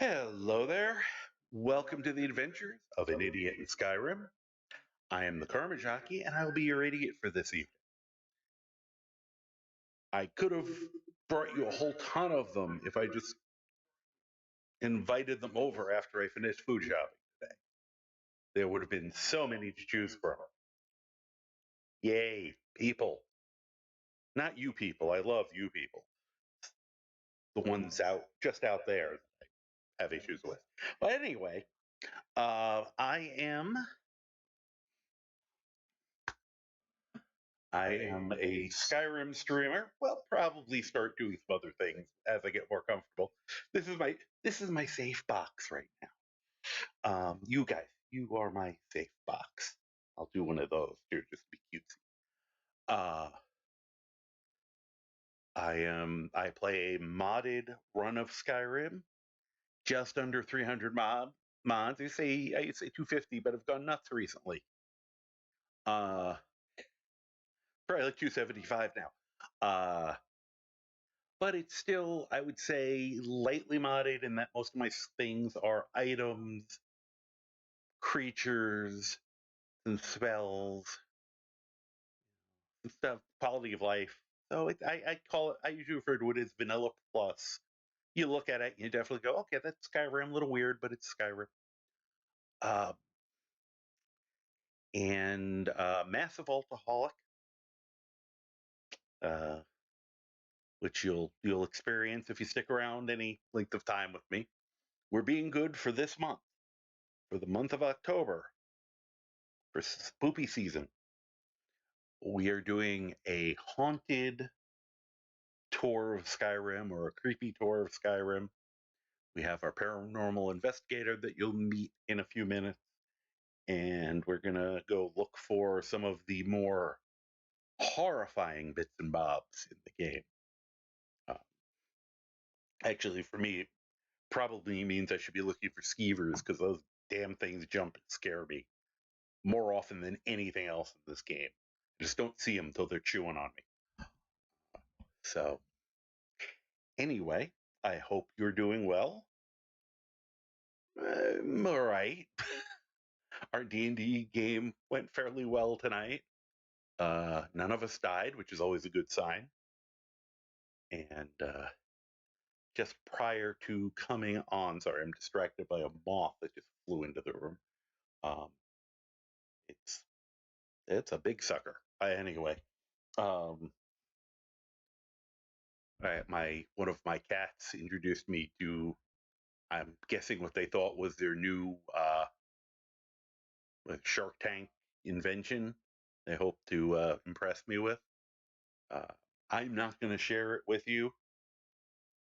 Hello there. Welcome to the adventures of an idiot in Skyrim. I am the Karma Jockey, and I will be your idiot for this evening. I could have brought you a whole ton of them if I just invited them over after I finished food shopping today. There would have been so many to choose from. Yay, people. Not you people. I love you people. The ones just out there that I have issues with. But anyway, I am a Skyrim streamer. Well, probably start doing some other things as I get more comfortable. This is my safe box right now. You guys, you are my safe box. I'll do one of those too, just to be cutesy. Uh, I play a modded run of Skyrim, just under 300 mods. I say 250, but I've gone nuts recently. Uh, Probably like 275 now. But it's still, I would say, lightly modded in that most of my things are items, creatures, and spells, and stuff, quality of life. So I call it, I usually refer to it as Vanilla Plus. You look at it, and you definitely go, okay, that's Skyrim, a little weird, but it's Skyrim. Uh, and Massive Alcoholic, uh, which you'll experience if you stick around any length of time with me. We're being good for this month, for the month of October, for spoopy season. We are doing a haunted tour of Skyrim, or a creepy tour of Skyrim. We have our paranormal investigator that you'll meet in a few minutes, and we're going to go look for some of the more horrifying bits and bobs in the game. Uh, Actually, for me, it probably means I should be looking for skeevers, because those damn things jump and scare me more often than anything else in this game. I just don't see them until they're chewing on me. So, anyway, I hope you're doing well. All right. Our D&D game went fairly well tonight. None of us died, which is always a good sign. And just prior to coming on, sorry, I'm distracted by a moth that just flew into the room. Um, it's a big sucker. Anyway, um, one of my cats introduced me to, I'm guessing, what they thought was their new Shark Tank invention. They hope to impress me with. Uh, I'm not going to share it with you,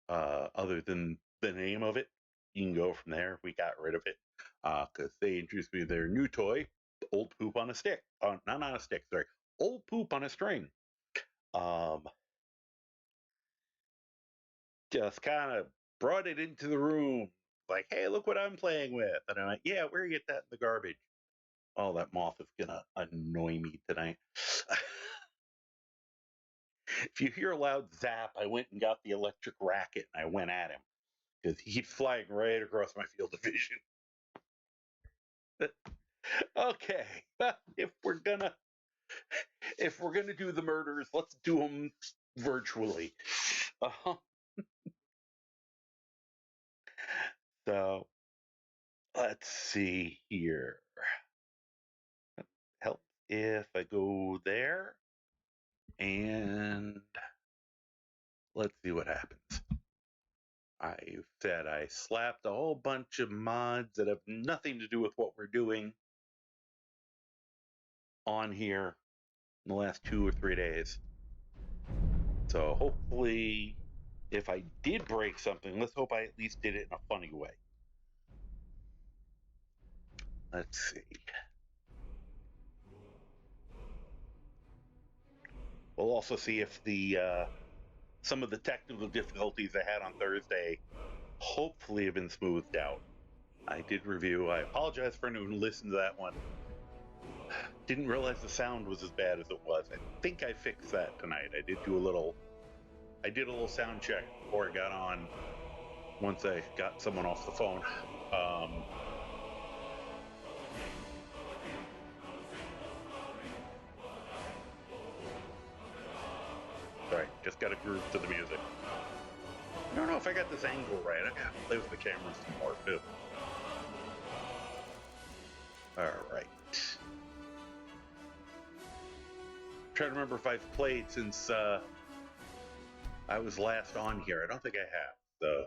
other than the name of it. You can go from there. We got rid of it because they introduced me to their new toy, Old Poop on a Stick. Not on a stick, sorry. Old Poop on a String. Um, just kind of brought it into the room. Like, hey, look what I'm playing with. And I'm like, yeah, where you get that in the garbage? Oh, that moth is going to annoy me tonight. If you hear a loud zap, I went and got the electric racket and I went at him, because he's flying right across my field of vision. Okay, if we're gonna do the murders, let's do them virtually. Uh, so let's see here. Help if I go there, and let's see what happens. I said I slapped a whole bunch of mods that have nothing to do with what we're doing on here in the last 2 or 3 days. So hopefully, if I did break something, let's hope I at least did it in a funny way. Let's see. We'll also see if the some of the technical difficulties I had on Thursday hopefully have been smoothed out. I did review. I apologize for anyone who listened to that one. Didn't realize the sound was as bad as it was. I think I fixed that tonight. I did a little sound check before I got on. once I got someone off the phone. Sorry, just got to groove to the music. I don't know if I got this angle right. I gotta play with the camera some more too. Alright. Trying to remember if I've played since I was last on here. I don't think I have. So,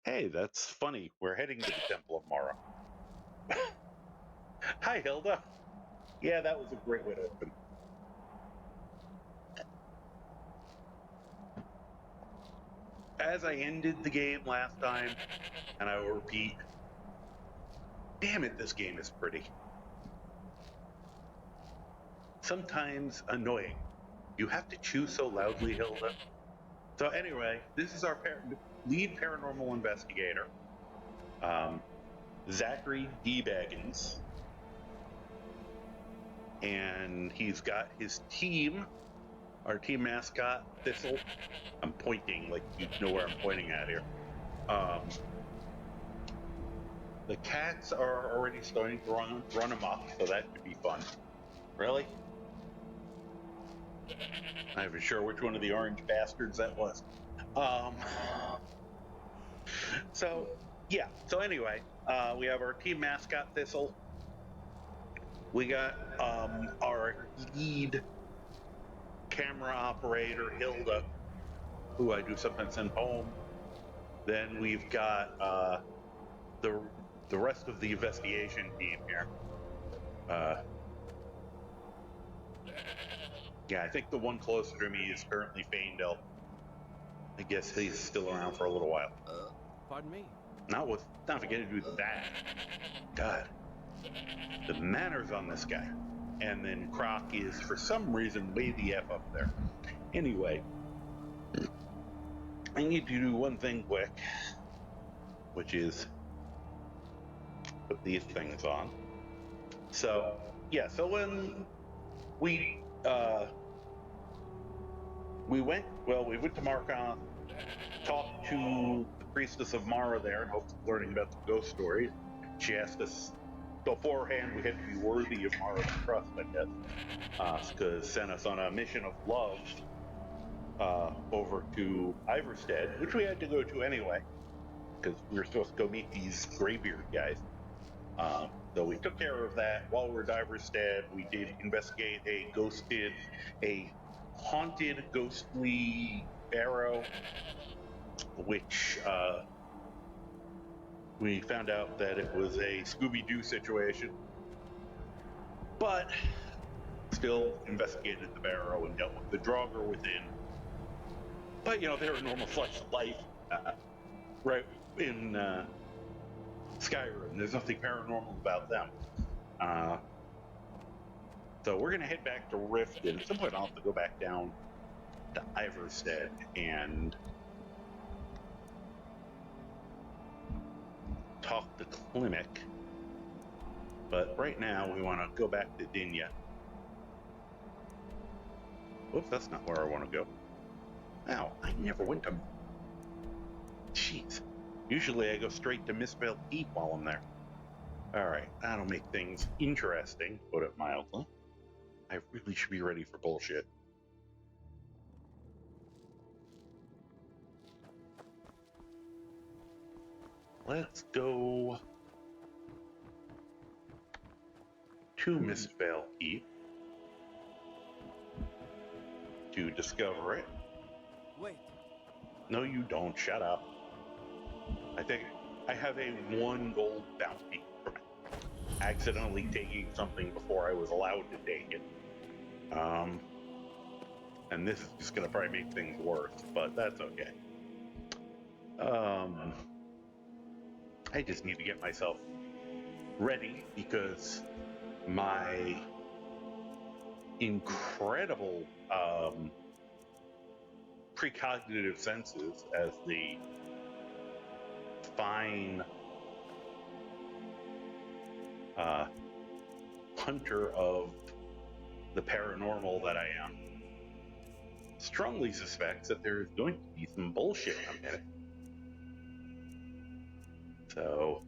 hey, that's funny. We're heading to the Temple of Mara. Hi, Hilda. Yeah, that was a great way to open. As I ended the game last time, and I will repeat, damn it, this game is pretty. Sometimes annoying. You have to chew so loudly, Hilda. So anyway, this is our lead paranormal investigator, Zachary D. Baggins. And he's got his team, our team mascot, Thistle. I'm pointing like you know where I'm pointing at here. The cats are already starting to run amok, so that could be fun. Really? I'm not even sure which one of the orange bastards that was. So, yeah. So anyway, we have our team mascot, Thistle. We got our lead camera operator, Hilda, who I do sometimes send home. Then we've got the rest of the investigation team here. Yeah, I think the one closer to me is currently Faendel. I guess he's still around for a little while. Pardon me? Not forgetting to do that. God, the manners on this guy. And then Croc is, for some reason, way the F up there. Anyway, I need to do one thing quick, which is put these things on. So, yeah, so when we went to Markarth, talked to the priestess of Mara there, and hopefully learning about the ghost stories. She asked us beforehand we had to be worthy of Mara's trust, I guess, because sent us on a mission of love over to Iverstead, which we had to go to anyway, because we were supposed to go meet these Greybeard guys. So we took care of that. While we were at Iverstead, we did investigate a haunted, ghostly barrow, which we found out that it was a Scooby-Doo situation. But still investigated the barrow and dealt with the Draugr within. But, you know, they're a normal slice of life. Right in Skyrim, there's nothing paranormal about them. So we're going to head back to Rift, and at some point I'll have to go back down to Iverstead and talk to Klimek. But right now we want to go back to Dinya. Whoops, that's not where I want to go. Ow, I never went to... Jeez. Usually I go straight to Mistveil Keep while I'm there. Alright, that'll make things interesting, put it mildly. I really should be ready for bullshit. Let's go to Mistveil Keep to discover it. Wait. No, you don't. Shut up. I think I have a 1 gold bounty from accidentally taking something before I was allowed to take it. And this is just going to probably make things worse, but that's okay. I just need to get myself ready because my incredible precognitive senses as the fine hunter of the paranormal that I am strongly suspects that there's going to be some bullshit in a minute. So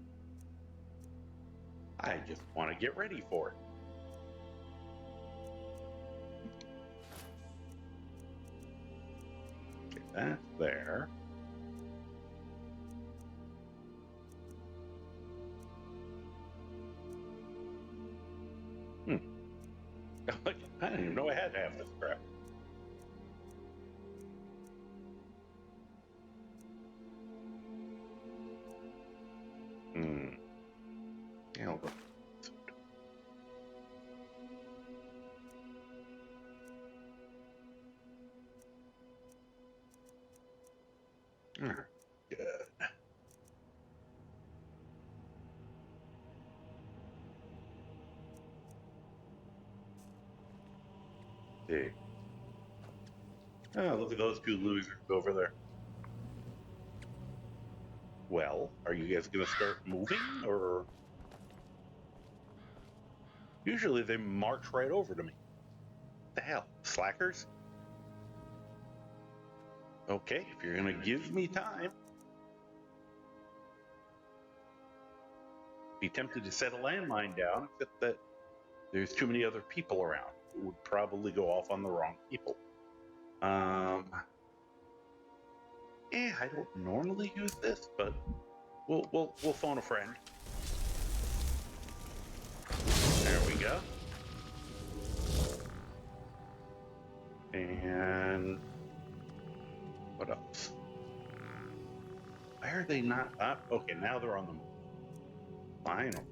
I just want to get ready for it. Okay, that's there. I didn't even know I had half this crap. Yeah, I'll go. Good. See. Oh, look at those two losers over there. Well, are you guys going to start moving, or? Usually they march right over to me. What the hell? Slackers? Okay, if you're going to give me time. Be tempted to set a landmine down, except that there's too many other people around. It would probably go off on the wrong people. I don't normally use this, but we'll phone a friend. There we go. And what else? Why are they not up? Okay, now they're on the move. Final.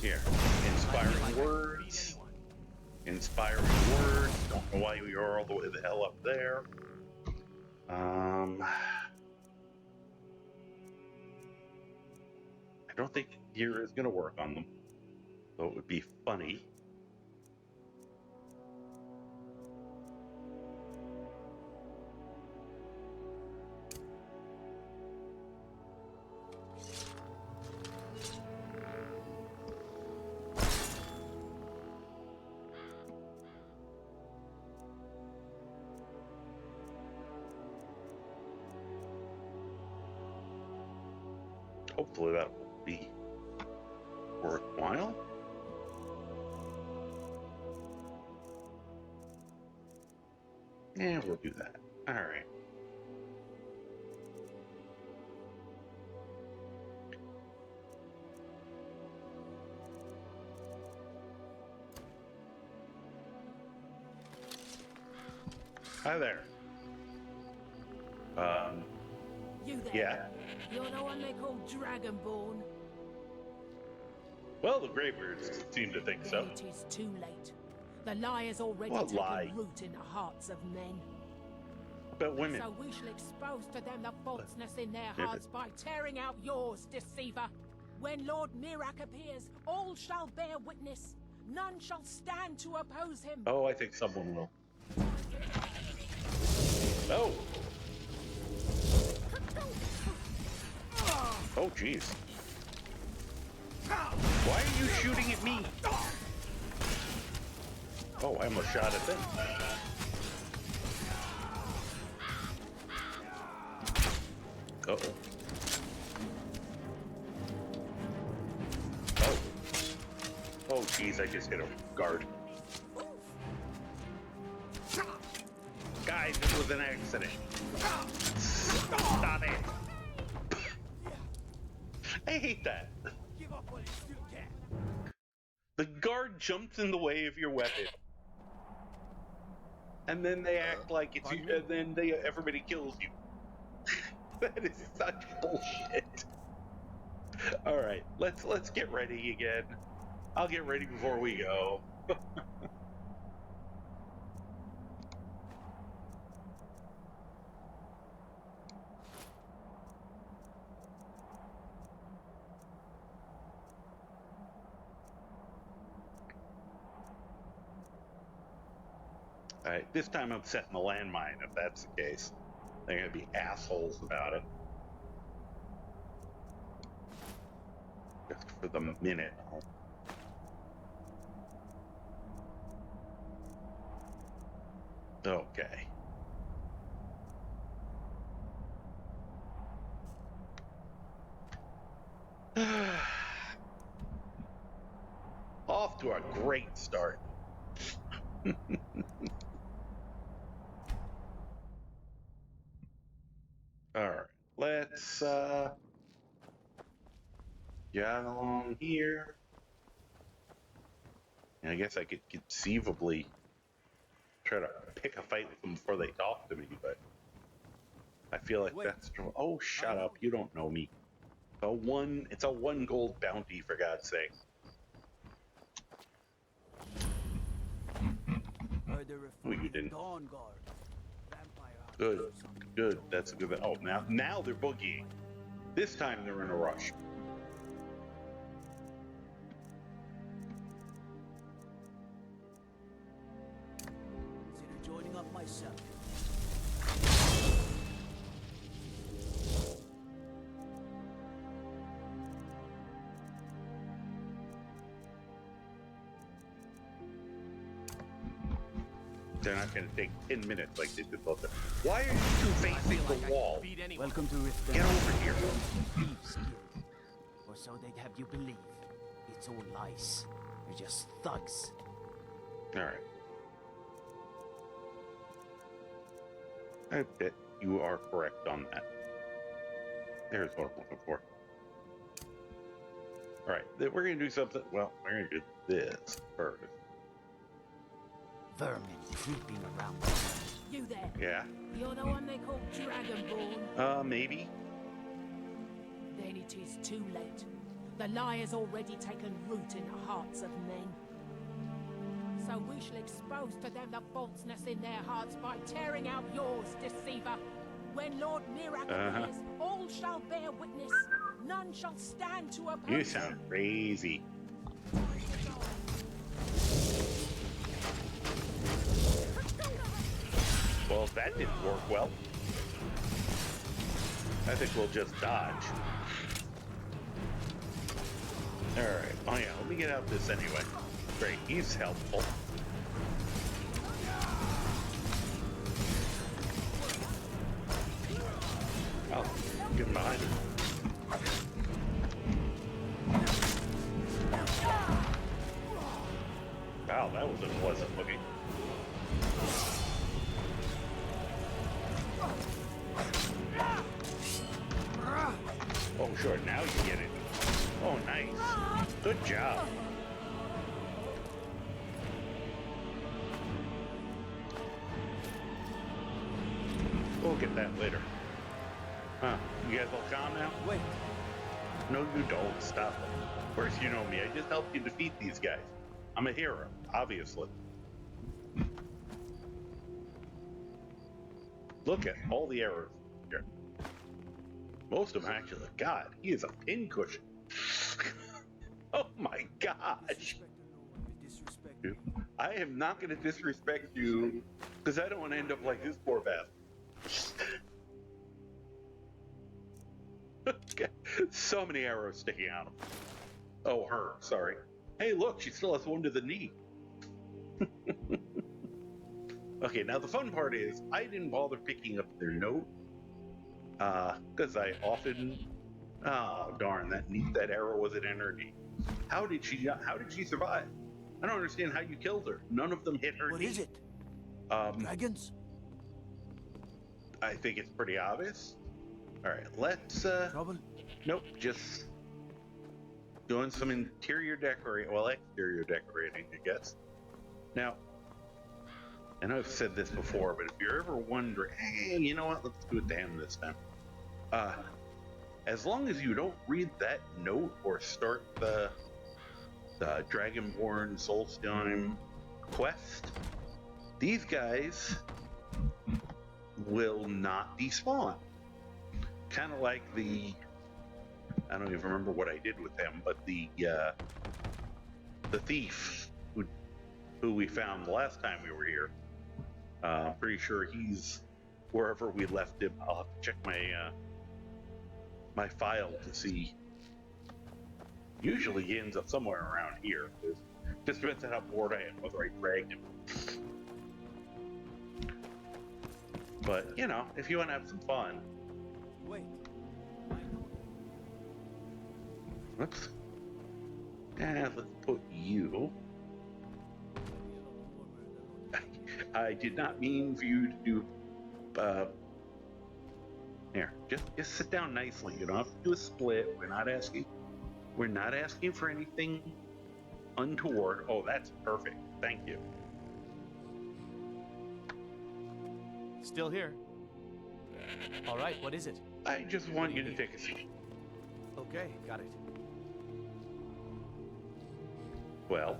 Here, inspiring words. Inspiring words. Don't know why you're all the way the hell up there. I don't think gear is going to work on them, so it would be funny. Hopefully that will be worthwhile. Yeah, we'll do that. All right. Hi there. You there? Yeah. You're the one they call Dragonborn. Well, the Greybeards seem to think so. Then it is too late. The lie has already What taken lie? root in the hearts of men. About women. So we shall expose to them the falseness in their Yeah, hearts by tearing out yours, deceiver. When Lord Mirak appears, all shall bear witness. None shall stand to oppose him. Oh, I think someone will. Oh. Oh, jeez. Why are you shooting at me? Oh, I almost shot at them. Uh-oh. Oh. Oh, jeez, I just hit a guard. Guys, it was an accident. Stop it. I hate that. Give up while you still can. The guard jumps in the way of your weapon. And then they act like it's you, and then everybody kills you. That is such bullshit. All right, let's get ready again. I'll get ready before we go. All right, this time I'm setting the landmine, if that's the case. They're going to be assholes about it. Just for the minute. Okay. Off to a great start. All right, let's get along here. And I guess I could conceivably try to pick a fight with them before they talk to me, but I feel like Wait. that's. Oh, shut up! You don't know me. It's a 1 gold bounty, for God's sake. Heard they're Oh, you reforming didn't. Dawn Guard. Vampire hunters Good, or something. good. That's a good. Oh, now they're boogieing. This time they're in a rush. Consider joining up myself. They're not going to take 10 minutes like they did both. Why are you two facing the wall? Welcome to Rift. Get over here. Thieves' Guild. Or so they'd have you believe. It's all lies. They're just thugs. All right. I bet you are correct on that. There's what I'm looking for. All right, we're going to do something. Well, we're going to do this first. Vermin creeping around. You there? Yeah. You're the one they call Dragonborn. Maybe. Then it is too late. The lie has already taken root in the hearts of men. So we shall expose to them the falseness in their hearts by tearing out yours, deceiver. When Lord Mirak appears, all shall bear witness. None shall stand to oppose You sound crazy. Well, that didn't work well. I think we'll just dodge. All right. Oh yeah, let me get out this anyway. Great, he's helpful. Oh, get behind him. Wow, that was unpleasant looking. Oh, sure, now you get it. Oh, nice. Good job. We'll get that later. Huh, you guys all calm now? Wait. No, you don't. Stop it. Of course, you know me. I just helped you defeat these guys. I'm a hero, obviously. Look at all the arrows here. Most of them actually. God, he is a pincushion. Oh my gosh. Disrespect me. I am not going to disrespect you because I don't want to end up like this poor bastard. So many arrows sticking out of him. Oh, her. Sorry. Hey, look, she still has one to the knee. Okay, now the fun part is I didn't bother picking up their note because I often. Oh darn! That arrow wasn't in her knee. How did she survive? I don't understand how you killed her. None of them hit her What knee. is it? Dragons? I think it's pretty obvious. All right, let's. Trouble? Nope, just doing some exterior decorating, I guess. Now, I know I've said this before, but if you're ever wondering, hey, you know what? Let's do it to him this time. As long as you don't read that note or start the Dragonborn Soulstone quest, these guys will not despawn. Kind of like I don't even remember what I did with them, but the thief who we found the last time we were here. Pretty sure he's wherever we left him. I'll have to check my file to see. Usually he ends up somewhere around here. It just depends on how bored I am, whether I dragged him. But, you know, if you want to have some fun. Wait. Whoops. And let's put you. I did not mean for you to do. Here, just sit down nicely. You don't have to do a split. We're not asking for anything untoward. Oh, that's perfect. Thank you. Still here. All right, what is it? I just want you to take a seat. Okay, got it. Well,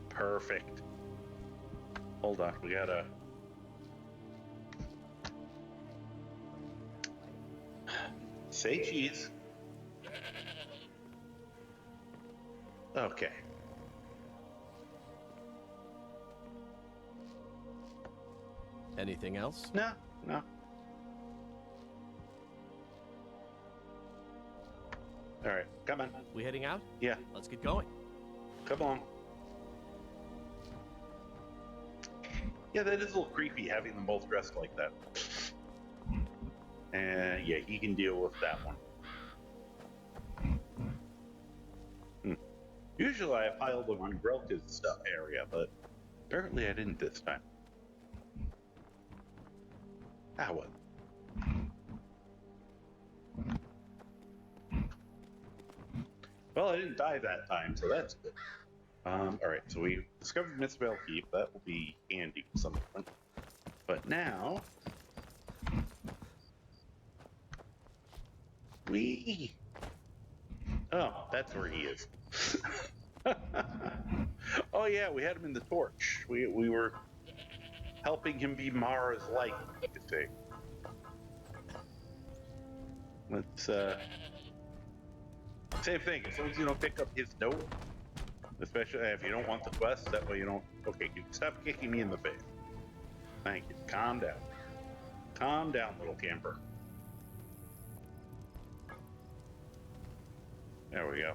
perfect. Hold on, we gotta. Say cheese. Okay. Anything else? No, no. All right, come on. We heading out? Yeah, Let's get going. come on. Yeah, that is a little creepy having them both dressed like that. And yeah, he can deal with that one. Usually I pile them on Grelka's stuff area, but apparently I didn't this time. Ah, what? Well, I didn't die that time, so that's good. Alright, so we discovered Mistveil Keep. That will be handy for some point. But now... Oh, that's where he is. Oh yeah, we had him in the torch. We were helping him be Mara's light, you could say. Let's, same thing, as long as you don't pick up his note, especially if you don't want the quest, that way you don't... Okay, you stop kicking me in the face. Thank you. Calm down. Calm down, little camper. There we go.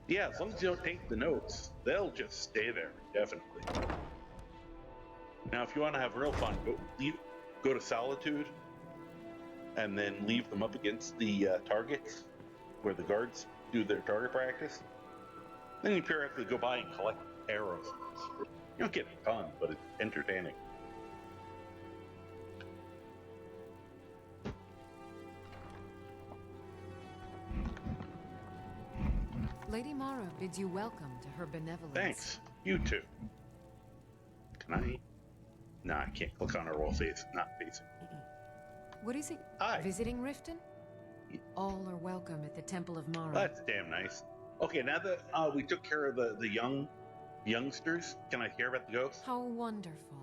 Yeah, as long as you don't take the notes, they'll just stay there, definitely. Now, if you want to have real fun, go to Solitude, and then leave them up against the targets where the guards do their target practice. Then you periodically go by and collect arrows. You don't get a ton, but it's entertaining. Lady Mara bids you welcome to her benevolence. Thanks. You too. Can I? No, I can't click on her while it's not facing. What is it? Hi. Visiting Riften? All are welcome at the Temple of Mara. That's damn nice. Okay, now that we took care of the youngsters, can I hear about the ghosts? How wonderful.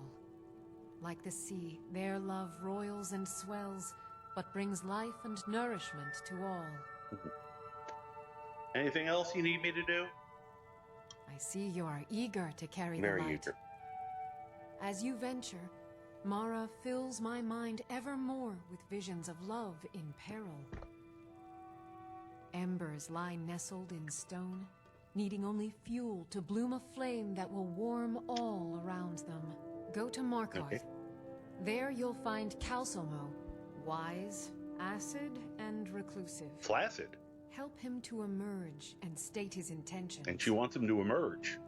Like the sea, their love roils and swells, but brings life and nourishment to all. Anything else you need me to do? I see you are eager to carry Very the light. eager. As you venture, Mara fills my mind ever more with visions of love in peril. Embers lie nestled in stone, needing only fuel to bloom a flame that will warm all around them. Go to Markarth. Okay. There you'll find Calsomo, wise, acid, and reclusive. Flaccid. Help him to emerge and state his intentions. And she wants him to emerge.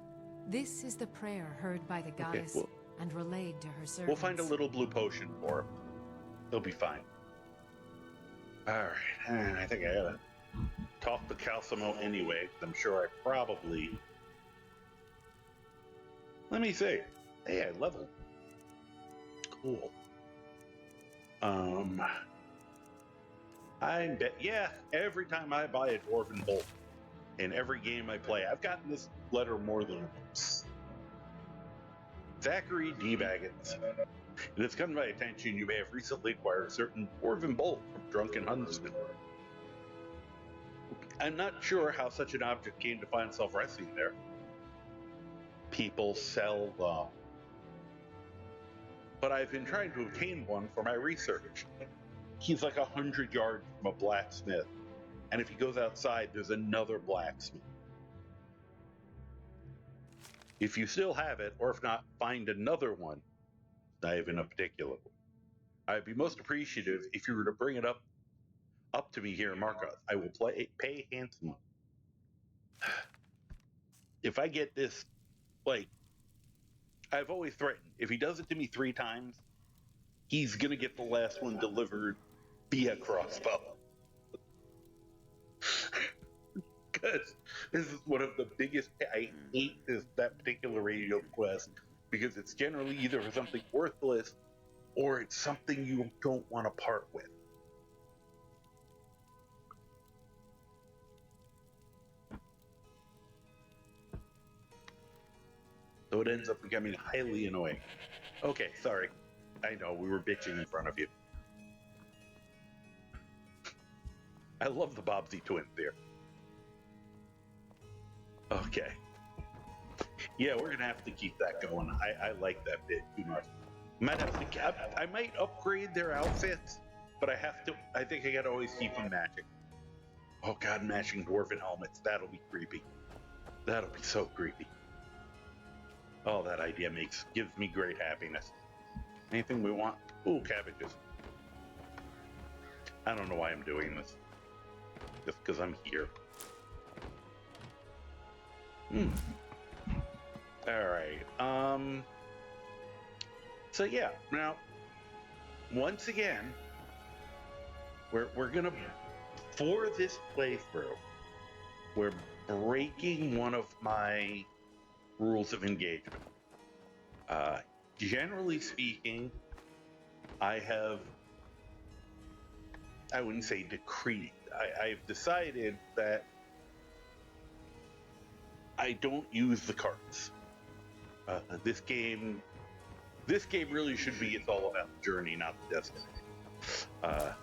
This is the prayer heard by the goddess and relayed to her servants. We'll find a little blue potion for him. He'll be fine. Alright, and I think I gotta talk to Calsomo anyway, 'cause I'm sure I probably... Let me see. Hey, I leveled. Cool. I bet, yeah, every time I buy a Dwarven Bolt, in every game I play, I've gotten this letter more than once. Zachary D. Baggins. It has come to my attention you may have recently acquired a certain Dwarven Bolt from Drunken Huntsman. I'm not sure how such an object came to find itself resting there. People sell them. But I've been trying to obtain one for my research. He's like 100 yards from a blacksmith. And if he goes outside, there's another blacksmith. If you still have it, or if not, find another one. Not even a particular one. I'd be most appreciative if you were to bring it up to me here in Markarth. I will pay handsomely. If I get this, like, I've always threatened, if he does it to me 3 times, he's gonna get the last one delivered via crossbow. Because this is one of the biggest. I hate that particular radio quest because it's generally either for something worthless or it's something you don't want to part with. So it ends up becoming highly annoying. Okay, sorry. I know, we were bitching in front of you. I love the Bobsy twins here. Okay. Yeah, we're gonna have to keep that going. I like that bit too much. I might upgrade their outfits, but I think I gotta always keep them matching. Oh god, matching dwarven helmets. That'll be creepy. That'll be so creepy. Oh, that idea gives me great happiness. Anything we want? Ooh, cabbages. I don't know why I'm doing this. Just because I'm here. Alright, so yeah, now, once again, we're gonna, for this playthrough, we're breaking one of my rules of engagement. Generally speaking, I wouldn't say decreed, I've decided that I don't use the carts. This game really should be, it's all about the journey, not the destination.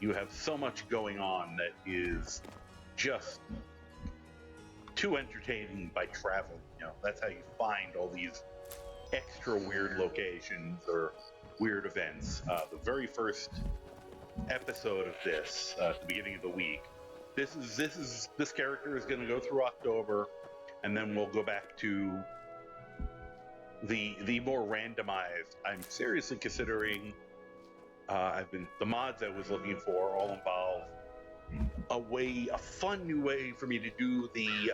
You have so much going on that is just too entertaining by traveling. You know, that's how you find all these extra weird locations or weird events. The very first episode of this, at the beginning of the week, this character is going to go through October, and then we'll go back to the more randomized. I'm seriously considering. The mods I was looking for all involve a fun new way for me to do the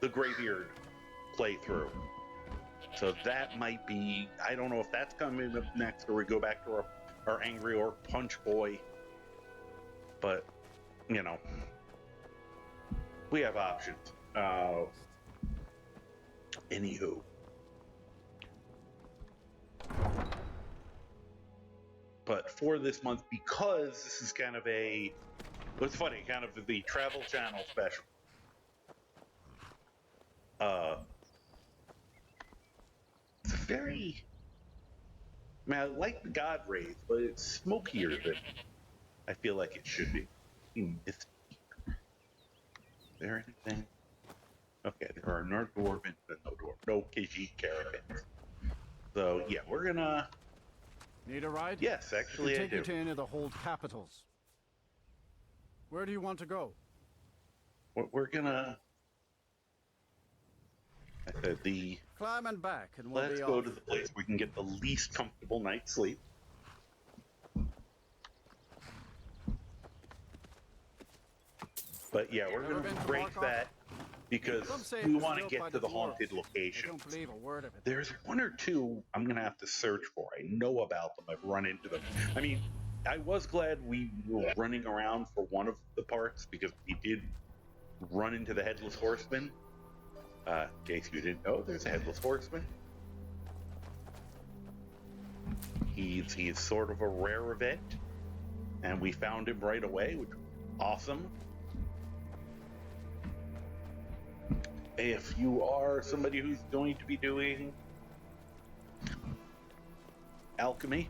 Greybeard playthrough. So that might be. I don't know if that's coming up next, or we go back to our Angry Orc Punch Boy. But you know, we have options. Anywho. But for this month, because this is kind of what's funny, kind of the Travel Channel special. It's very. I mean, I like the God Wraith, but it's smokier than I feel like it should be. Is there anything? Okay, there are no dwarven, no Khajiit caravans. So yeah, we're gonna. Need a ride? Yes, actually, I I take do. you to any of the hold capitals. Where do you want to go? We're gonna. I said Climb and back, and we'll let's be go off. to the place where we can get the least comfortable night's sleep. But yeah, we're Never gonna been to break Markarth? that because Some say we it was want to built get by to the dwarves. haunted I locations. don't believe a word of it. There's one or two I'm gonna have to search for. I know about them. I've run into them. I mean, I was glad we were running around for one of the parts because we did run into the Headless Horseman. In case you didn't know, there's a Headless Horseman. He's sort of a rare event, and we found him right away, which was awesome. If you are somebody who's going to be doing alchemy,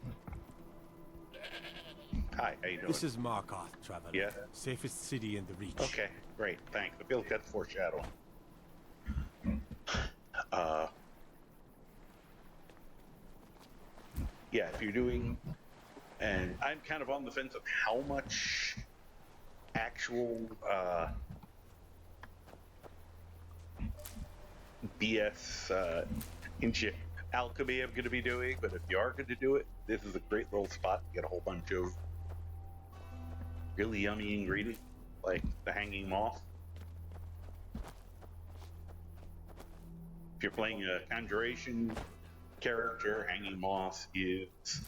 hi, how you doing? This is Markarth, traveler. Yeah. Safest city in the Reach. Okay, great, thanks. I feel like that's foreshadowing. Yeah, if you're doing, and I'm kind of on the fence of how much actual BS alchemy I'm going to be doing, but if you are going to do it, this is a great little spot to get a whole bunch of really yummy ingredients, like the hanging moss. If you're playing a conjuration character, hanging moss is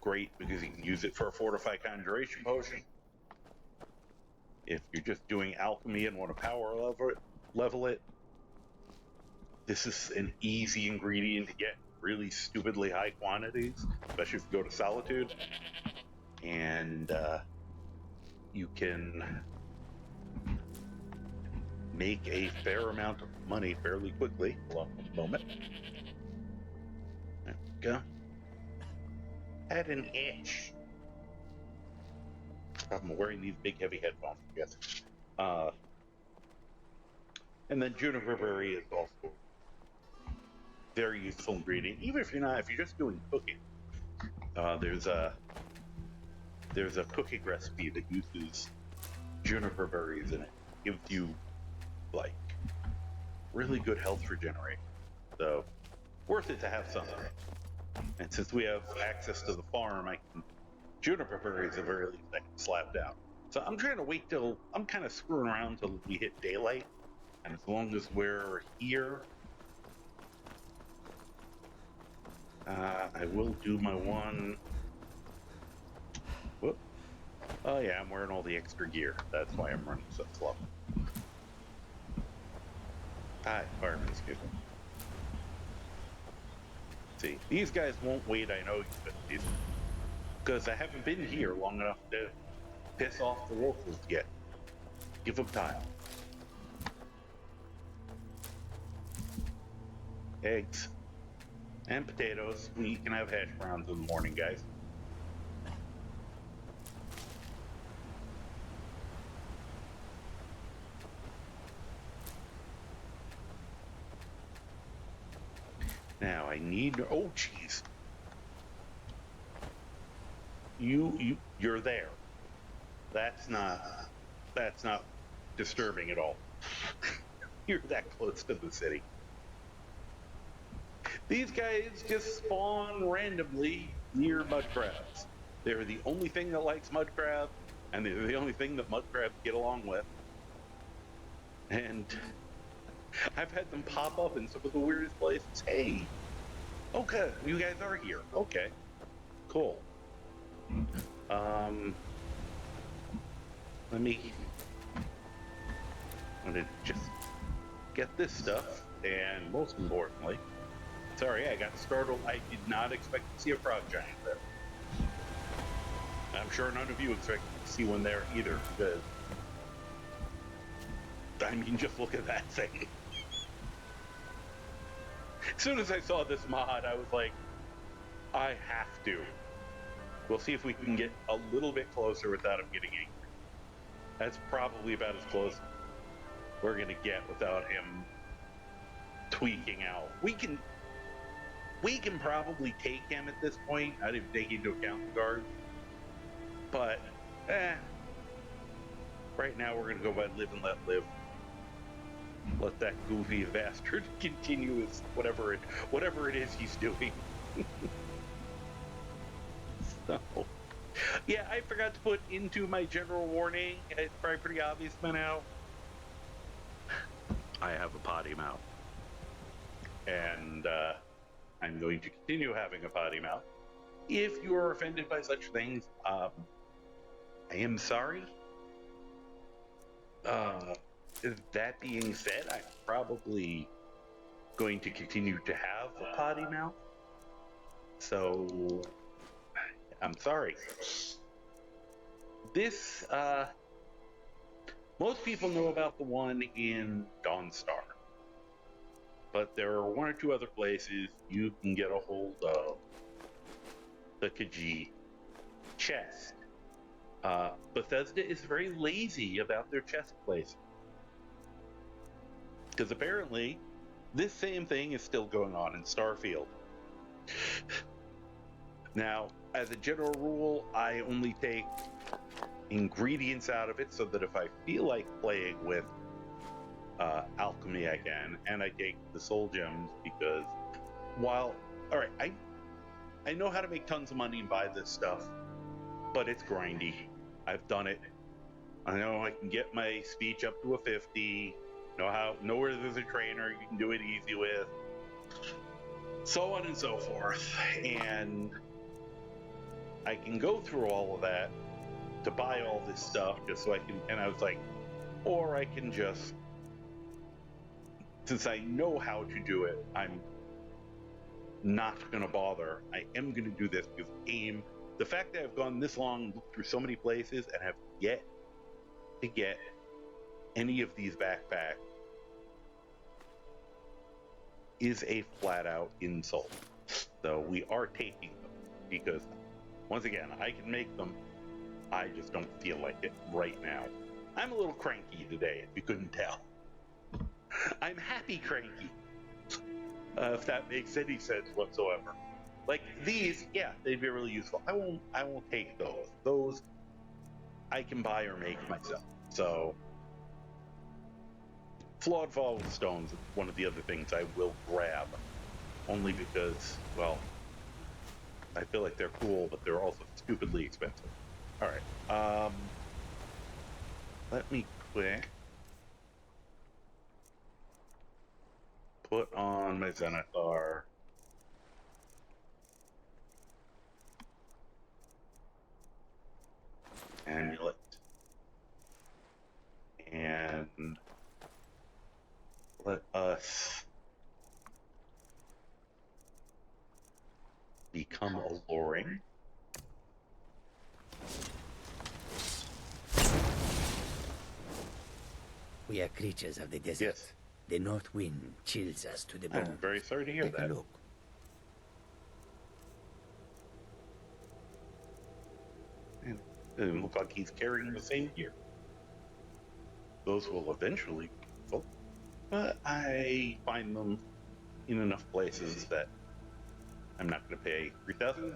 great because you can use it for a fortified conjuration potion. If you're just doing alchemy and want to power level it, this is an easy ingredient to get really stupidly high quantities, especially if you go to Solitude. And you can make a fair amount of money fairly quickly. Hold on one moment. There we go. Had an itch. I'm wearing these big heavy headphones, I guess. And then juniper berry is also very useful ingredient, even if you're just doing cooking. There's a cooking recipe that uses juniper berries in it. Gives you like really good health regeneration. So worth it to have some. And since we have access to the farm, juniper berries are very least I can slap down. So I'm trying to wait till I'm kind of screwing around till we hit daylight. And as long as we're here, I will do my one. Whoop. Oh yeah, I'm wearing all the extra gear. That's why I'm running so slow. Hi, fireman, excuse me. See, these guys won't wait, I know, because I haven't been here long enough to piss off the locals yet. Give them time. Eggs. And potatoes. We can have hash browns in the morning, guys. Now I need. Oh, jeez. You're there. That's not disturbing at all. You're that close to the city. These guys just spawn randomly near mud crabs. They're the only thing that likes mud crab, and they're the only thing that mud crabs get along with. And I've had them pop up in some of the weirdest places. Hey, okay, you guys are here. Okay, cool. I'm gonna just get this stuff, and most importantly, sorry, I got startled. I did not expect to see a frog giant there. I'm sure none of you expected to see one there either, because, I mean, just look at that thing. As soon as I saw this mod, I was like, I have to. We'll see if we can get a little bit closer without him getting angry. That's probably about as close we're gonna get without him tweaking out. We can probably take him at this point. I didn't take into account the guard. But, right now we're gonna go by live and let live. Let that goofy bastard continue his whatever it is he's doing. So, yeah, I forgot to put into my general warning. It's probably pretty obvious by now. I have a potty mouth. And, I'm going to continue having a potty mouth. If you are offended by such things, I am sorry. That being said, I'm probably going to continue to have a potty mouth. So, I'm sorry. This, most people know about the one in Dawnstar. But there are one or two other places you can get a hold of the Khajiit chest. Bethesda is very lazy about their chest placement. Because apparently, this same thing is still going on in Starfield. Now, as a general rule, I only take ingredients out of it so that if I feel like playing with alchemy I can, and I take the soul gems because while all right, I know how to make tons of money and buy this stuff, but it's grindy. I've done it. I know I can get my speech up to a 50. Know where there's a trainer you can do it easy with, so on and so forth. And I can go through all of that to buy all this stuff just so I can. And I was like, or I can just, since I know how to do it, I'm not gonna bother. I am gonna do this because the fact that I've gone this long, looked through so many places, and have yet to get any of these backpacks is a flat out insult. So we are taking them because, once again, I can make them. I just don't feel like it right now. I'm a little cranky today, if you couldn't tell. I'm happy cranky, if that makes any sense whatsoever. Like these, yeah, they'd be really useful. I won't take those. Those I can buy or make myself. So flawed fall with stones is one of the other things I will grab, only because, well, I feel like they're cool, but they're also stupidly expensive. All right, let me quick put on my Zenithar. Amulet. And let us become alluring. We are creatures of the desert. Yes. The north wind chills us to the bone. I'm very sorry to hear Take that. a look. And it doesn't look like he's carrying the same gear. Those will eventually be useful, but I find them in enough places that I'm not going to pay 3,000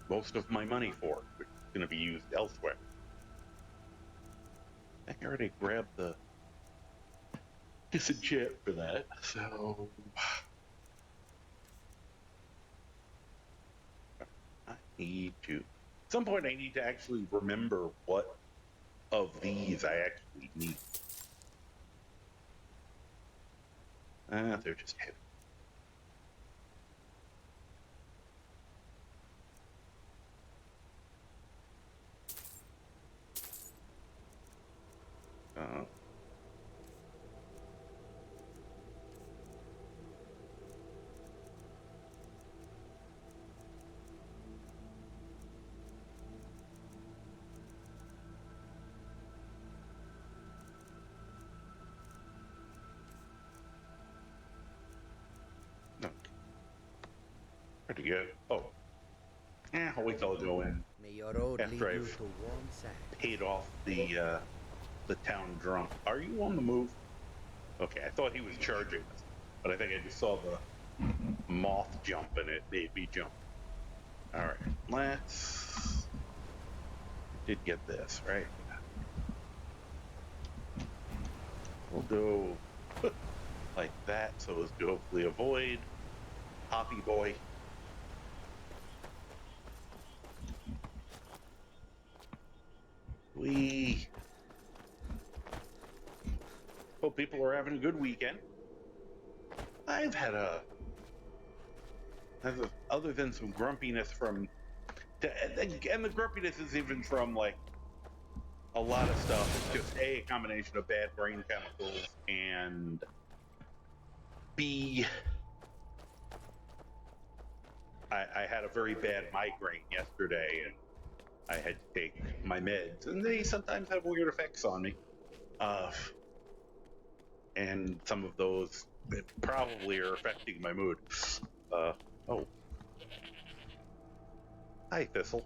most of my money for, which is going to be used elsewhere. I already grabbed the disenchant for that, so I need to. At some point, I need to actually remember what of these I actually need. They're just heavy. No. Pretty good. Oh. I'll wait till I go in May your road lead after you I've to warm sand. paid off the town drunk. Are you on the move? Okay, I thought he was charging us, but I think I just saw the moth jump and it made me jump. All right, let's. Did get this right. We'll go like that, so as to hopefully avoid Hoppy Boy. We hope people are having a good weekend. I've had other than some grumpiness from, and the grumpiness is even from like a lot of stuff. It's just a combination of bad brain chemicals and B. I had a very bad migraine yesterday and I had to take my meds, and they sometimes have weird effects on me. And some of those probably are affecting my mood. Oh. Hi, Thistle.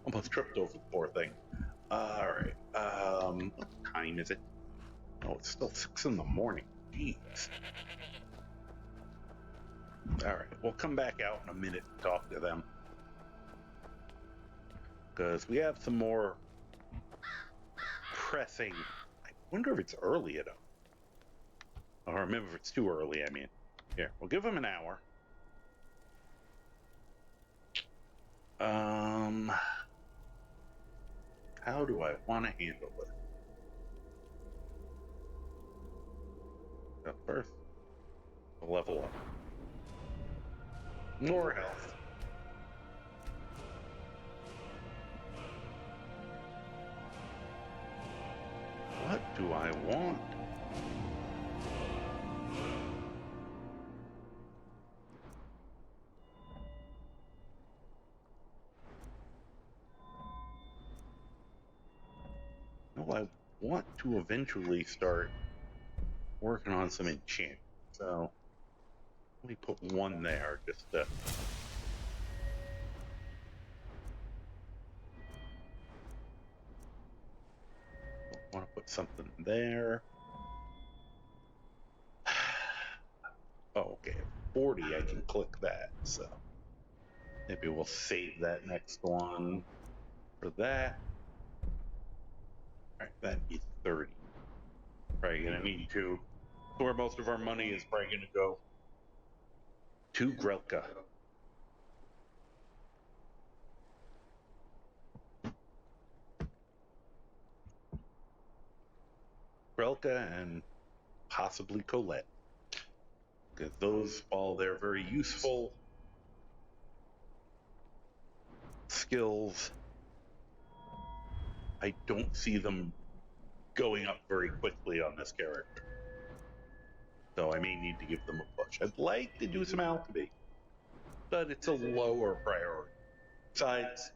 Almost tripped over the poor thing. Alright, what time is it? Oh, it's still 6 in the morning. Jeez. Alright, we'll come back out in a minute and talk to them. Because we have some more pressing. I wonder if it's early enough. Or remember if it's too early, I mean. Here, we'll give him an hour. How do I want to handle it? So first, level up. More health. What do I want? Well, I want to eventually start working on some enchantment. So let me put one there just to. Want to put something there. Oh, okay. 40, I can click that. So maybe we'll save that next one for that. All right, that needs 30. Probably gonna need to. Where most of our money is probably gonna go to Grelka. Grelka and possibly Colette. Because those, while they're very useful skills, I don't see them going up very quickly on this character. So I may need to give them a push. I'd like to do some alchemy, but it's a lower priority. Besides,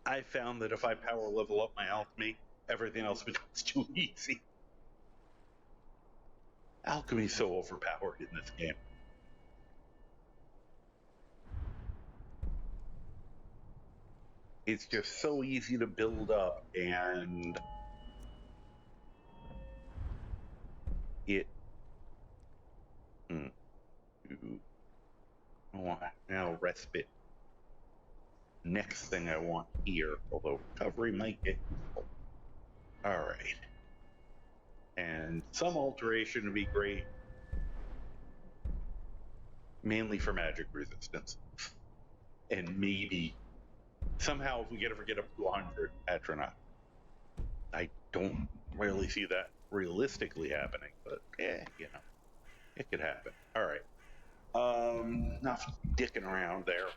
I found that if I power level up my alchemy, everything else becomes too easy. Alchemy's so overpowered in this game. It's just so easy to build up, and it. I want now respite. Next thing I want here, although recovery might get useful. All right, and some alteration would be great, mainly for magic resistance, and maybe somehow if we ever get up to 100 Atronach. I don't really see that realistically happening, but yeah, you know, it could happen. All right. Enough dicking around there.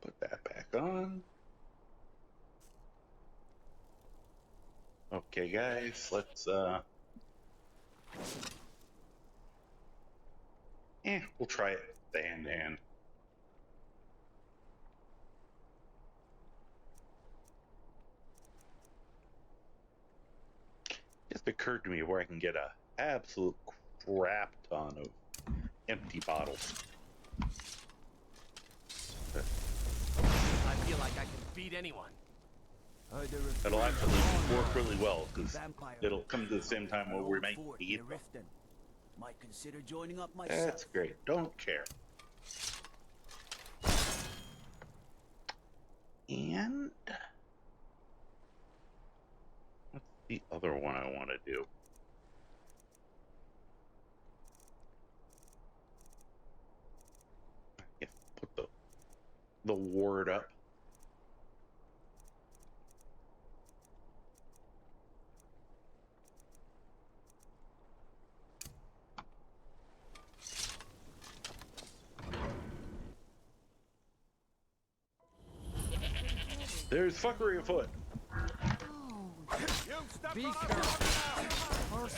Put that back on. Okay, guys, let's we'll try it hand to hand. Just occurred to me where I can get a absolute crap ton of empty bottles. I feel like I can beat anyone. It'll actually work really well because it'll come to the same time where we might need them. Might consider joining up myself. That's great. Don't care. And what's the other one I want to do? If put the ward up. There's fuckery afoot. Be careful.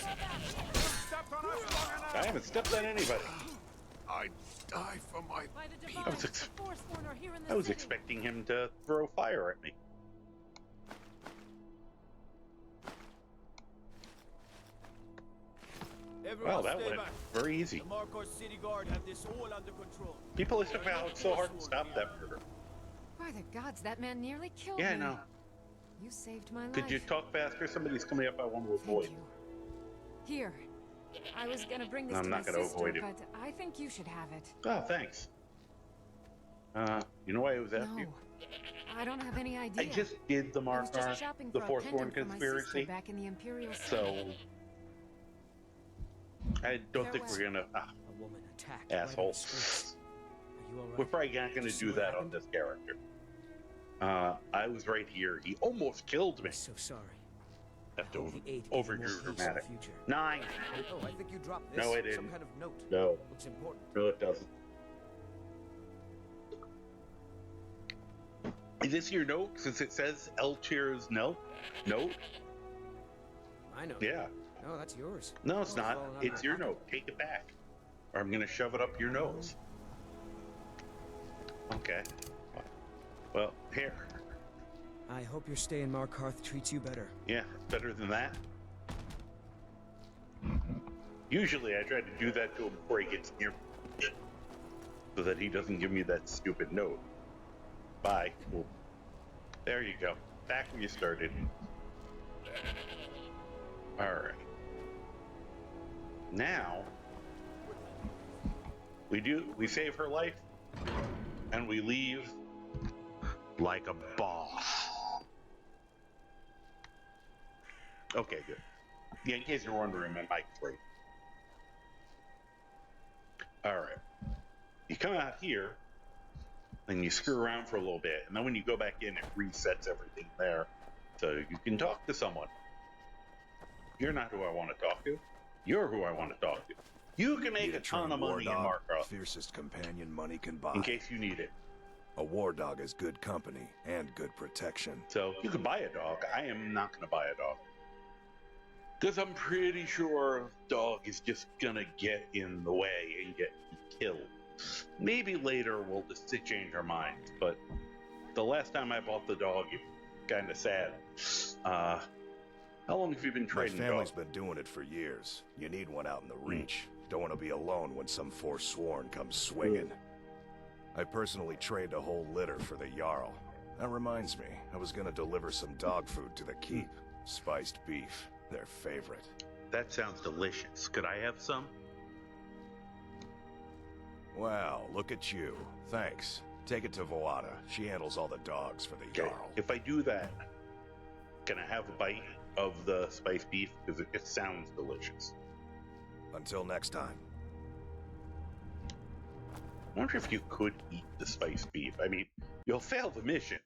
I haven't stepped on anybody. I'd die for my By the people. divine, the Forsworn are here in the I was city. expecting him to throw fire at me. Everyone Wow, that stay went back. very easy. The Markarth city guard have this all under control. People have out so hard to stop that murder. By the gods, that man nearly killed Yeah, I me. know. You saved my life. Could you talk faster? Somebody's coming up I want to Thank avoid. you. Here, I was gonna bring this I'm to not my gonna sister, avoid it. but I think you should have it. Oh, thanks. You know why I was after No, you? I don't have any idea. I just did the I was just Markarth, shopping the for a Fourth One pendant for my sister conspiracy, back in the Imperial City. so I don't think we're Farewell. gonna. A woman attacked right on Asshole. the streets. Are you all We're right? probably not gonna Did you see do what that on happened? this character. I was right here. He almost killed me. I'm so sorry. Have to I hope the aid gave you over more peace in the dramatic. future. 9. Oh, I think you dropped this. No, I Some didn't. kind of note. No, Looks important. no, it doesn't. Is this your note? Since it says Elchir's note. Note? I know. Yeah. No, that's yours. No, it's Oh, not. fallen out of It's my your pocket. note. Take it back, or I'm gonna shove it up your nose. Okay. Well, here. I hope your stay in Markarth treats you better. Yeah, better than that. Usually I try to do that to him before he gets near me, so that he doesn't give me that stupid note. Bye. Well, there you go. Back where you started. Alright. Now, we save her life, and we leave like a boss. Okay, good. Yeah, in case you're wondering, my mic's right. Alright. You come out here, and you screw around for a little bit, and then when you go back in, it resets everything there, so you can talk to someone. You're not who I want to talk to. You're who I want to talk to. You can make a ton of money in Markarth, Fiercest companion money can buy. in case you need it. A war dog is good company and good protection. So you could buy a dog. I am not going to buy a dog. Because I'm pretty sure a dog is just going to get in the way and get killed. Maybe later we'll just change our minds, but the last time I bought the dog, it was kind of sad. How long have you been My trading family's dogs? been doing it for years. You need one out in the Reach. Don't want to be alone when some Forsworn comes swinging. I personally trade a whole litter for the Jarl. That reminds me, I was gonna deliver some dog food to the keep. Spiced beef, their favorite. That sounds delicious. Could I have some? Wow, look at you. Thanks. Take it to Voada. She handles all the dogs for the Okay. Jarl. If I do that, can I have a bite of the spiced beef? Because it sounds delicious. Until next time. I wonder if you could eat the spiced beef. I mean, you'll fail the mission.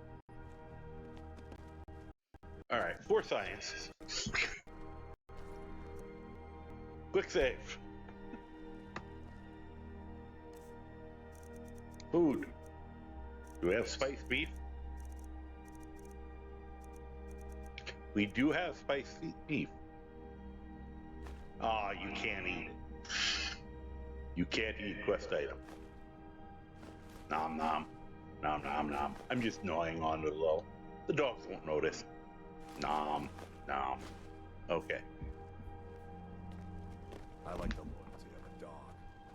Alright, for science. Quick save. Food. Do we have spiced beef? We do have spiced beef. Ah, you can't eat it. You can't eat quest item. Nom nom. Nom nom nom. I'm just gnawing on it a little. The dogs won't notice. Nom nom. Okay. I like the loyalty of a dog,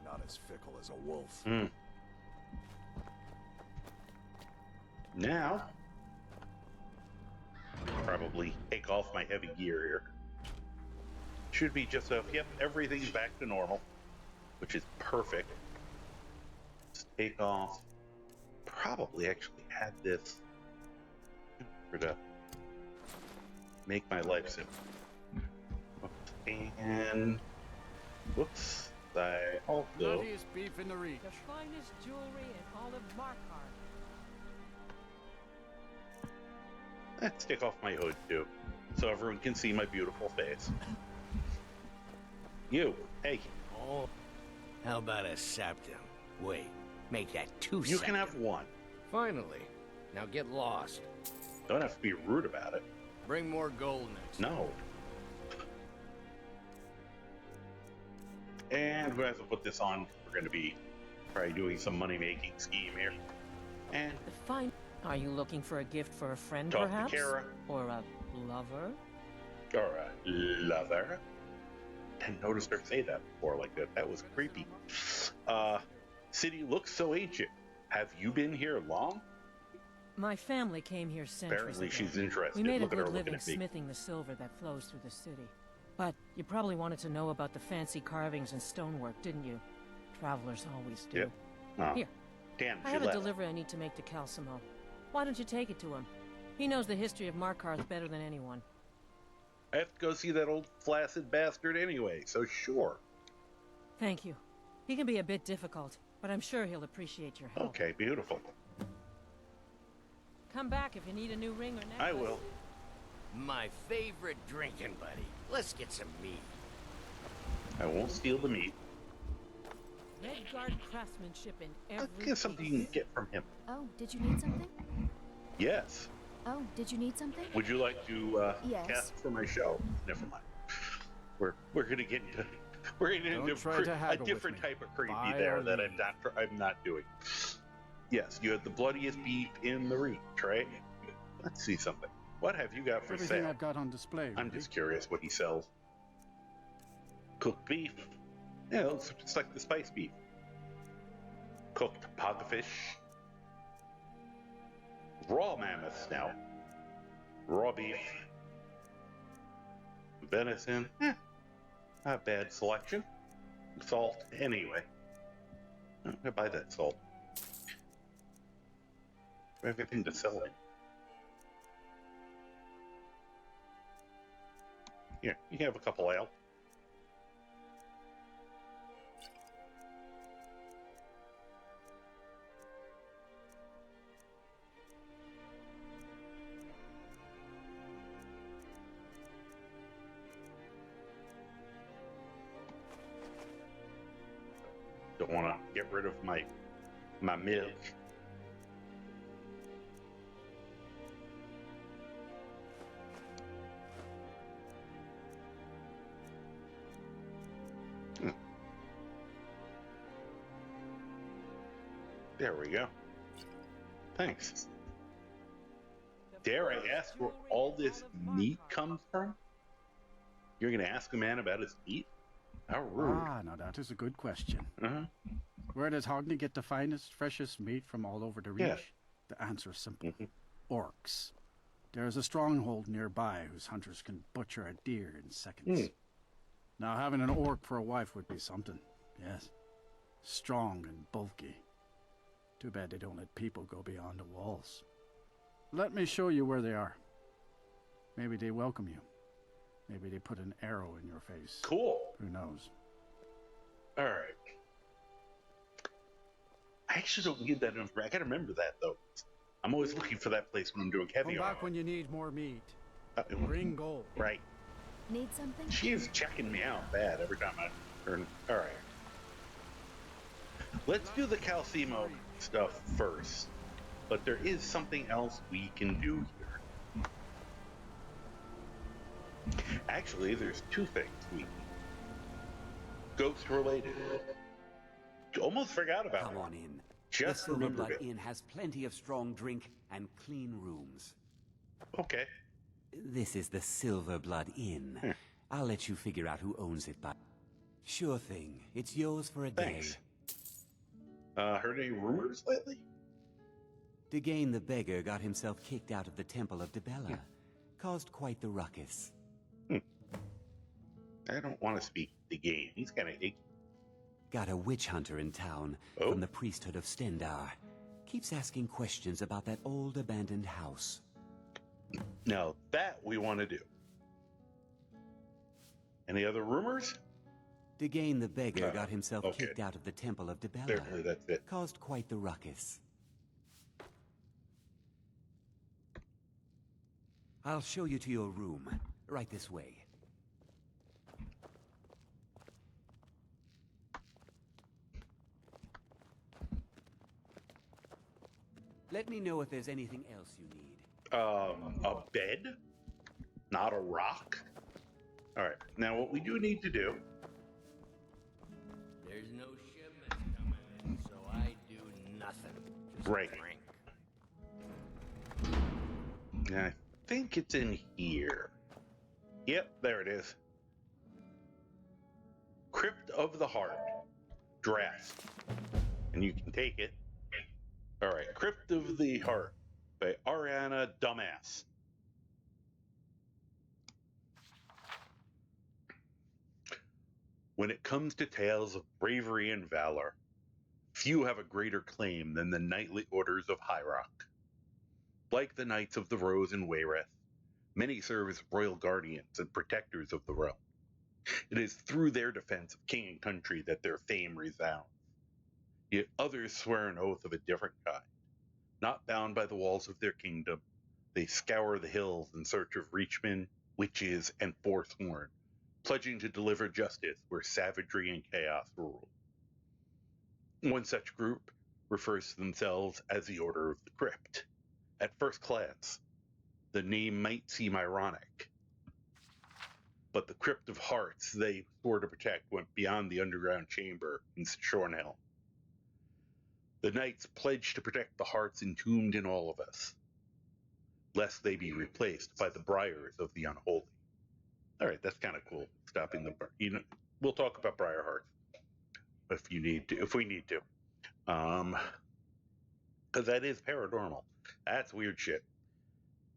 not as fickle as a wolf. Now, probably take off my heavy gear here. Should be just a, yep, everything's back to normal, which is perfect. Let's take off, probably actually had this to make my life simple. And, whoops, I also, Bloodiest beef in the Reach. The finest jewelry in all of Markarth. let's take off my hood too, so everyone can see my beautiful face. You, hey, Oh, how about a septum? Wait, make that two you can have one. Finally. Now get lost. Don't have to be rude about it. Bring more gold next. No. And we have to put this on. We're going to be probably doing some money-making scheme here. And The fine. Are you looking for a gift for a friend, talk perhaps? to Kara, Or a lover? or a lover. Didn't notice her say that before like that. That was creepy. City looks so ancient. Have you been here long? My family came here centuries Apparently ago. she's interested. We made Look a at her good looking living at me. smithing the silver that flows through the city. But you probably wanted to know about the fancy carvings and stonework, didn't you? Travelers always do. Yep. Oh, Here, damn, I she have a left. delivery I need to make to Calcimo. Why don't you take it to him? He knows the history of Markarth better than anyone. I have to go see that old flaccid bastard anyway, so sure. Thank you. He can be a bit difficult, but I'm sure he'll appreciate your help. Okay, beautiful. Come back if you need a new ring or necklace. I will. My favorite drinking buddy. Let's get some meat. I won't steal the meat. Redguard craftsmanship in every I'll get something you can get from him. Oh, did you need something? Yes. Oh, did you need something? Would you like to Yes. cast for my show? Never mind. We're gonna get into Don't try to a haggle with different me. type of creepy By there all that means. I'm not doing. Yes, you had the bloodiest beef in the reach, right? Let's see something. What have you got for Everything sale? I've got on display. I'm really. just curious what he sells. Cooked beef. Yeah, it looks just like the spice beef. Cooked pogfish. Raw mammoth snout. Raw beef. Venison. Not a bad selection. Salt, anyway. I'm gonna buy that salt. Everything to sell it. Here, you can have a couple ale. Don't want to get rid of my milk. There we go. Thanks. Dare I ask where all this meat comes from? You're going to ask a man about his meat? How rude. Ah, now that is a good question. Uh-huh. Where does Hogni get the finest, freshest meat from all over the reach? Yeah. The answer is simple. Mhm. Orcs. There is a stronghold nearby whose hunters can butcher a deer in seconds. Now, having an orc for a wife would be something. Yes. Strong and bulky. Too bad they don't let people go beyond the walls. Let me show you where they are. Maybe they welcome you. Maybe they put an arrow in your face. Cool. Who knows? All right. I actually don't need that information. I gotta remember that though. I'm always looking for that place when I'm doing heavy Come back armor. when you need more meat. Uh, Bring gold. Right. Need something? She is checking me out bad every time I turn. All right. Let's do the Calcimo stuff first. But there is something else we can do here. Actually, there's two things we ghost related. Almost forgot about Come it. on in. Just the remembered Silverblood it. Inn has plenty of strong drink and clean rooms. Okay. This is the Silverblood Inn. I'll let you figure out who owns it, but... Sure thing. It's yours for a Thanks. day. Heard any rumors lately? Degane the beggar got himself kicked out of the Temple of Dibella. Caused quite the ruckus. I don't want to speak the game. He's kind of icky. Got a witch hunter in town Oh. from the priesthood of Stendar. Keeps asking questions about that old abandoned house. Now that we want to do. Any other rumors? Degane the beggar got himself okay. kicked out of the Temple of Dibella. Apparently that's it. Caused quite the ruckus. I'll show you to your room. Right this way. Let me know if there's anything else you need. A bed? Not a rock? Alright, now what we do need to do. There's no shipments coming in, so I do nothing. Just Right. drink. I think it's in here. Yep, there it is. Crypt of the Heart. Draft. And you can take it. Alright, Crypt of the Heart by Ariana Dumbass. When it comes to tales of bravery and valor, few have a greater claim than the knightly orders of High Rock. Like the Knights of the Rose in Wayreth, many serve as royal guardians and protectors of the realm. It is through their defense of king and country that their fame resounds. Yet others swear an oath of a different kind. Not bound by the walls of their kingdom, they scour the hills in search of reachmen, witches, and forsworn, pledging to deliver justice where savagery and chaos rule. One such group refers to themselves as the Order of the Crypt. At first glance, the name might seem ironic, but the Crypt of Hearts they swore to protect went beyond the underground chamber in Shornhelm. The knights pledged to protect the hearts entombed in all of us, lest they be replaced by the briars of the unholy. All right, that's kind of cool. Stopping the, we'll talk about briar hearts if you need to, if we need to, because that is paranormal. That's weird shit.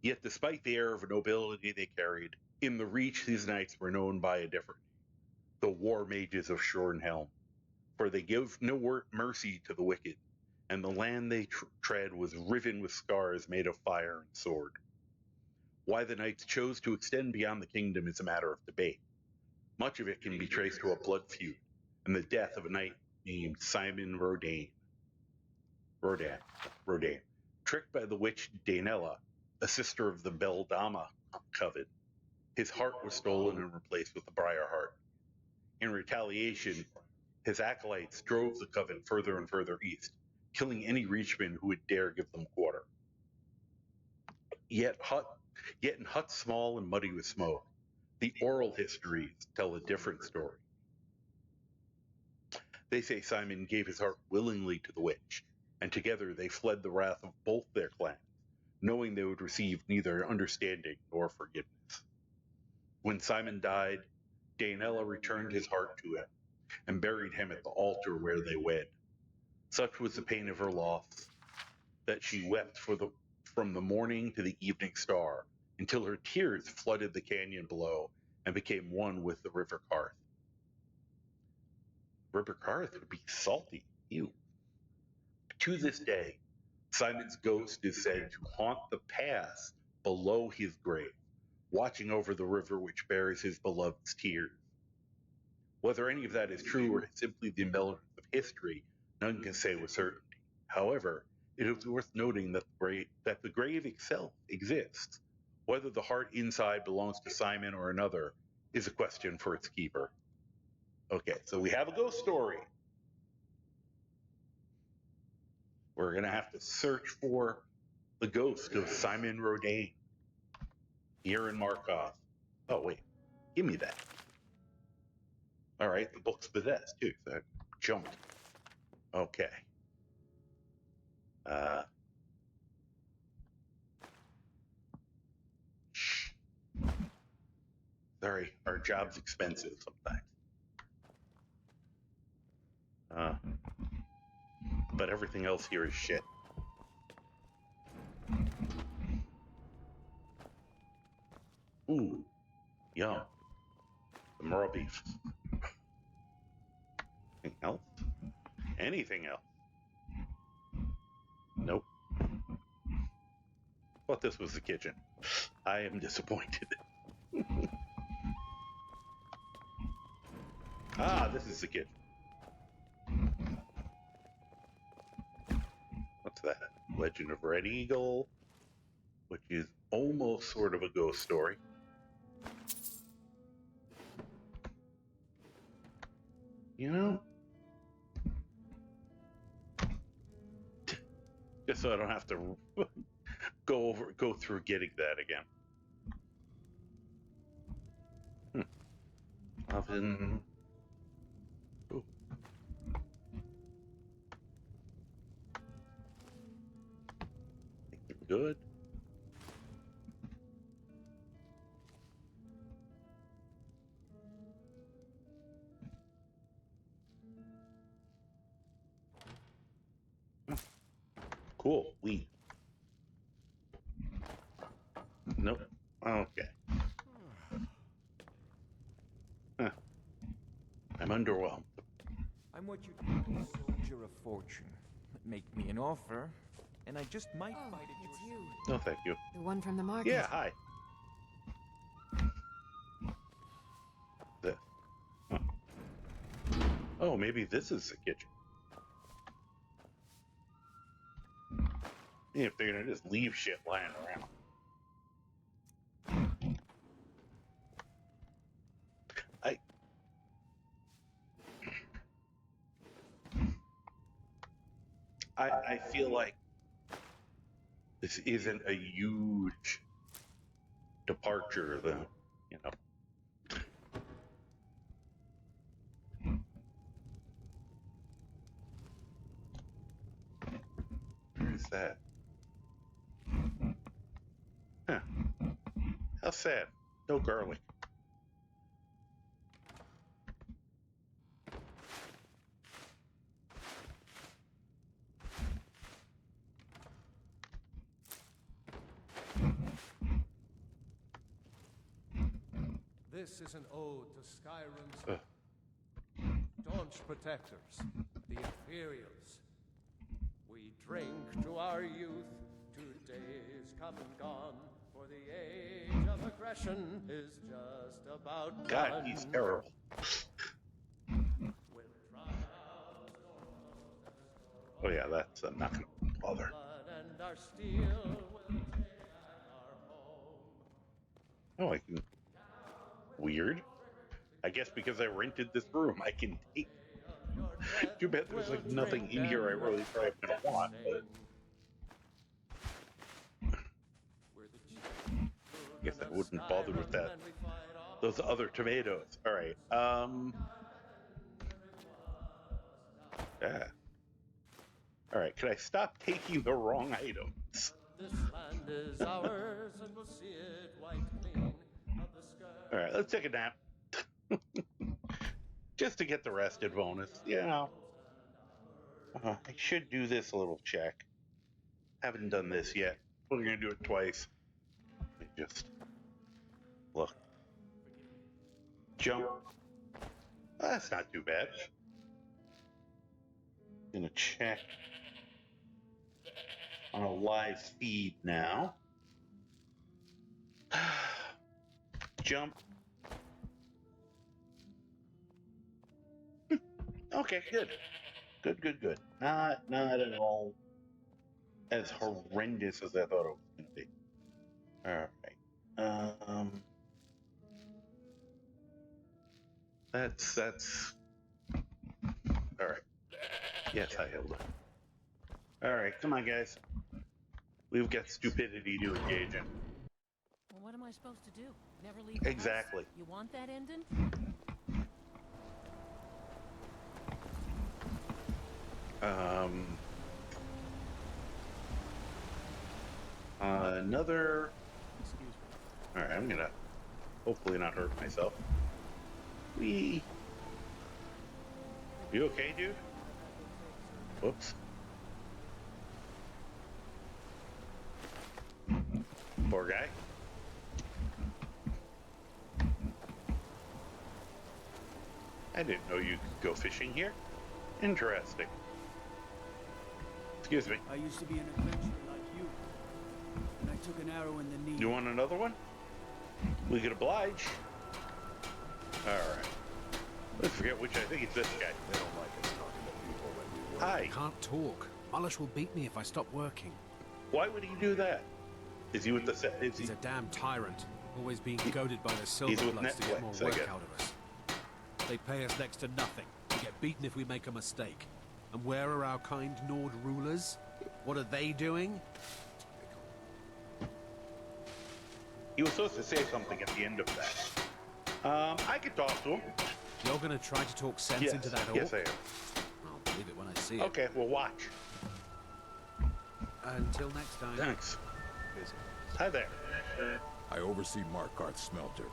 Yet, despite the air of nobility they carried, in the Reach, these knights were known by a different name, the War Mages of Shornhelm, for they give no mercy to the wicked, and the land they tread was riven with scars made of fire and sword. Why the knights chose to extend beyond the kingdom is a matter of debate. Much of it can be traced to a blood feud and the death of a knight named Simon Rodan. Tricked by the witch Daenela, a sister of the Beldama coven, his heart was stolen and replaced with the Briar Heart. In retaliation, his acolytes drove the coven further and further east, killing any Reachman who would dare give them quarter. Yet in huts small and muddy with smoke, the oral histories tell a different story. They say Simon gave his heart willingly to the witch, and together they fled the wrath of both their clans, knowing they would receive neither understanding nor forgiveness. When Simon died, Daenela returned his heart to him and buried him at the altar where they wed. Such was the pain of her loss that she wept from the morning to the evening star until her tears flooded the canyon below and became one with the River Karth. River Karth would be salty. Ew. To this day, Simon's ghost is said to haunt the paths below his grave, watching over the river which bears his beloved's tears. Whether any of that is true or simply the embellishment of history, none can say with certainty. However, it is worth noting that the grave itself exists. Whether the heart inside belongs to Simon or another is a question for its keeper. Okay, so we have a ghost story. We're going to have to search for the ghost of Simon Rodan here in Markarth. Oh, wait. Give me that. All right, the book's possessed, too, so I jumped. Okay. Sorry, our job's expensive sometimes. But everything else here is shit. Ooh, yum. Some raw beef. Anything else? Anything else? Nope. Thought this was the kitchen. I am disappointed. This is the kitchen. What's that? Legend of Red Eagle, which is almost sort of a ghost story. You know? Just so I don't have to go through getting that again. Oven. Ooh. Good. Cool. Wheat. Nope. Okay. Huh. I'm I'm what you'd call a soldier of fortune. Make me an offer, and I just might Oh, fight at it's your you. No, thank you. The one from the market. Yeah, hi. The, huh. Oh, maybe this is the kitchen. Yeah, if they're gonna just leave shit lying around. I feel like this isn't a huge departure, though. You know. Where is that? Huh. How sad. No garlic. This is an ode to Skyrim's staunch protectors, the Imperials. We drink to our youth, today is come and gone, for the age of aggression is just about done. God, he's terrible. Oh yeah, that's I'm not gonna bother. And our steel will take our home. Oh, I can. Weird. I guess because I rented this room, I can take. Too bad there's like nothing in here I really probably don't want. But I guess I wouldn't bother with that. Those other tomatoes. All right. Yeah. All right. Can I stop taking the wrong items? This land is ours, and we'll see it white clean of the skirt. All right. Let's take a nap. Just to get the rested bonus. You know. I should do this little check. Haven't done this yet. We're gonna do it twice. Let me just look. Jump. That's not too bad. Gonna check on a live feed now. Jump. Okay, good. Good. Not at all as horrendous as I thought it was gonna be. Alright. That's alright. Yes, I held it. Alright, come on guys. We've got stupidity to engage in. Well, what am I supposed to do? Never leave the Exactly. house? You want that ending? Another. Excuse me. Alright, I'm gonna hopefully not hurt myself. You okay, dude? Whoops. Poor guy. I didn't know you could go fishing here. Interesting. Excuse me. I used to be an adventurer like you. And I took an arrow in the knee. You want another one? We could oblige. Alright. Let's forget which I think it's this guy. They don't like us talking to people when we work. Hi. I can't talk. Mulish will beat me if I stop working. Why would he do that? Is he with the set? He's a damn tyrant. Always being goaded by the He's with Silverbloods to get more Netflix, I work guess. out of us. They pay us next to nothing. We get beaten if we make a mistake. And where are our kind Nord rulers? What are they doing? He was supposed to say something at the end of that. I could talk to him. You're gonna try to talk sense Yes, into that orc? yes I am. I'll believe it when I see it. Okay, well watch. Until next time. Thanks. Hi there. I oversee Markarth's smelter.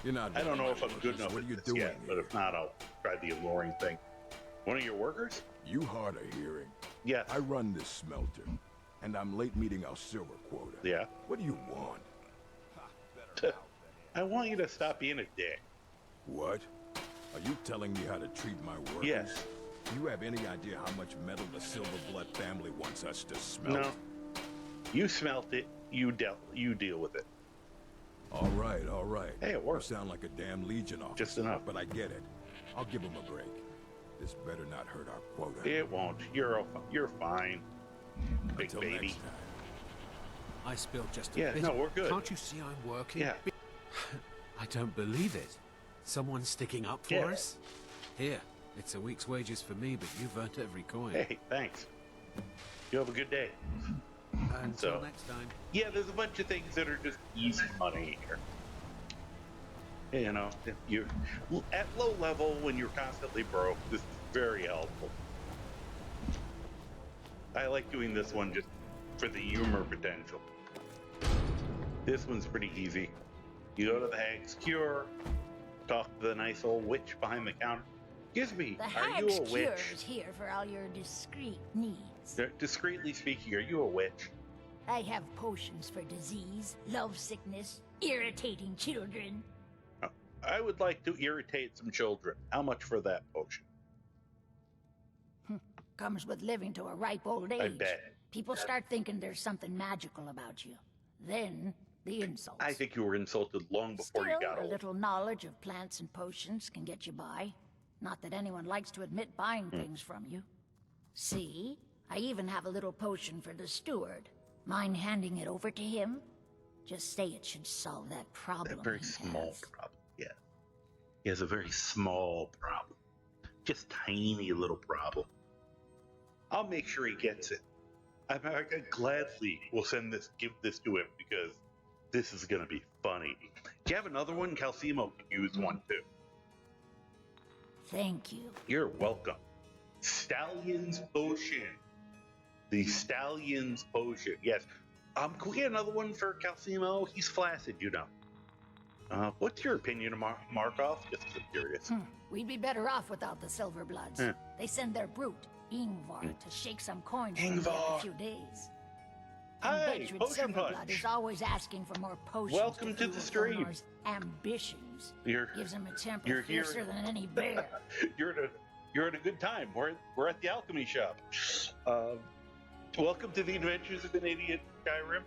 You're not. I don't know if I'm good enough What at are you this doing yet, but if not, I'll try the alluring thing. One of your workers? You hard of hearing. Yes. I run this smelter, and I'm late meeting our silver quota. Yeah. What do you want? I want you to stop being a dick. What? Are you telling me how to treat my workers? Yes. You have any idea how much metal the Silverblood family wants us to smelt? No. You smelt it. You deal with it. All right, all right. Hey, it worked. You sound like a damn Legion officer. Just enough. But I get it. I'll give him a break. This better not hurt our quota. It won't. You're fine, big Until baby. next time. I spilled just a Yeah, bit. no, we're good. Can't you see I'm working? Yeah. I don't believe it. Someone's sticking up for us? Here, it's a week's wages for me, but you've earned every coin. Hey, thanks. You have a good day. Until next time. Yeah, there's a bunch of things that are just easy money here. You know, you're at low level when you're constantly broke. This is very helpful. I like doing this one just for the humor potential. This one's pretty easy. You go to the Hag's Cure, talk to the nice old witch behind the counter. Excuse me, The are you Hag's a Cure witch? is here for all your discreet needs. Discreetly speaking, are you a witch? I have potions for disease, love sickness, irritating children. I would like to irritate some children. How much for that potion? Comes with living to a ripe old age. I bet. People start thinking there's something magical about you. Then, the insults. I think you were insulted long before Still, you got a old. little knowledge of plants and potions can get you by. Not that anyone likes to admit buying things from you. See? I even have a little potion for the steward. Mind handing it over to him? Just say it should solve that problem. A very small problem, yeah. He has a very small problem. Just tiny little problem. I'll make sure he gets it. I gladly will give this to him because this is going to be funny. Do you have another one? Calcimo could use one too. Thank you. You're welcome. Stallion's Potion. The Stallion's Potion. Yes. Can we get another one for Calcimo? He's flaccid, you know. What's your opinion of Markarth? Just curious. We'd be better off without the Silverbloods. They send their brute, Ingvar, to shake some coins from me every few days. Hi, Veteran Potion Silverblood Punch. is always asking for more potions. Welcome to the fuel stream. Thonor's ambitions. You're Gives him a temper here. fiercer than any bear. You're at a good time. We're at the alchemy shop. Welcome to the Adventures of an Idiot Skyrim.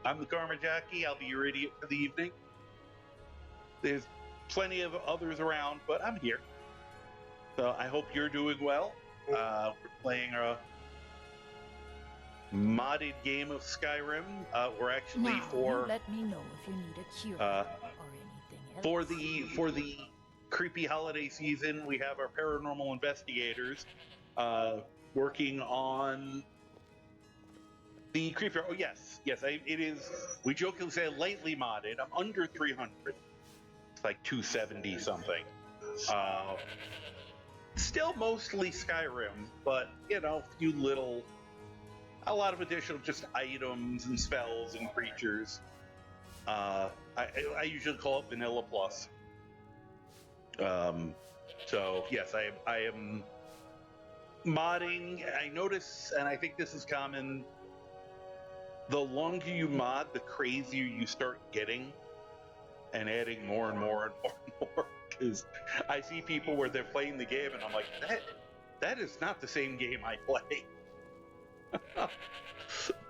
I'm the Karma Jockey. I'll be your idiot for the evening. There's plenty of others around, but I'm here. So I hope you're doing well. We're playing a modded game of Skyrim. We're actually Now, you let me know if you need a cure or anything else. for the creepy holiday season, we have our paranormal investigators working on the creepy. Oh yes, it is. We jokingly say lightly modded. I'm under 300. It's like 270 something. Still mostly Skyrim, but you know, a lot of additional just items and spells and creatures. I usually call it Vanilla Plus. So yes, I am modding. I notice, and I think this is common, the longer you mod, the crazier you start getting and adding more and more and more and more. Because I see people where they're playing the game and I'm like, that is not the same game I play.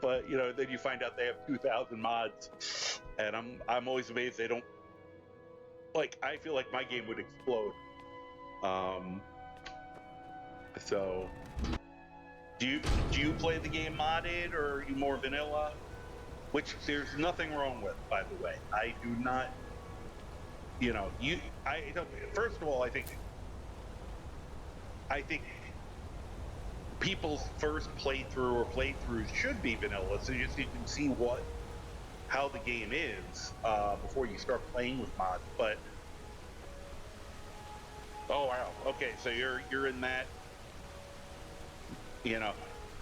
But you know, then you find out they have 2,000 mods, and I'm always amazed they don't. Like, I feel like my game would explode. So, do you play the game modded, or are you more vanilla? Which there's nothing wrong with, by the way. I do not. You know, first of all, I think people's first playthrough or playthroughs should be vanilla, so you can see how the game is before you start playing with mods. But oh wow, okay, so you're in that. You know,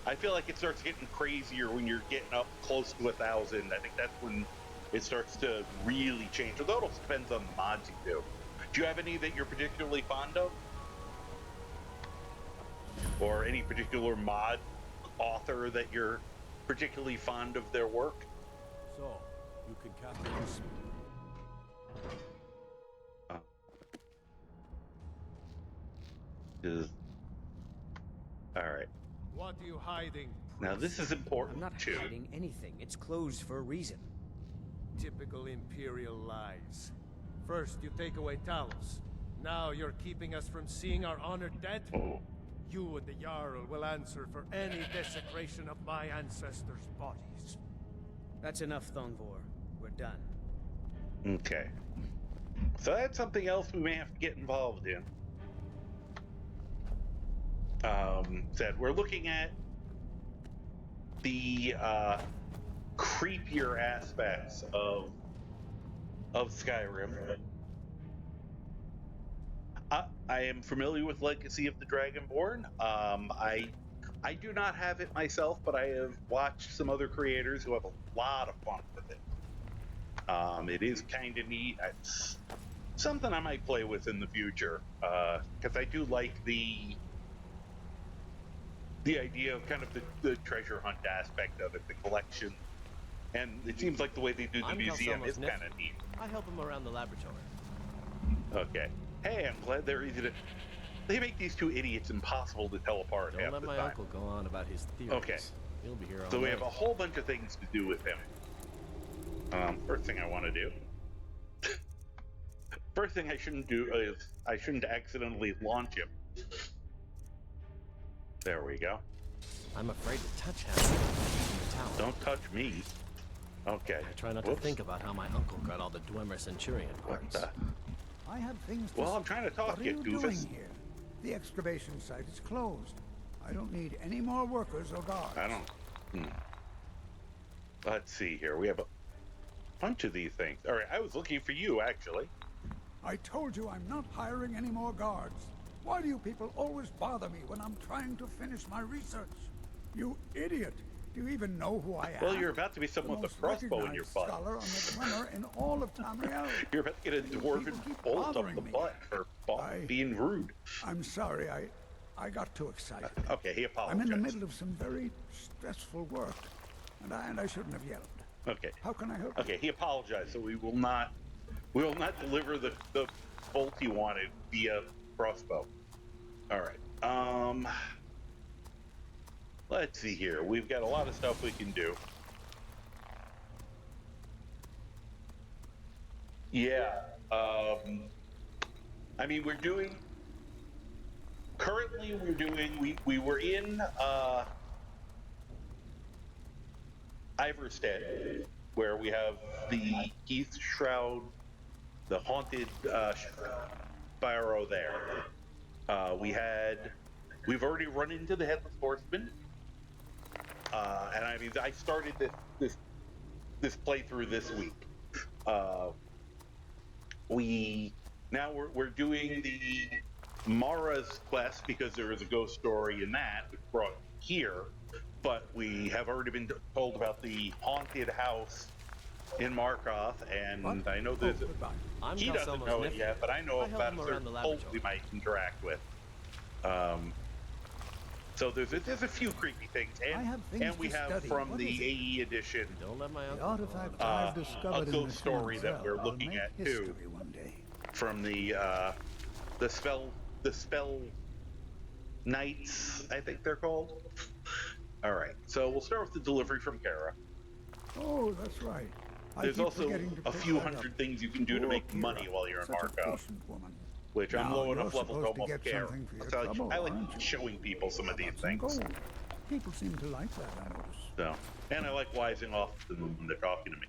I feel like it starts getting crazier when you're getting up close to 1,000. I think that's when it starts to really change. Although it all depends on the mods you do. Do you have any that you're particularly fond of? Or any particular mod author that you're particularly fond of their work? So, you can cast this. are you hiding? Now this is important I'm not too. hiding anything. It's closed for a reason. Typical Imperial lies. First, you take away Talos. Now you're keeping us from seeing our honored dead? You and the Jarl will answer for any desecration of my ancestors' bodies. That's enough, Thongvor. We're done. Okay. So that's something else we may have to get involved in. Said we're looking at the creepier aspects of Skyrim. I am familiar with Legacy of the Dragonborn. I do not have it myself, but I have watched some other creators who have a lot of fun with it. It is kind of neat. It's something I might play with in the future, because I do like the idea of kind of the treasure hunt aspect of it, the collection, and it seems like the way they do the museum is kind of neat. I help him around the laboratory. Okay. Hey, I'm glad they're easy to. They make these two idiots impossible to tell apart half the time. Don't let my uncle go on about his theories. Okay. He'll be here all So we night. have a whole bunch of things to do with him. First thing I want to do. First thing I shouldn't do is I shouldn't accidentally launch him. There we go. I'm afraid to touch him in the tower. Don't touch me. Okay. I try not to think about how my uncle got all the Dwemer Centurion parts. I have things to Well, I'm trying to talk, What are you you doing doofus. here? The excavation site is closed. I don't need any more workers or guards. I don't. Let's see here. We have a bunch of these things. All right, I was looking for you, actually. I told you I'm not hiring any more guards. Why do you people always bother me when I'm trying to finish my research? You idiot! Do you even know who I am? Well, you're about to be someone with a crossbow in your butt. Scholar on the Dwemer in all of Tamriel. You're about to get a dwarven bolt up the butt for being rude. I'm sorry, I got too excited. Okay, he apologized. I'm in the middle of some very stressful work, and I shouldn't have yelled. Okay. How can I help? Okay, he apologized, so we will not deliver the bolt he wanted via crossbow. All right. Let's see here. We've got a lot of stuff we can do. Yeah. I mean, currently we were in Iverstead, where we have the Heath Shroud, the haunted Barrow there. We've already run into the Headless Horseman. And I mean, I started this playthrough this week. We're doing the Mara's quest because there is a ghost story in that which brought here, but we have already been told about the haunted house in Markarth, and I know there's he doesn't know it yet, but I know about a certain cult we might interact with. So there's a few creepy things, and we have from the AE edition a ghost story that we're looking at too, from the spell Knights, I think they're called. All right, so we'll start with the delivery from Kara. Oh, that's right. There's also a few hundred things you can do to make money while you're in Markarth, which I'm low enough level to almost care. So I like showing people some of these things. People seem to like that, I notice. So, and I like wising off to them when they're talking to me.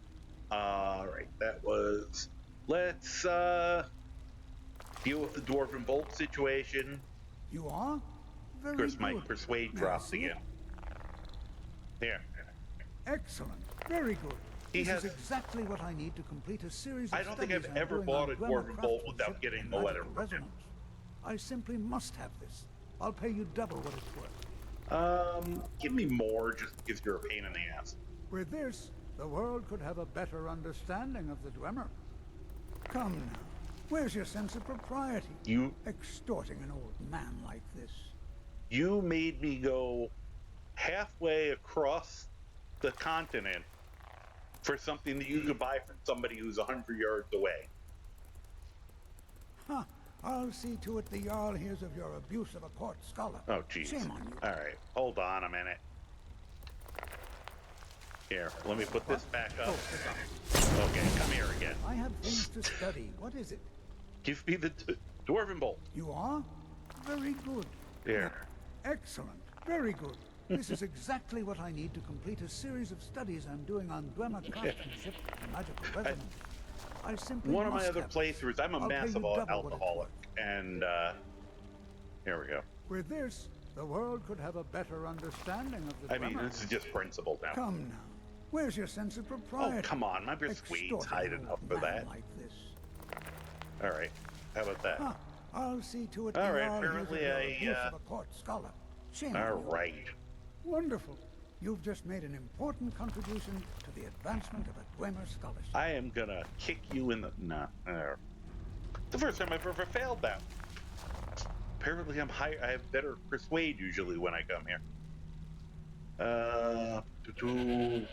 All right, that was. Let's deal with the Dwarven Bolt situation. You are? Very Of course, my good. persuade Now, drops see? again. There. Excellent. Very good. He This has- is exactly what I need to complete a series of I don't think I've studies I'm ever doing bought on a Dwarven Bolt craftsmanship without getting and the letter magical from him. resonance. I simply must have this. I'll pay you double what it's worth. Give me more just because you're a pain in the ass. With this, the world could have a better understanding of the Dwemer. Come now. Where's your sense of propriety? You Extorting an old man like this. You made me go halfway across the continent for something that you could buy from somebody who's 100 yards away. Huh. I'll see to it the Jarl hears of your abuse of a court scholar. Oh, jeez. Shame on you. All right, hold on a minute. Here, let me put this back up. Okay, come here again. I have things to study. What is it? Give me the Dwarven Bolt. You are? Very good. Here. Excellent. Very good. This is exactly what I need to complete a series of studies I'm doing on Dwemer craftsmanship and magical resonance. I simply One of my must other have playthroughs, I'm a I'll pay you massive double what it's alcoholic, and here we go. With this, the world could have a better understanding of the I mean, Dwemer. this is just principle now. Come now. Where's your sense of propriety? Oh, come on, my persuade's high enough for that. Like this. All right, how about that? Ah, I'll see to it. All right, Jarl hears of apparently your I, abuse of a court scholar. Shame all on you. right. Wonderful. You've just made an important contribution to the advancement of a Dwemer scholarship. I am gonna kick you in the... Nah. The first time I've ever failed that. Apparently I'm high. I have better persuade usually when I come here.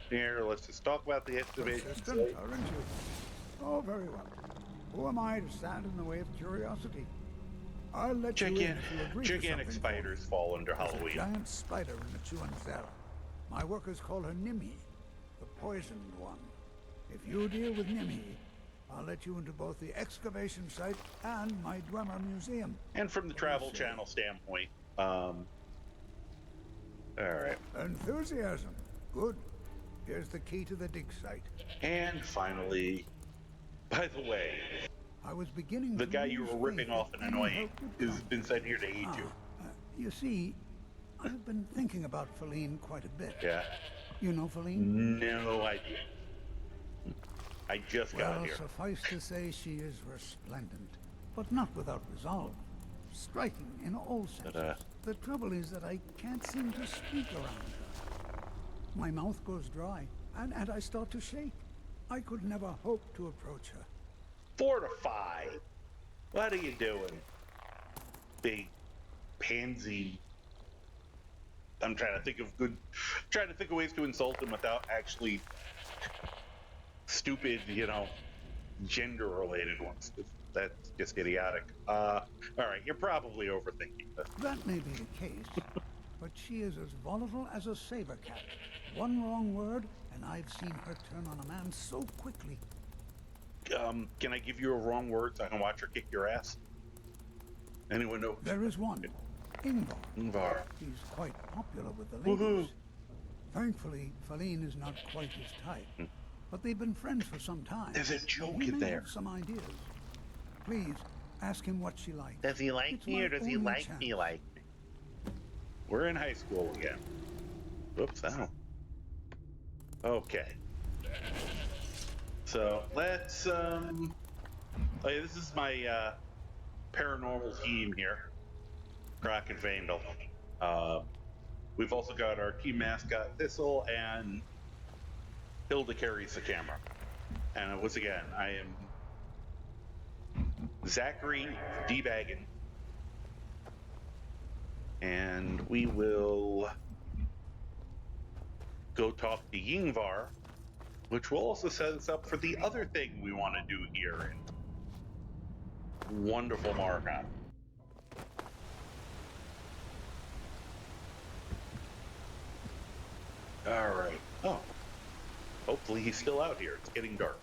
Here, let's just talk about the excavation. Persistent, aren't you? Oh, very well. Who am I to stand in the way of curiosity? I'll let you in if you agree to Gigantic something. spiders fall under There's Halloween. a giant spider in the Chuanzera. My workers call her Nimi, the poisoned one. If you deal with Nimi, I'll let you into both the excavation site and my Dwemer museum. And from the Travel Channel standpoint, all right. Enthusiasm. Good. Here's the key to the dig site. And finally, by the way, I was beginning the to guy you lose were ripping faith off and in any annoying hope would has come. been sent here to aid you. You see, I've been thinking about Feline quite a bit. Yeah. You know Feline? No idea. I just got Well, here. suffice to say she is resplendent, but not without resolve. Striking in all senses. The trouble is that I can't seem to speak around her. My mouth goes dry, and I start to shake. I could never hope to approach her. Fortify. What are you doing? Big pansy. I'm trying to think of ways to insult him without actually stupid, gender-related ones. That's just idiotic. All right, you're probably overthinking this. That may be the case, but she is as volatile as a saber cat. One wrong word, and I've seen her turn on a man so quickly. Can I give you a wrong word so I can watch her kick your ass? Anyone know? There is one. Ingvar. Ingvar. He's quite popular with the ladies. Thankfully, Feline is not quite his type, but they've been friends for some time. There's a joke He in may there. have some ideas. Please, ask him what she likes. Does he like me or does he like me like me? We're in high school again. Whoops, I don't. Okay. So let's this is my paranormal team here. Croc and Vandal. We've also got our team mascot Thistle, and Hilda carries the camera. And once again, I am Zachary D-Baggin. And we will go talk to Yingvar, which will also set us up for the other thing we want to do here in wonderful Markarth. All right. Oh. Hopefully he's still out here. It's getting dark.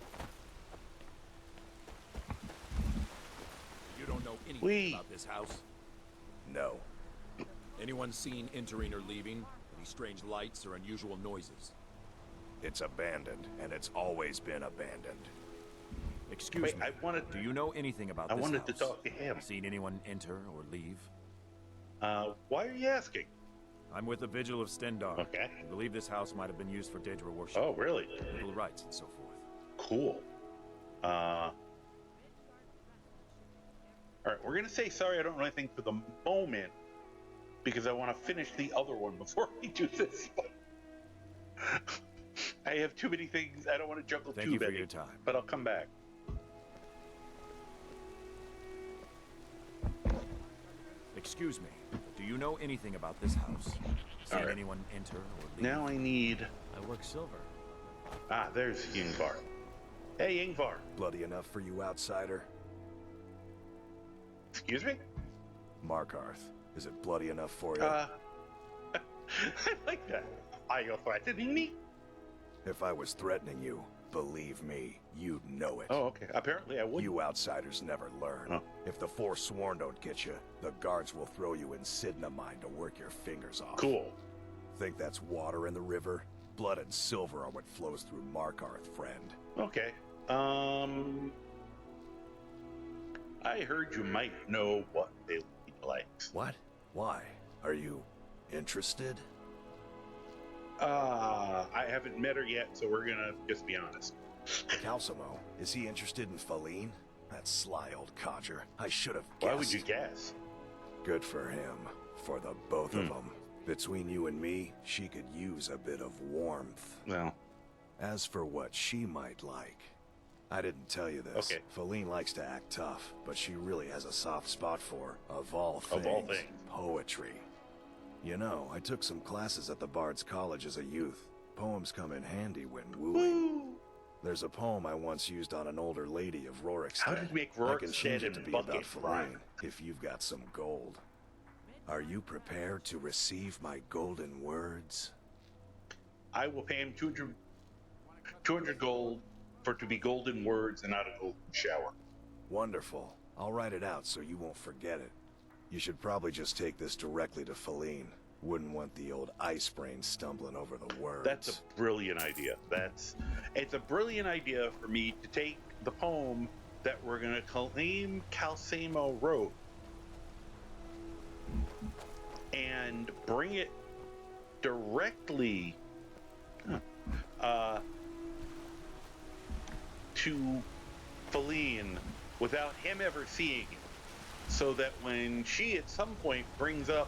You don't know anything about this house? No. Anyone seen entering or leaving? Any strange lights or unusual noises? It's abandoned, and it's always been abandoned. Excuse me. Do you know anything about this wanted house? to talk to him. Seen anyone enter or leave? Why are you asking? I'm with the Vigil of Stendar. Okay. I believe this house might have been used for Daedra worship. Oh, really? Legal rights and so forth. Cool. All right, we're gonna say sorry. I don't know anything for the moment because I want to finish the other one before we do this. I have too many things. I don't want to juggle Thank too you for many. your time. But I'll come back. Excuse me. Do you know anything about this house? Seen right. anyone enter or leave? Now I need. I work silver. Ah, there's Yingvar. Hey, Yingvar. Bloody enough for you, outsider? Excuse me? Markarth. Is it bloody enough for you? I like that. Are you threatening me? If I was threatening you, believe me, you'd know it. Oh, okay. Apparently I would. You outsiders never learn. Oh. If the Forsworn don't get you, the guards will throw you in Sidna mine to work your fingers off. Cool. Think that's water in the river? Blood and silver are what flows through Markarth, friend. Okay. I heard you might know what they likes. What? Why? Are you interested? I haven't met her yet, so we're gonna just be honest. Calcimo, is he interested in Faline? That sly old codger. I should have guessed. Why would you guess? Good for him. For the both of them. Between you and me, she could use a bit of warmth. Well. As for what she might like, I didn't tell you this. Okay. Faline likes to act tough, but she really has a soft spot for, of all things, poetry. You know, I took some classes at the Bard's College as a youth. Poems come in handy when wooing. There's a poem I once used on an older lady of Rorikstead. How did you make I can change Rorikstead it to and be about Bucket Faline, if you've got some gold. Are you prepared to receive my golden words? I will pay him 200 gold for it to be golden words and not a golden shower. Wonderful. I'll write it out so you won't forget it. You should probably just take this directly to Faline. Wouldn't want the old ice brain stumbling over the words. That's a brilliant idea. It's a brilliant idea for me to take the poem that we're gonna claim Calcimo wrote and bring it directly to Faline without him ever seeing it, so that when she at some point brings up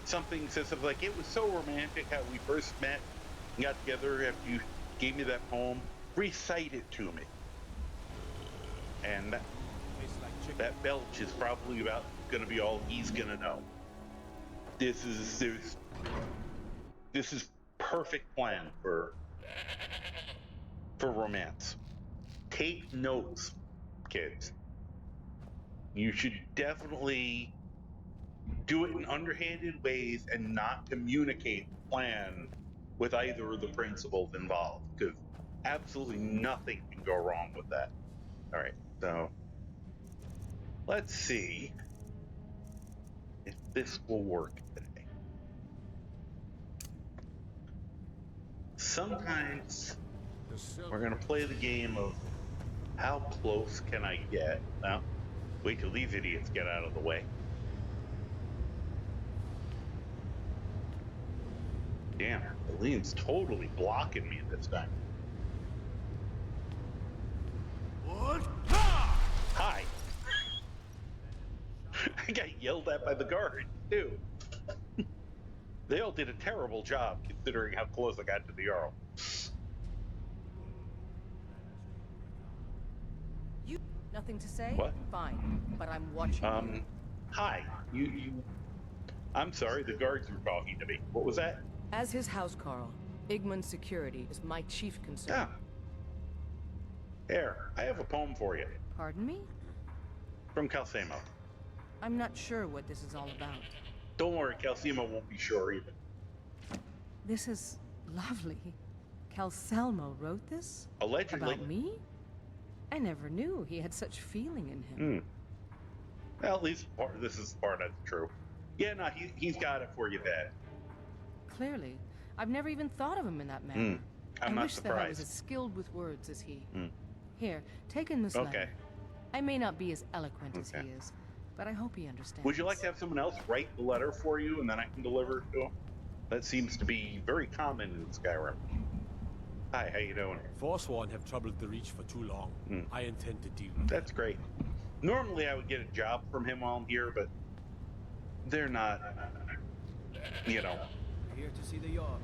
something, says something like, it was so romantic how we first met and got together after you gave me that poem, recite it to me. And that belch is probably about going to be all he's going to know. This is perfect plan for romance. Take notes, kids. You should definitely do it in underhanded ways and not communicate the plan with either of the principals involved, because absolutely nothing can go wrong with that. All right, so let's see if this will work today. Sometimes we're going to play the game of how close can I get? Now, wait till these idiots get out of the way. Damn, Eileen's totally blocking me this time. What? Hi. I got yelled at by the guard, too. They all did a terrible job considering how close I got to the Jarl. You nothing to say? What? Fine, but I'm watching. Hi. You. I'm sorry, the guards were talking to me. What was that? As his housecarl, Igman's security is my chief concern. Ah. Here, I have a poem for you. Pardon me? From Calcimo. I'm not sure what this is all about. Don't worry, Calcimo won't be sure either. This is lovely. Calcelmo wrote this? Allegedly. About me? I never knew he had such feeling in him. Well, at least this is part that's true. Yeah, no, he's got it for you bad. Clearly. I've never even thought of him in that manner. I'm I not wish that I was surprised. as skilled with words as he. Here, take in this letter. I may not be as eloquent as he is, but I hope he understands. Would you like to have someone else write the letter for you and then I can deliver it to him? That seems to be very common in Skyrim. Hi, how you doing? Forsworn have troubled the Reach for too long. I intend to deal with That's great. Normally I would get a job from him while I'm here, but they're not, you know. Here to see the yard.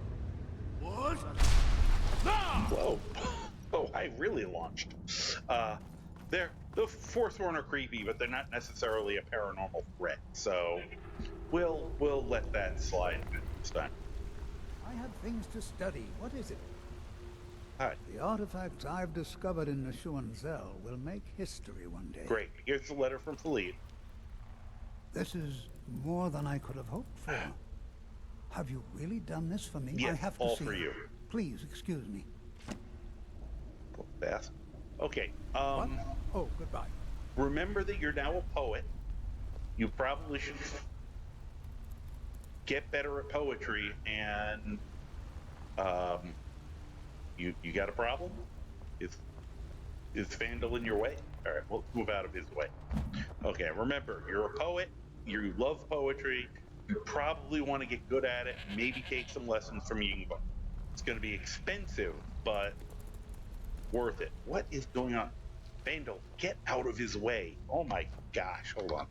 What? Whoa. Oh, I really launched. The Forsworn are creepy, but they're not necessarily a paranormal threat, so we'll let that slide this time. I have things to study. What is it? Hi. The artifacts I've discovered in Neshuan Zell will make history one day. Great. Here's the letter from Faline. This is more than I could have hoped for. Have you really done this for me? Yes, I have to all see for it. you. Please excuse me. Fast. Okay. What? Oh, goodbye. Remember that you're now a poet. You probably should get better at poetry, and you got a problem? Is Vandal in your way? All right, let's move out of his way. Okay, remember, you're a poet. You love poetry. You probably want to get good at it. Maybe take some lessons from Yingba. It's going to be expensive, but worth it. What is going on? Vandal, get out of his way. Oh my gosh, hold on.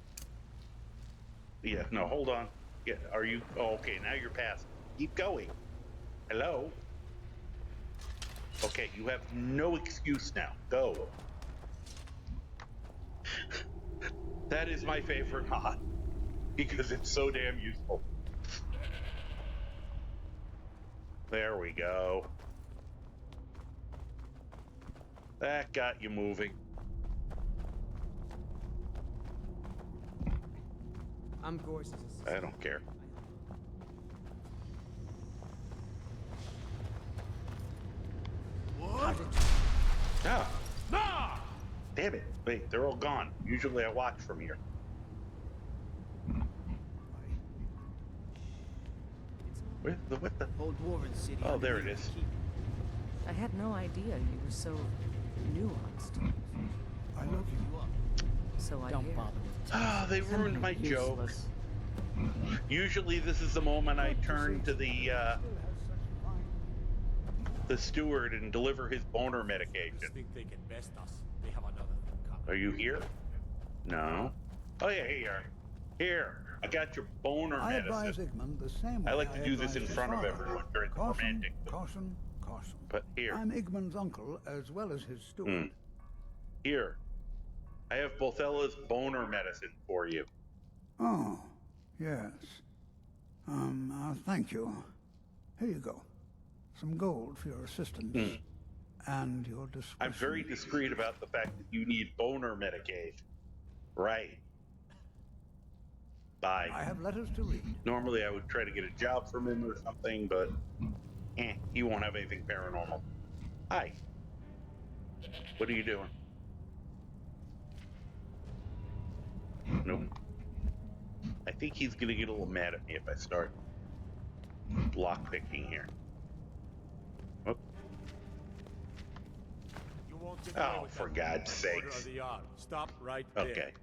Yeah, no, hold on. Yeah, are you? Oh, okay, now you're past. Keep going. Hello? Okay, you have no excuse now. Go. That is my favorite mod because it's so damn useful. There we go. That got you moving. I'm Gorse's assistant. I don't care. What? Ah. Ah! Damn it. Wait, they're all gone. Usually I watch from here. What the? Old Dwarven City. Oh, there it is. I had no idea you were so nuanced. I love you. So I Don't hear. bother with Ah, they ruined my joke. Usually this is the moment I turn to the steward and deliver his boner medication. Think they can best us. They have another thing coming. Are you here? No. Oh yeah, here you are. Here, I got your boner I advise medicine. Igmund the same way I like to do this in advised his front of father. everyone during the Caution, romantic. caution, caution. But here. I'm Igmund's uncle as well as his steward. Here. I have Bothella's boner medicine for you. Oh, yes. Thank you. Here you go. Some gold for your assistance. And your discretion. I'm very discreet about the fact that you need boner medication. Right. Bye. I have letters to read. Normally I would try to get a job from him or something, but he won't have anything paranormal. Hi. What are you doing? Nope. I think he's gonna get a little mad at me if I start lockpicking here. Whoop. You won't get Oh, for God's sakes. Stop right there. Okay.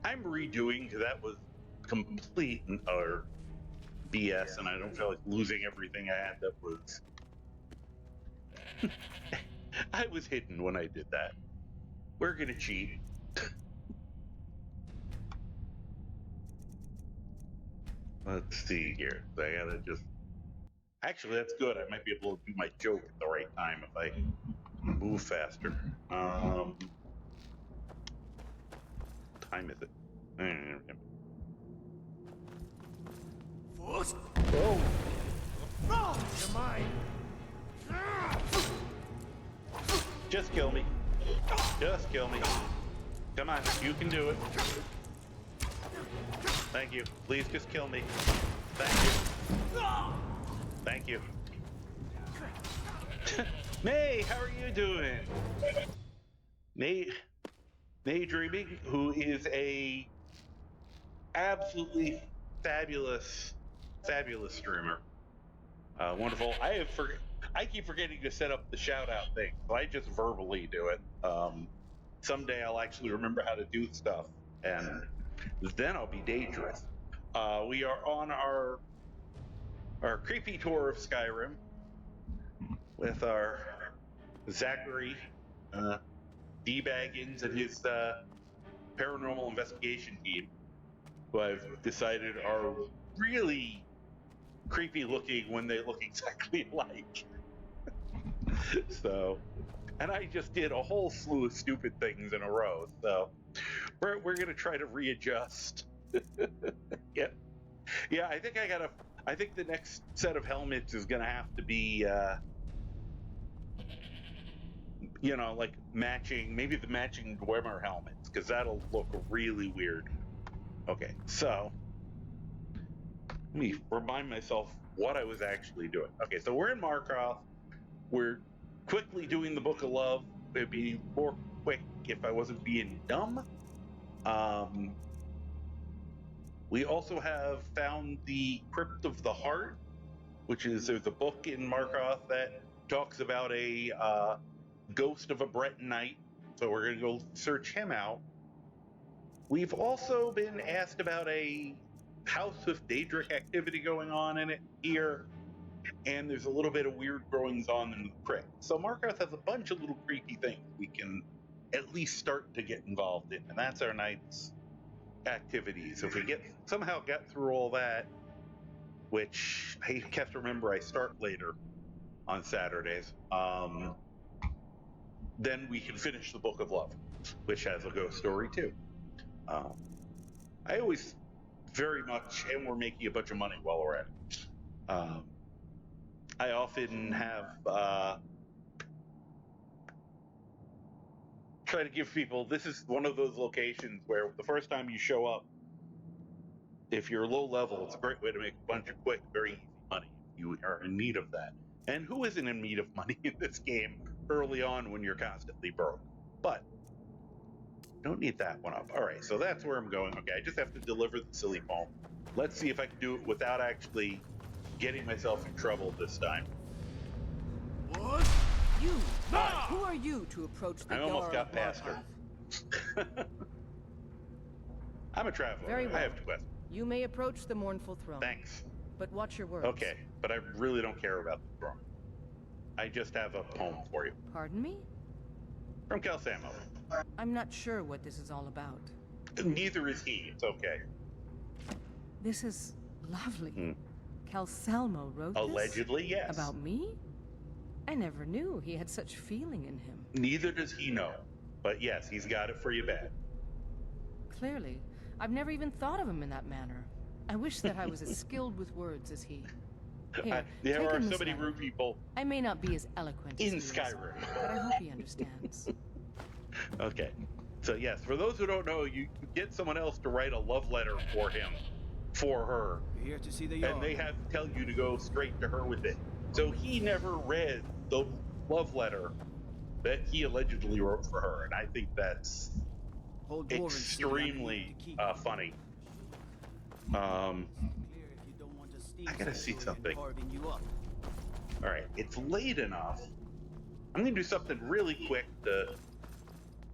I'm redoing because that was complete and utter BS, and I don't feel like losing everything I had that was. I was hidden when I did that. We're gonna cheat. Let's see here. I gotta just. Actually, that's good. I might be able to do my joke at the right time if I move faster. Time is it? First. Oh. No! You're mine. Just kill me. Just kill me. Come on, you can do it. Thank you. Please just kill me. Thank you. Thank you. May, how are you doing? May Dreaming, who is a absolutely fabulous streamer. Wonderful. I keep forgetting to set up the shout out thing, so I just verbally do it. Someday I'll actually remember how to do stuff, and then I'll be dangerous. We are on our creepy tour of Skyrim with our Zachary D. Baggins and his paranormal investigation team, who I've decided are really creepy looking when they look exactly alike. So, and I just did a whole slew of stupid things in a row. So we're gonna try to readjust. Yep. Yeah, I think the next set of helmets is gonna have to be like matching, maybe the matching Dwemer helmets, because that'll look really weird. Okay, so let me remind myself what I was actually doing. Okay, so we're in Markarth. We're quickly doing the Book of Love. It'd be more quick if I wasn't being dumb. We also have found the Crypt of the Heart, which is, there's a book in Markarth that talks about a ghost of a Breton knight. So we're going to go search him out. We've also been asked about a House of Daedric activity going on in it here. And there's a little bit of weird goings on in the crypt. So Markarth has a bunch of little creepy things we can at least start to get involved in. And that's our night's activities. If we somehow get through all that, which I have to remember I start later on Saturdays, then we can finish the Book of Love, which has a ghost story too. I always very much, and we're making a bunch of money while we're at it. I often have try to give people, this is one of those locations where the first time you show up, if you're low level, it's a great way to make a bunch of quick, very easy money if you are in need of that. And who isn't in need of money in this game early on when you're constantly broke? But don't need that one up. All right, so that's where I'm going. Okay, I just have to deliver the silly poem. Let's see if I can do it without actually getting myself in trouble this time. What? You! Who are you to approach the door? I almost got past her. I'm a traveler. Very well. I have questions. You may approach the mournful throne. Thanks. But watch your words. Okay, but I really don't care about the throne. I just have a poem for you. Pardon me? From Calsamo. I'm not sure what this is all about. Neither is he. It's okay. This is lovely. Calsalmo wrote Allegedly, this? yes. About me? I never knew he had such feeling in him. Neither does he know. But yes, he's got it for you bad. Clearly. I've never even thought of him in that manner. I wish that I was as skilled with words as he. Here, there are so many rude people. I may not be as eloquent in as Skyrim, but I hope he understands. Okay, so yes, for those who don't know, you get someone else to write a love letter for him, for her. You're here to see the and they have to tell you to go straight to her with it. So he never read the love letter that he allegedly wrote for her, and I think that's extremely funny. I gotta see something. All right, it's late enough. I'm gonna do something really quick to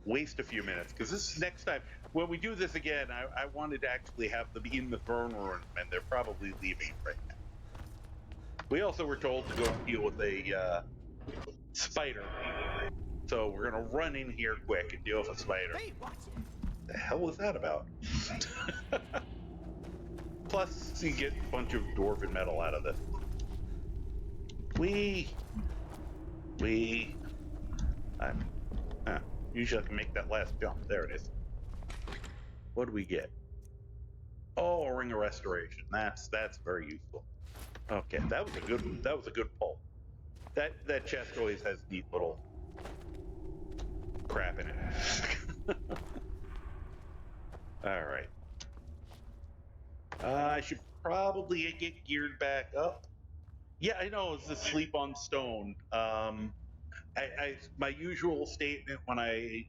waste a few minutes, because this next time when we do this again, I wanted to actually have them in the throne room, and they're probably leaving right now. We also were told to go deal with a spider, so we're gonna run in here quick and deal with a spider. Hey, watch it. The hell was that about? Plus, you get a bunch of dwarven metal out of this. Usually I can make that last jump. There it is. What do we get? Oh, a ring of restoration. That's very useful. Okay, that was a good pull. That chest always has neat little crap in it. All right. I should probably get geared back up. Yeah, I know, it's the sleep on stone. My usual statement when I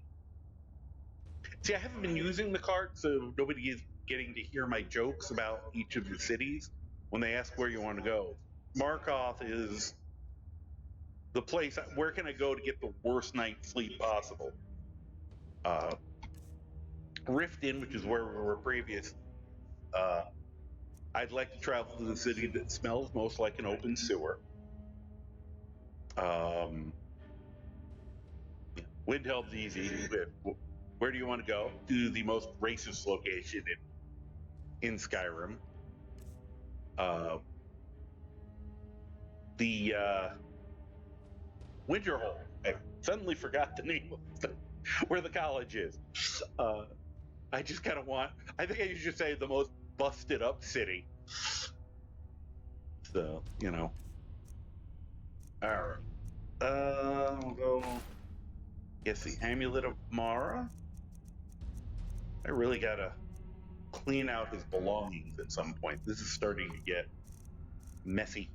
haven't been using the cart, so nobody is getting to hear my jokes about each of the cities when they ask where you want to go. Markarth is the place. Where can I go to get the worst night's sleep possible? Riften, which is where we were previous. I'd like to travel to the city that smells most like an open sewer. Windhelm's easy. Where do you want to go? To the most racist location in Skyrim. The Winterhold. I suddenly forgot the name of where the college is. I just kind of I think I should say the most busted up city. So, Alright. We'll go. Yes, the Amulet of Mara. I really gotta clean out his belongings at some point. This is starting to get messy.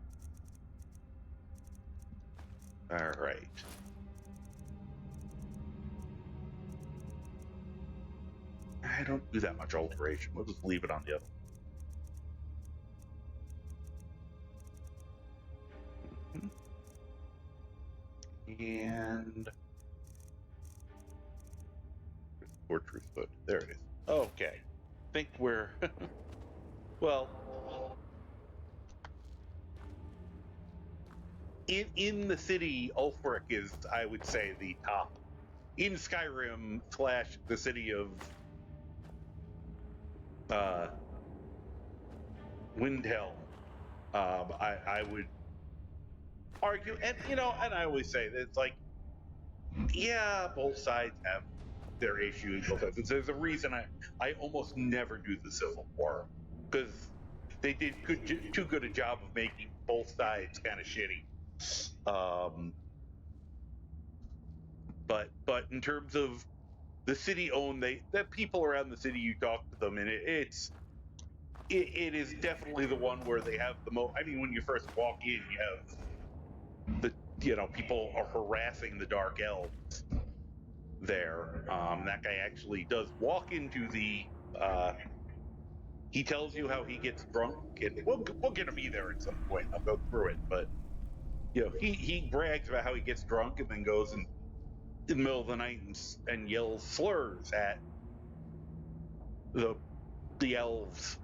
All right. I don't do that much alteration. We'll just leave it on the other. And Fortress Hood. There it is. Okay. Think we're well. In the city, Ulfric is, I would say, the top. In Skyrim / the city of Windhelm, I would argue, and and I always say that it's like, yeah, both sides have their issues. There's a reason I almost never do the Civil War, because they did too good a job of making both sides kind of shitty. But in terms of the city owned, the people around the city, you talk to them, and it is definitely the one where they have the most. I mean, when you first walk in, you have the people are harassing the Dark Elves there. That guy actually does walk into the. He tells you how he gets drunk, and we're gonna be there at some point. I'll go through it, but he brags about how he gets drunk and then goes in the middle of the night and yells slurs at the elves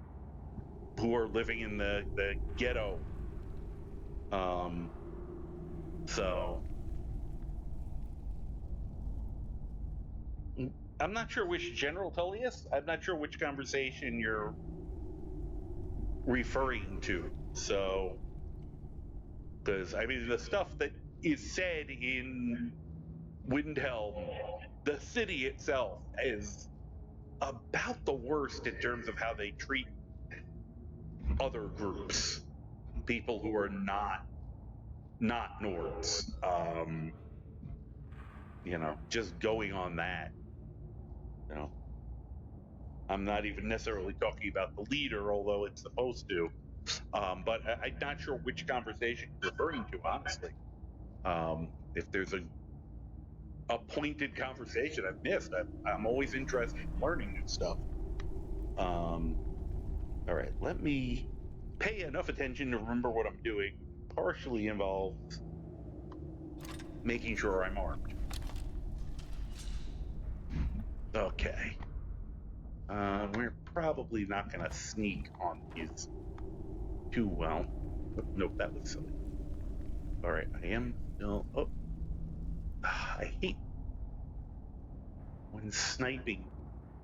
who are living in the ghetto. So I'm not sure which General Tullius. I'm not sure which conversation you're referring to. So, because I mean, the stuff that is said in Windhelm, the city itself is about the worst in terms of how they treat other groups, people who are not Nords. Just going on that. I'm not even necessarily talking about the leader, although it's supposed to. But I'm not sure which conversation you're referring to, honestly. If there's a pointed conversation I've missed, I'm always interested in learning new stuff. All right, let me pay enough attention to remember what I'm doing. Partially involves making sure I'm armed. Okay. We're probably not going to sneak on these too well. Nope, that was silly. All right, I am still. Oh, I hate when sniping.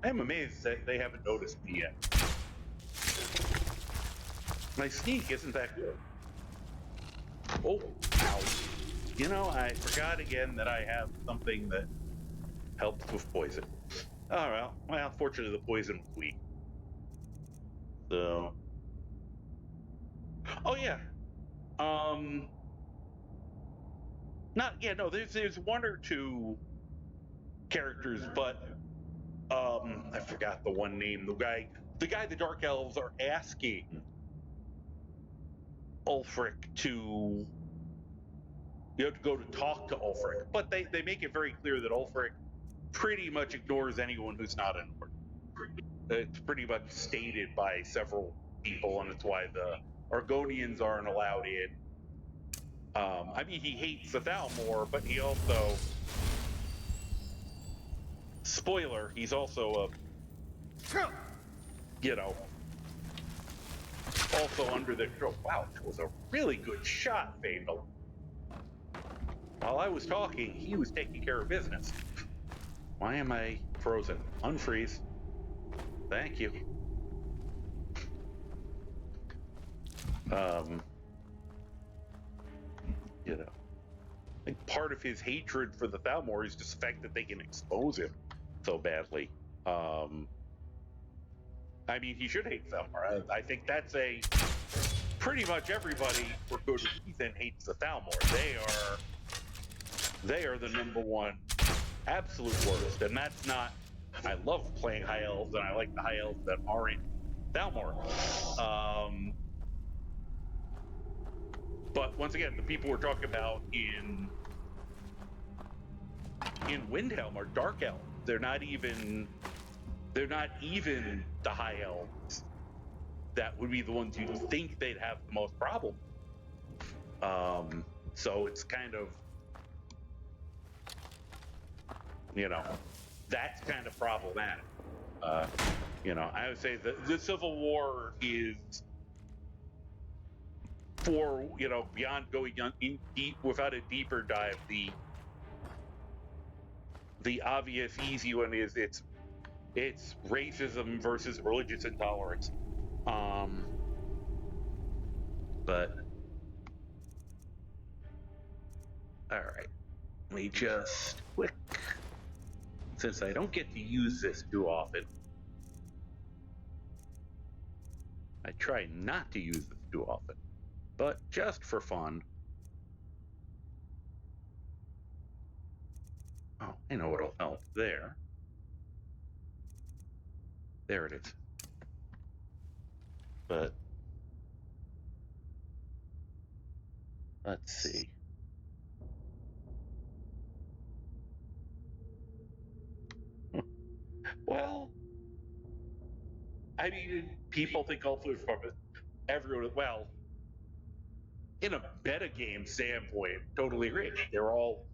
I'm amazed that they haven't noticed me yet. My sneak isn't that good. Oh, ow. I forgot again that I have something that helps with poison. Oh, well, fortunately the poison was weak. So. Oh, yeah. There's one or two characters, but I forgot the one name. The guy the Dark Elves are asking Ulfric to go to talk to Ulfric, but they make it very clear that Ulfric pretty much ignores anyone who's not an Nord. It's pretty much stated by several people, and it's why the Argonians aren't allowed in. I mean, he hates the Thalmor, but he also, spoiler, he's also also under the. Oh, wow, that was a really good shot, Vandal. While I was talking, he was taking care of business. Why am I frozen? Unfreeze. Thank you. I think part of his hatred for the Thalmor is just the fact that they can expose him so badly. I mean, he should hate Thalmor. I think that's pretty much everybody for good reason hates the Thalmor. They are the number one absolute worst, and that's not I love playing high elves, and I like the high elves that aren't Thalmor. But once again, the people we're talking about in Windhelm are dark elves. They're not even the high elves that would be the ones you'd think they'd have the most problem. So it's kind of, that's kind of problematic. I would say that the Civil War is for, beyond going in deep without a deeper dive, the obvious easy one is it's racism versus religious intolerance. But all right, let me just quick, since I don't get to use this too often, I try not to use this too often, but just for fun. Oh, I know what'll help there. There it is. But let's see. Well, I mean, people think also from everyone, well, in a metagame standpoint, totally agree. They're all,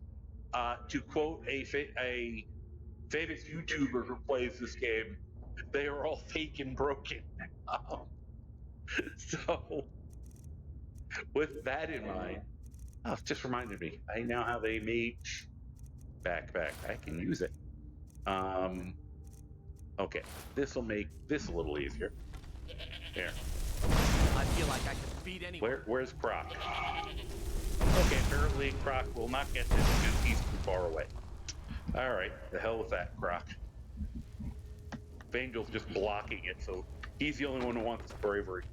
to quote a famous YouTuber who plays this game, they are all fake and broken. So, with that in mind, it just reminded me, I now have a mage backpack. I can use it. Okay, this will make this a little easier. Here. I feel like I can beat anyone. Where's Croc? Okay, apparently Croc will not get this because he's too far away. All right, the hell with that, Croc. Vangel's just blocking it, so he's the only one who wants bravery.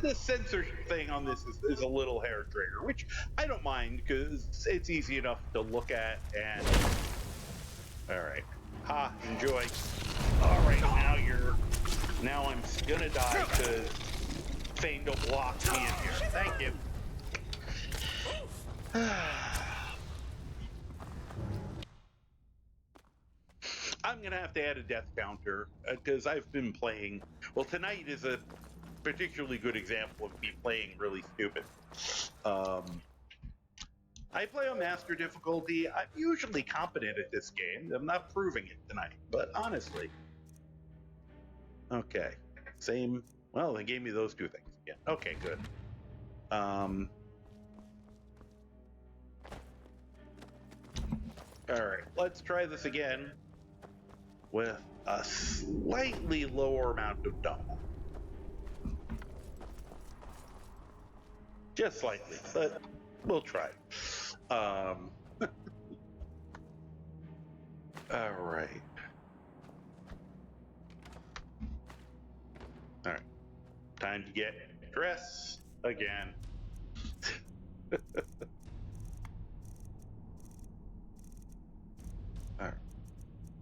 The censorship thing on this is a little hair trigger, which I don't mind because it's easy enough to look at and. All right, enjoy. All right, now I'm gonna die because Fangel blocked me in here. Thank you. I'm gonna have to add a death counter because I've been playing. Well, tonight is a particularly good example of me playing really stupid. I play on master difficulty. I'm usually competent at this game. I'm not proving it tonight, but honestly. Okay, same. Well, they gave me those two things again. Okay, good. All right, let's try this again with a slightly lower amount of double. Just slightly, but we'll try. All right. All right. Time to get dressed again. All right.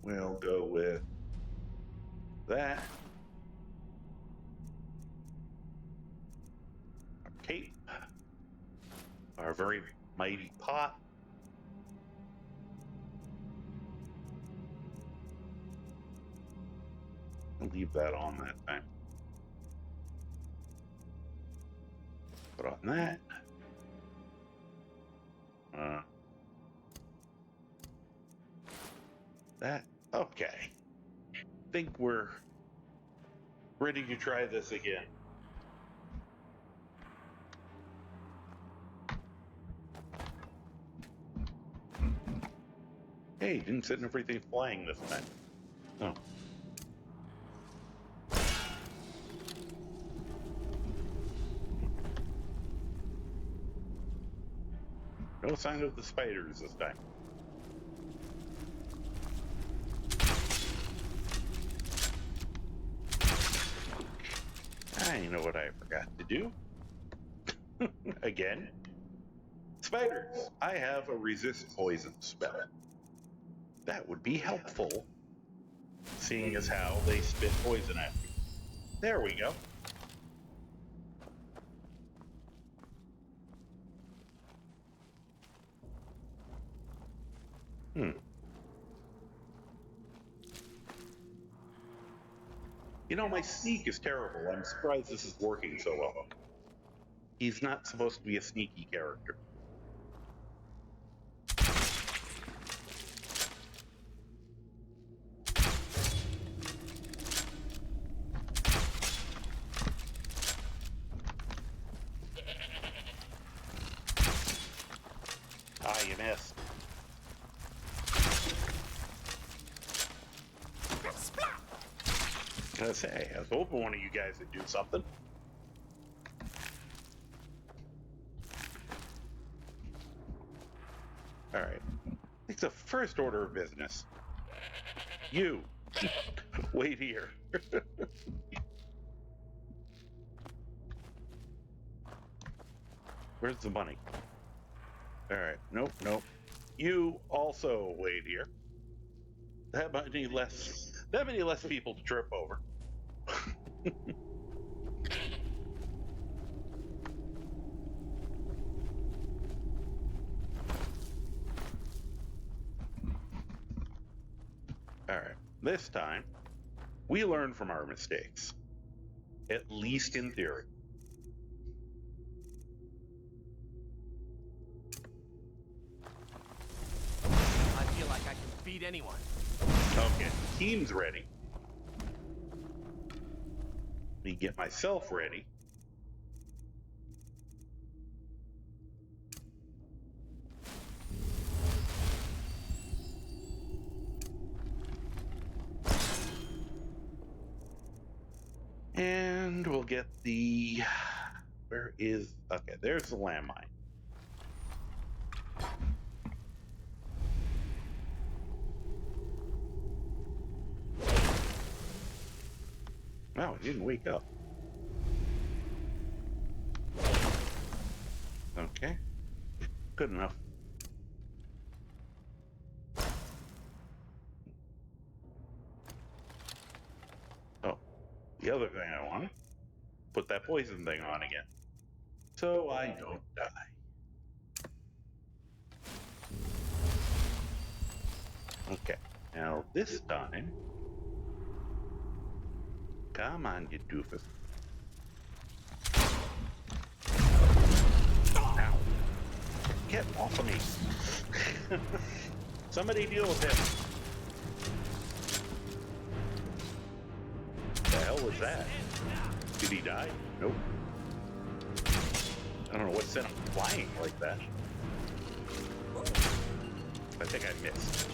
We'll go with that. Our cape. Our very mighty pot. I'll leave that on that time. Put on that. That. Okay. Think we're ready to try this again. Hey, didn't set everything flying this time. Oh. No sign of the spiders this time. I know what I forgot to do. Again. Spiders, I have a resist poison spell. That would be helpful, seeing as how they spit poison at me. There we go. You know, my sneak is terrible. I'm surprised this is working so well. He's not supposed to be a sneaky character. Ah, you missed. I was gonna say, I was hoping one of you guys would do something. All right. It's the first order of business. You, wait here. Where's the money? All right. Nope, nope. You also wait here. That many less people to trip over. All right. This time, we learn from our mistakes. At least in theory. I feel like I can beat anyone. Okay, team's ready. Let me get myself ready. And we'll get the... Where is... Okay, there's the landmine. No, he didn't wake up. Okay. Good enough. Oh, the other thing I want, put that poison thing on again, so I don't die. Okay, now this time, come on, you doofus. Ow. Get off of me. Somebody deal with him. The hell was that? Did he die? Nope. I don't know what sent him flying like that. I think I missed.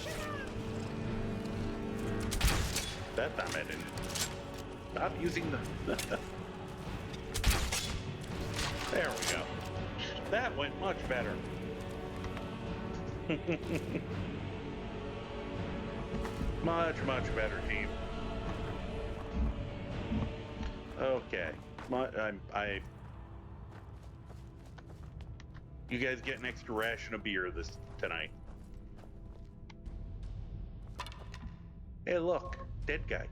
That time I didn't. Stop using the... There we go. That went much better. Much, much better, team. Okay. You guys get an extra ration of beer tonight. Hey, look. Dead guy.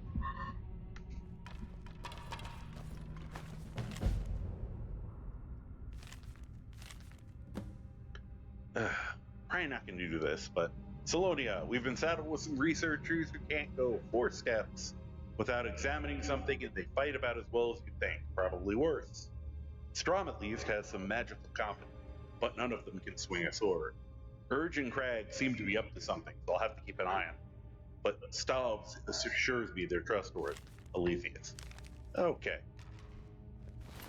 Probably not going to do this, but Salonia, we've been saddled with some researchers who can't go 4 steps without examining something, and they fight about as well as you think, probably worse. Strom, at least, has some magical competence, but none of them can swing a sword. Urge and Crag seem to be up to something, so I'll have to keep an eye on them. But Stavs assures me they're trustworthy. Aletheus. Okay.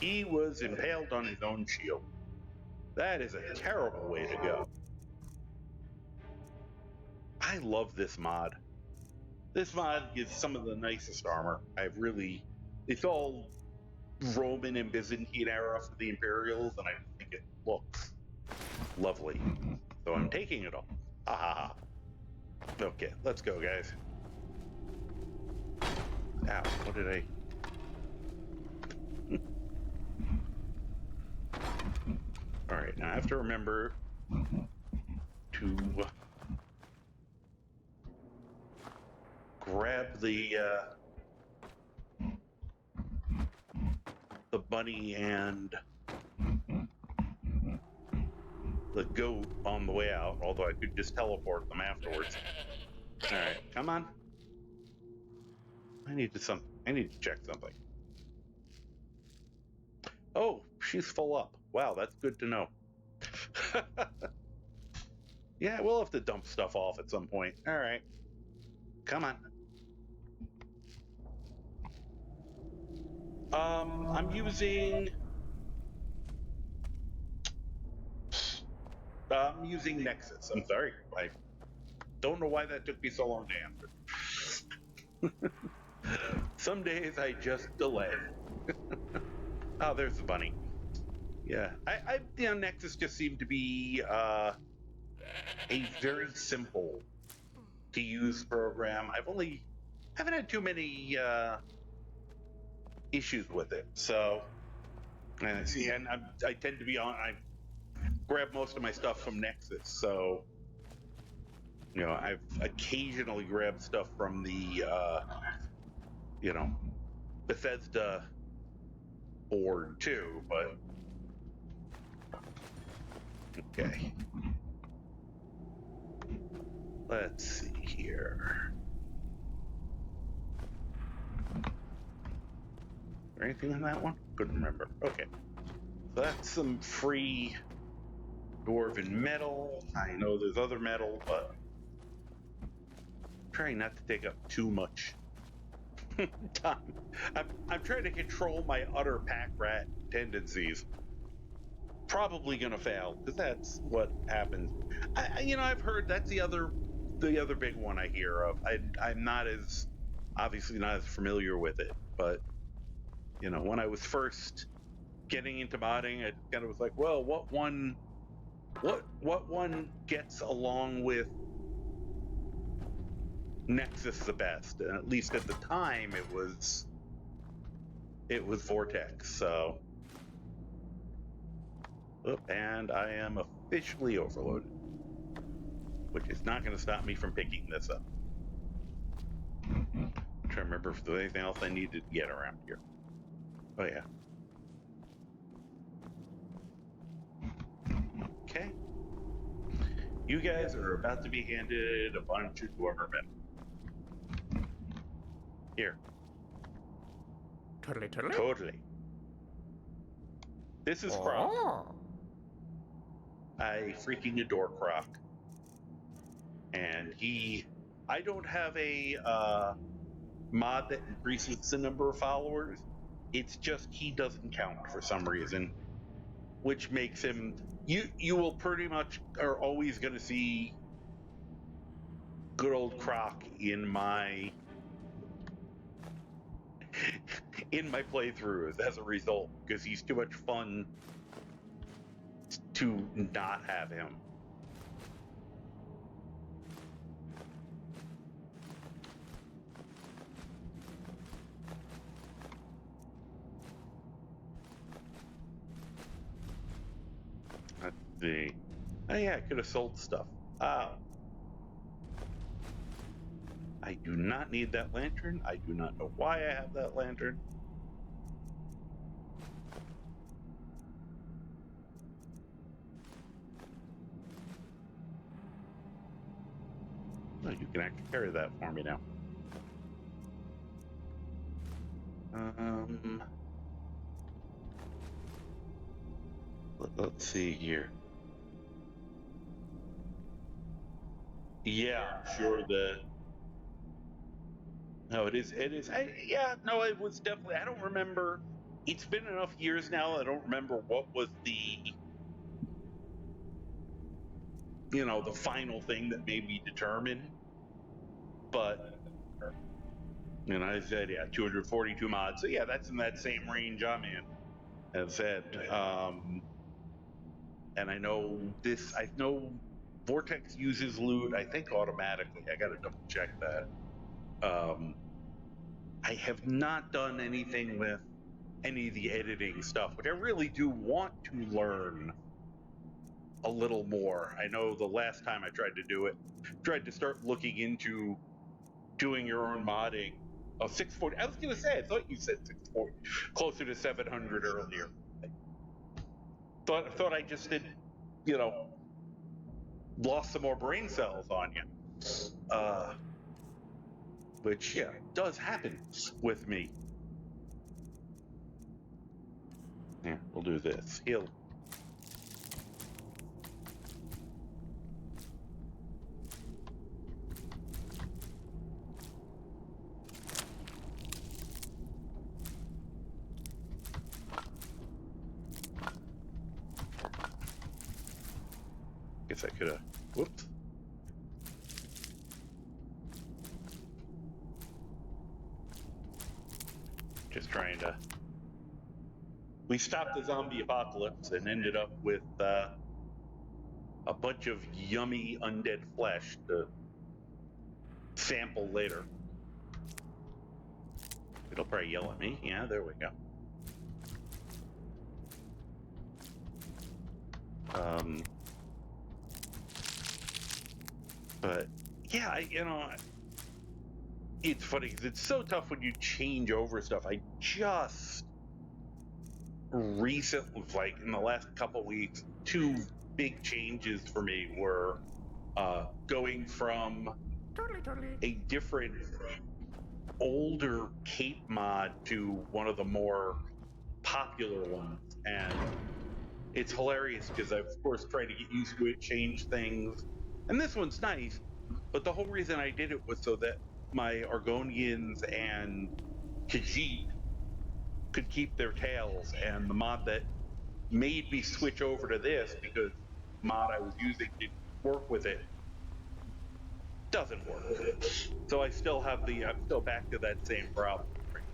He was impaled on his own shield. That is a terrible way to go. I love this mod. This mod gives some of the nicest armor. It's all Roman and Byzantine era for the Imperials, and I think it looks lovely. So I'm taking it all. Ha ha ha. Okay, let's go, guys. Ow, what did I... Alright, now I have to remember to grab the bunny and the goat on the way out, although I could just teleport them afterwards. All right, come on. I need to check something. Oh, she's full up. Wow, that's good to know. Yeah, we'll have to dump stuff off at some point. All right. Come on. I'm using Nexus. I'm sorry. I don't know why that took me so long to answer. Some days I just delay. Oh, there's the bunny. Yeah, Nexus just seemed to be a very simple to use program. I haven't had too many issues with it. So, I tend to be I grab most of my stuff from Nexus. So, I've occasionally grabbed stuff from the Bethesda board too, but okay. Let's see here. Anything on that one? Couldn't remember. Okay. So that's some free dwarven metal. I know there's other metal, but I'm trying not to take up too much time. I'm trying to control my utter pack rat tendencies. Probably gonna fail, because that's what happens. I've heard that's the other big one I hear of. I'm obviously not as familiar with it, but when I was first getting into modding, I kind of was like, well, what one gets along with Nexus the best? And at least at the time, it was Vortex. So, and I am officially overloaded, which is not going to stop me from picking this up. I'm trying to remember if there's anything else I needed to get around here. Oh yeah. Okay. You guys are about to be handed a bunch of dwarven metal. Here. Totally. This is Croc. I freaking adore Croc. And I don't have a mod that increases the number of followers. It's just he doesn't count for some reason, which makes him, you will pretty much are always going to see good old Croc in my playthroughs as a result, because he's too much fun to not have him. Let's see. Oh yeah, I could have sold stuff. I do not need that lantern. I do not know why I have that lantern. Oh, you can actually carry that for me now. Let's see here. Yeah, I'm sure that. No, it is. It was definitely. I don't remember. It's been enough years now. I don't remember what was the final thing that made me determine. But I said, yeah, 242 mods. So yeah, that's in that same range I'm in. As said, and I know Vortex uses loot, I think automatically. I got to double check that. I have not done anything with any of the editing stuff, which I really do want to learn a little more. I know the last time I tried to do it, tried to start looking into doing your own modding. Oh, 640. I was going to say, I thought you said 640, closer to 700 earlier. Thought I just did, lost some more brain cells on you. Which, yeah, does happen with me. Yeah, we'll do this. Heal. Guess I could have. Whoops. Just trying to. We stopped the zombie apocalypse and ended up with a bunch of yummy undead flesh to sample later. It'll probably yell at me. Yeah, there we go. But yeah, it's funny because it's so tough when you change over stuff. I just recently, like in the last couple weeks, 2 big changes for me were going from a different older cape mod to one of the more popular ones, and it's hilarious because I've of course tried to get used to it, change things, and this one's nice, but the whole reason I did it was so that my Argonians and Khajiit could keep their tails, and the mod that made me switch over to this because mod I was using didn't work with it doesn't work. So I still have I'm still back to that same problem.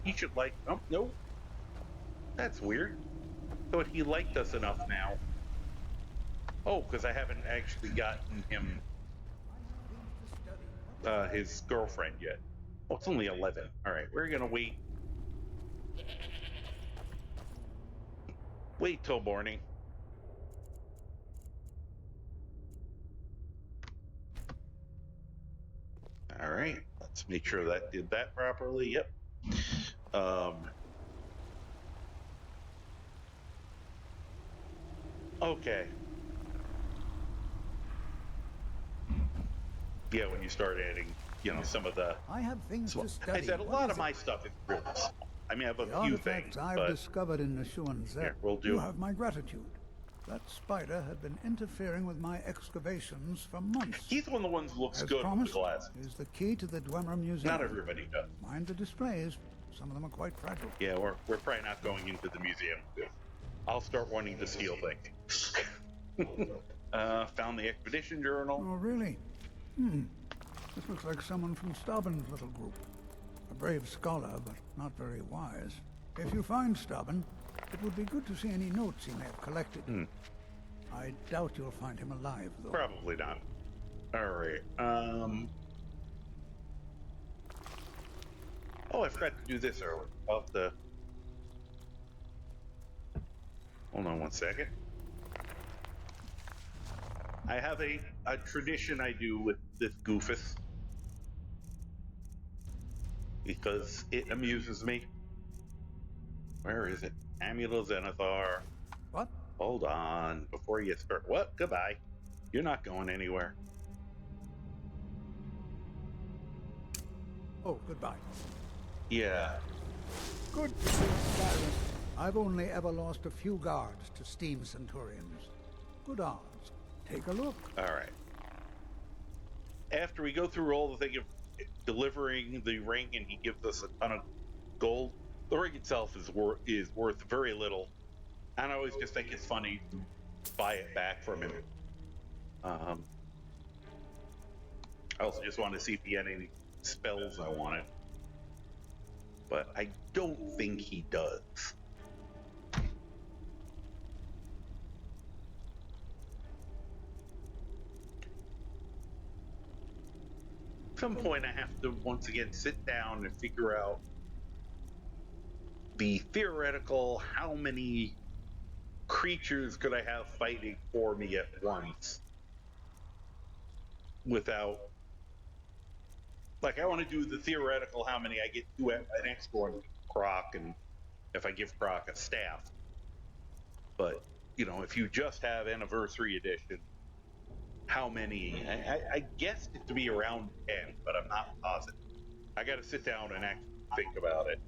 He should like, oh, no, that's weird. But he liked us enough now. Oh, because I haven't actually gotten him his girlfriend yet. Oh, it's only 11. All right, we're gonna wait till morning. All right, let's make sure that did that properly. Yep. Okay. Yeah, when you start adding, some of the. I have things to study. I said a lot of my stuff is really small. I mean, I have a few things. I've discovered in Nishuan Zed. Here, we'll do. You have my gratitude. That spider had been interfering with my excavations for months. He's one of the ones who looks good with the glasses. Is the key to the Dwemer Museum. Not everybody does. Mind the displays. Some of them are quite fragile. Yeah, we're probably not going into the museum. I'll start wanting to steal things. Found the expedition journal. Oh, really? This looks like someone from Stauben's little group. A brave scholar, but not very wise. If you find Stauben, it would be good to see any notes he may have collected. I doubt you'll find him alive, though. Probably not. All right. Oh, I forgot to do this earlier. I'll have to. Hold on one second. I have a tradition I do with this Goofus because it amuses me. Where is it? Amulet Zenithar. What? Hold on. Before you start. What? Goodbye. You're not going anywhere. Oh, goodbye. Yeah. Good to see Skyrim. I've only ever lost a few guards to steam centurions. Good odds. Take a look. All right. After we go through all the thing of delivering the ring and he gives us a ton of gold, the ring itself is worth very little. And I always just think it's funny to buy it back from him. I also just want to see if he had any spells I wanted. But I don't think he does. At some point I have to once again sit down and figure out the theoretical how many creatures could I have fighting for me at once without, like, I want to do the theoretical how many I get to an extra one, Croc, and if I give Croc a staff. But, you know, if you just have Anniversary Edition, how many? I guessed it to be around 10, but I'm not positive. I got to sit down and actually think about it.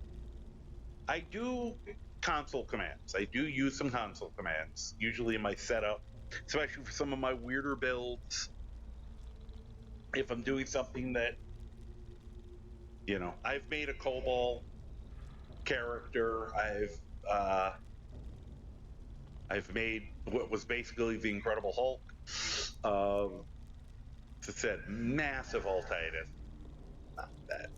I do console commands. I do use some console commands, usually in my setup, especially for some of my weirder builds. If I'm doing something that, you know, I've made a Cobalt character. I've made what was basically the Incredible Hulk. As I said, massive altitis. Not bad.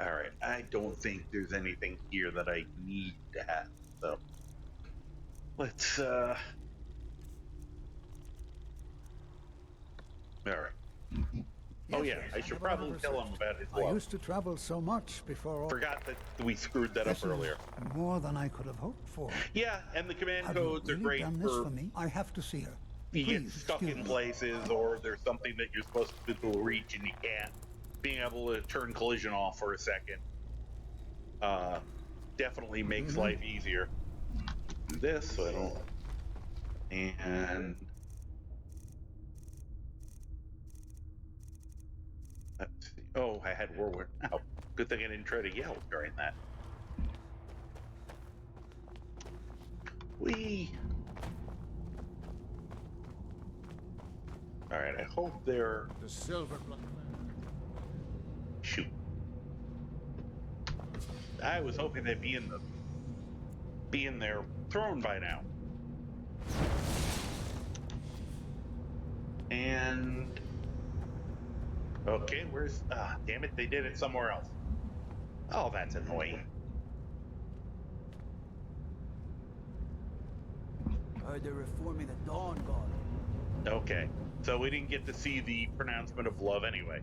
All right, I don't think there's anything here that I need to have. So let's. All right. Oh yeah, I should probably tell him about his love. I used to travel so much before. Forgot that we screwed that up earlier. More than I could have hoped for. Yeah, and the command Have codes you are really great done this for me. I have to see her. You Please, get stuck in places, or there's something that you're supposed to reach and you can't. Being able to turn collision off for a second definitely makes life easier. Do this, so I don't. And let's see. Oh, I had Warwick. Oh, good thing I didn't try to yell during that. Whee! All right, I hope they're the silver blood. Shoot. I was hoping they'd be in their throne by now. And okay, where's damn it, they did it somewhere else. Oh, that's annoying. Heard they're reforming the Dawn Guard. Okay, so we didn't get to see the pronouncement of love anyway.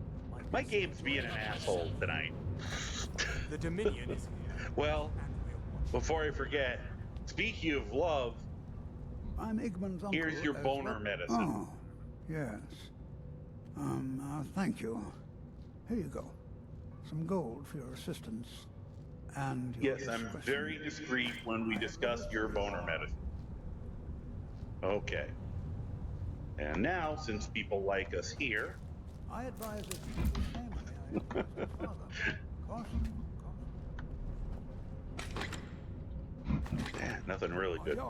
My game's being an asshole tonight. The Dominion is here. Well, before I forget, speaking of love, I'm Igman's uncle. Here's your boner medicine. Oh, yes. Thank you. Here you go. Some gold for your assistance. And your yes, I'm very discreet when we discuss your boner medicine. Okay. And now, since people like us here, I advise that you do the same. I advise your father. Caution. Yeah, nothing really good.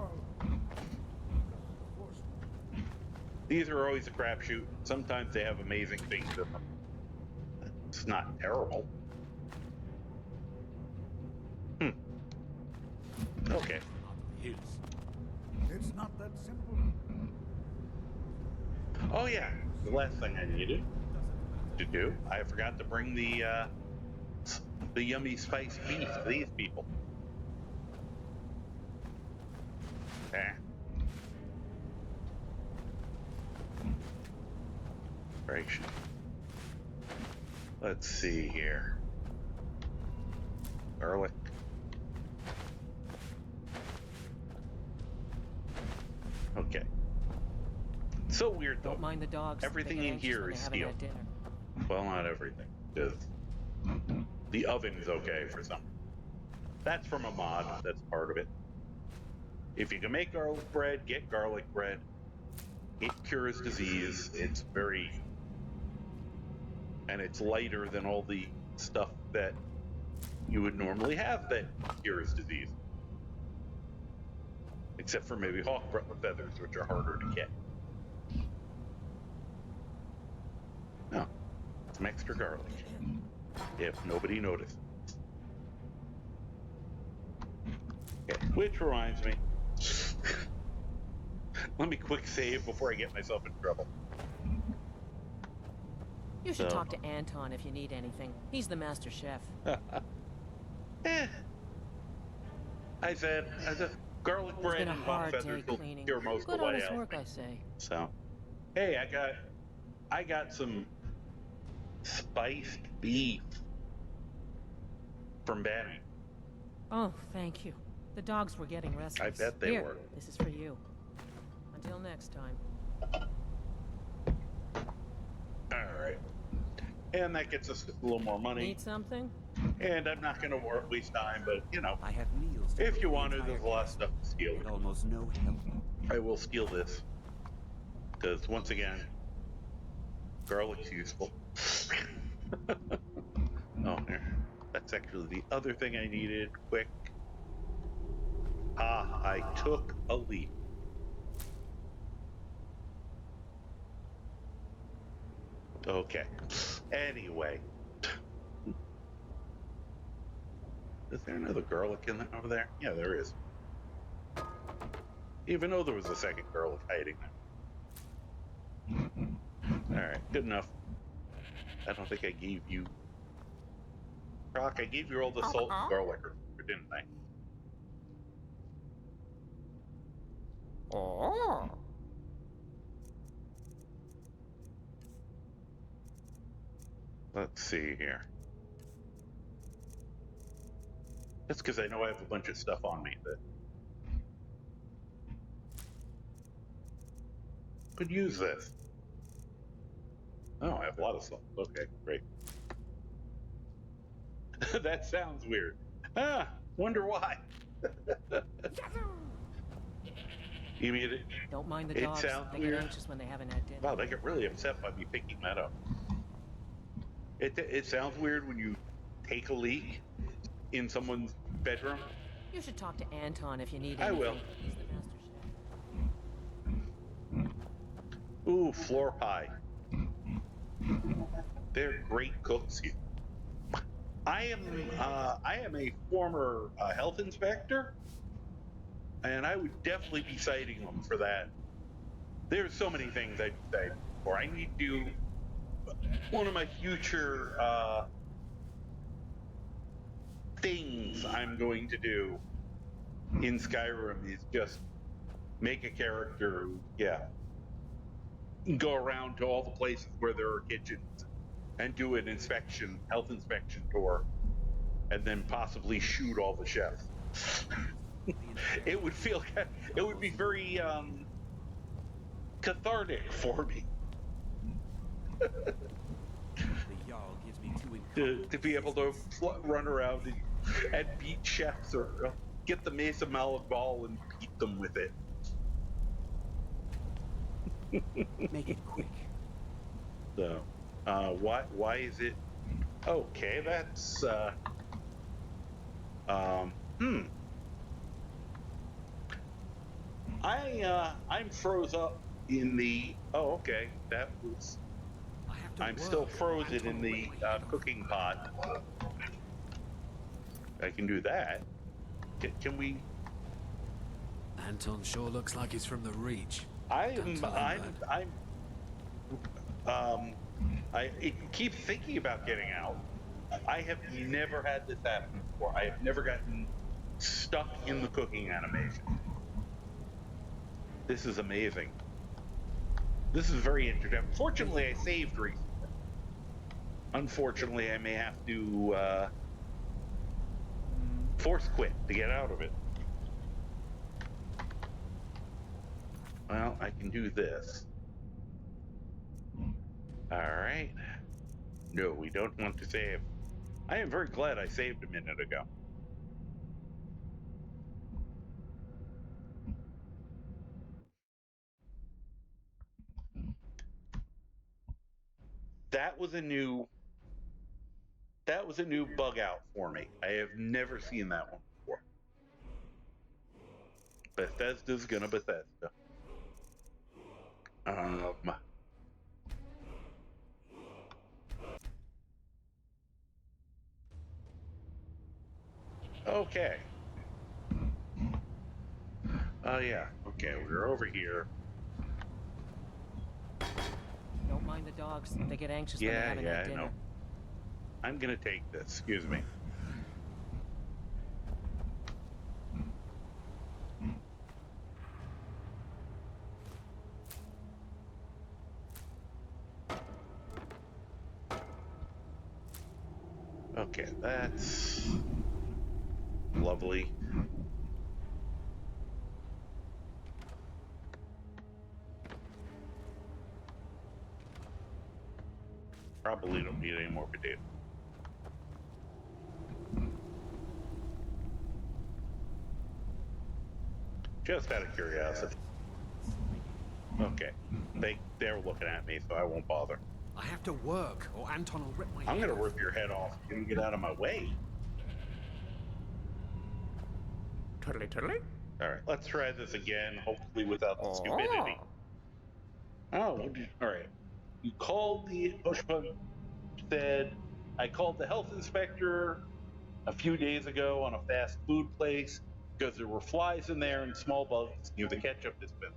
These are always a crapshoot. Sometimes they have amazing things in them. It's not terrible. Okay. It's not that simple. Oh yeah, the last thing I needed to do, I forgot to bring the yummy spiced beef to these people. Gracious. Let's see here. Garlic. Okay. So weird though. Don't mind the dogs. Everything in here is steel. Well, not everything. Because the oven's okay for some. That's from a mod. That's part of it. If you can make garlic bread, get garlic bread. It cures disease. It's very... and it's lighter than all the stuff that you would normally have that cures disease. Except for maybe hawk feathers, which are harder to get. No, some extra garlic. If nobody noticed. Okay, which reminds me. Let me quick save before I get myself in trouble. You should talk to Anton if you need anything. He's the master chef. I said garlic bread and hawk feathers will cure most of what ails work, I say. So, hey, I got some spiced beef from Benny. Oh, thank you. The dogs were getting restless. I bet they were. This is for you. Until next time. Alright. And that gets us a little more money. Need something? And I'm not going to waste time, but, you know, I have meals to if you cook want the to, there's a entire lot of stuff to steal. and almost no help. I will steal this. Because, once again, garlic's useful. Oh, here. That's actually the other thing I needed. Quick. Ah, I took a leap. Okay. Anyway. Is there another garlic in over there? Yeah, there is. Even though there was a second garlic hiding there. Alright, good enough. I don't think I gave you... Croc, I gave you all the salt and garlic, didn't I? Oh. Let's see here. That's because I know I have a bunch of stuff on me that could use this. Oh, I have a lot of stuff. Okay, great. That sounds weird. Ah, wonder why. You mean it? Don't mind the It dogs. sounds They weird. get anxious when they haven't had dinner. Wow, they get really upset by me picking that up. It sounds weird when you take a leak in someone's bedroom. You should talk to Anton if you need I anything. will. He's the master chef. Ooh, floor pie. They're great cooks here. I am a former health inspector, and I would definitely be citing them for that. There's so many things I'd say for. I need to. One of my future things I'm going to do in Skyrim is just make a character who, go around to all the places where there are kitchens and do an inspection, health inspection tour, and then possibly shoot all the chefs. It would be very cathartic for me. To be able to run around and beat chefs or get the Mesa Mallet ball and beat them with it. Make it quick. So, why is it? Okay, that's I'm froze up in the. Oh, okay, that was. I'm still frozen in the cooking pot. I can do that. Can we? Anton sure looks like he's from the Reach. I keep thinking about getting out. I have never had this happen before. I have never gotten stuck in the cooking animation. This is amazing. This is very interesting. Fortunately, I saved recently. Unfortunately, I may have to force quit to get out of it. Well, I can do this. Alright. No, we don't want to save. I am very glad I saved a minute ago. That was a new bug out for me. I have never seen that one before. Bethesda's gonna Bethesda. Okay. Oh yeah. Okay, we're over here. Don't mind the dogs. They get anxious when they haven't had dinner. I know. I'm gonna take this. Excuse me. Okay, that's lovely. Probably don't need any more potatoes. Just out of curiosity. Okay. They're looking at me, so I won't bother. I have to work, or Anton will rip my I'm head gonna off. rip your head off if you get out of my way. Totally, totally. Alright, let's try this again, hopefully without the stupidity. Oh, alright. You called the Oshpun, said, I called the health inspector a few days ago on a fast food place because there were flies in there and small bugs near the ketchup dispenser.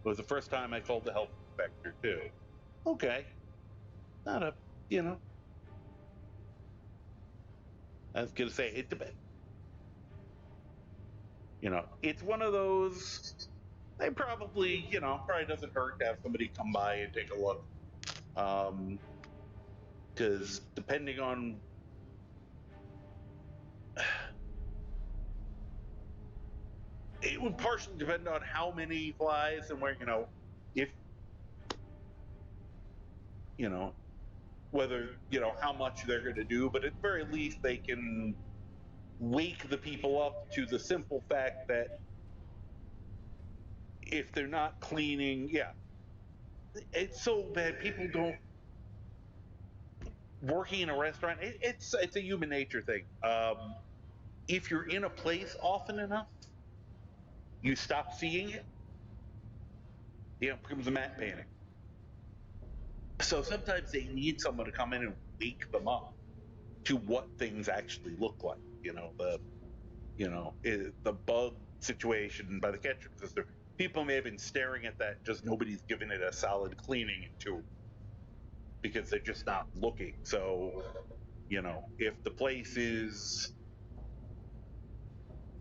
It was the first time I called the health inspector, too. Okay. Not a, you know. I was going to say, it depends. You know, it's one of those, they probably, you know, probably doesn't hurt to have somebody come by and take a look. Because depending on, it would partially depend on how many flies and where, you know, if, you know, whether, you know, how much they're going to do, but at the very least they can wake the people up to the simple fact that if they're not cleaning, yeah, it's so bad. People don't, working in a restaurant, it's a human nature thing. If you're in a place often enough, you stop seeing it. You know, it becomes a mat painting. So sometimes they need someone to come in and wake them up to what things actually look like. You know, the bug situation by the ketchup system. People may have been staring at that, just nobody's given it a solid cleaning to, because they're just not looking. So, you know, if the place is,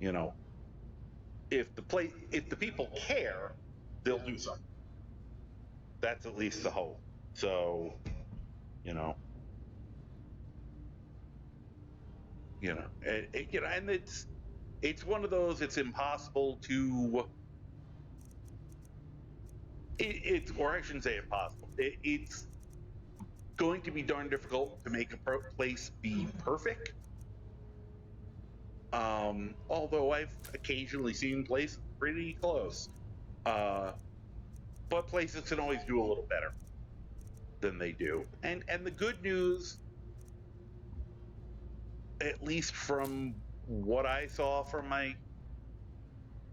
you know, if the people care, they'll do something. That's at least the hope. So, you know, and it's one of those. It's impossible to. Or I shouldn't say impossible. It's going to be darn difficult to make a place be perfect. Although I've occasionally seen places pretty close, but places can always do a little better than they do. And the good news, at least from what I saw from my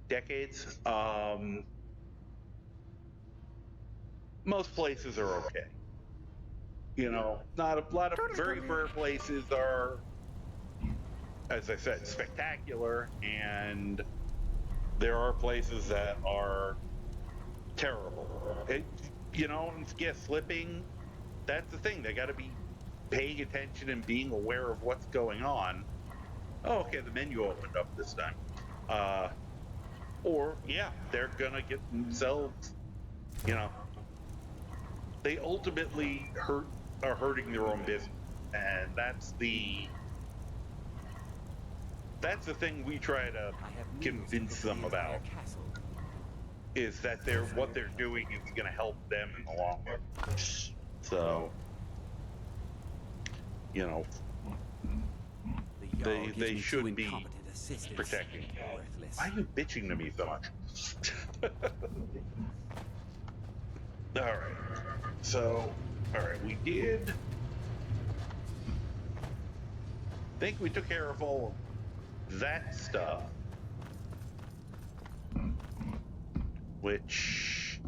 decades, most places are okay. You know, not a lot of very rare places are, as I said, spectacular, and there are places that are terrible. You know, and slipping, that's the thing. They got to be paying attention and being aware of what's going on. Oh, okay, the menu opened up this time. Or, yeah, they're going to get themselves, you know, they ultimately are hurting their own business. And that's the thing we try to convince them about, is that what they're doing is going to help them in the long run. So, you know, they should be protecting. Why are you bitching to me so much? All right. So, all right, we did. I think we took care of all of that stuff. Which,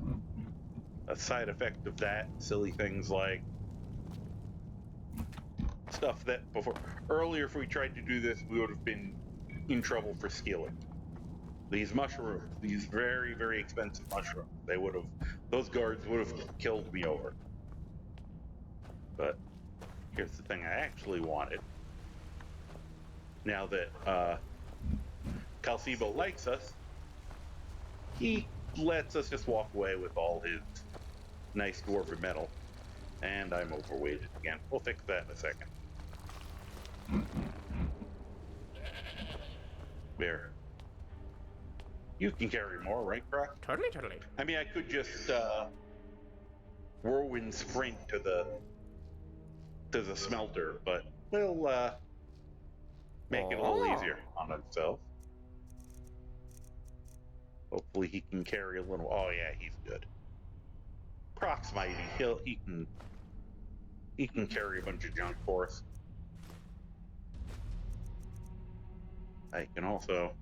a side effect of that, silly things like stuff that earlier, if we tried to do this, we would have been in trouble for stealing. These mushrooms, these very, very expensive mushrooms, those guards would have killed me over. But here's the thing I actually wanted. Now that Calcibo likes us, he lets us just walk away with all his nice dwarven metal. And I'm overweighted again. We'll fix that in a second. There. You can carry more, right, Croc? Totally, totally. I mean, I could just whirlwind sprint to the there's a smelter, but we'll make it a little easier on himself. Hopefully he can carry a little. Oh yeah, he's good. Croc's mighty. He can carry a bunch of junk for us. I can also.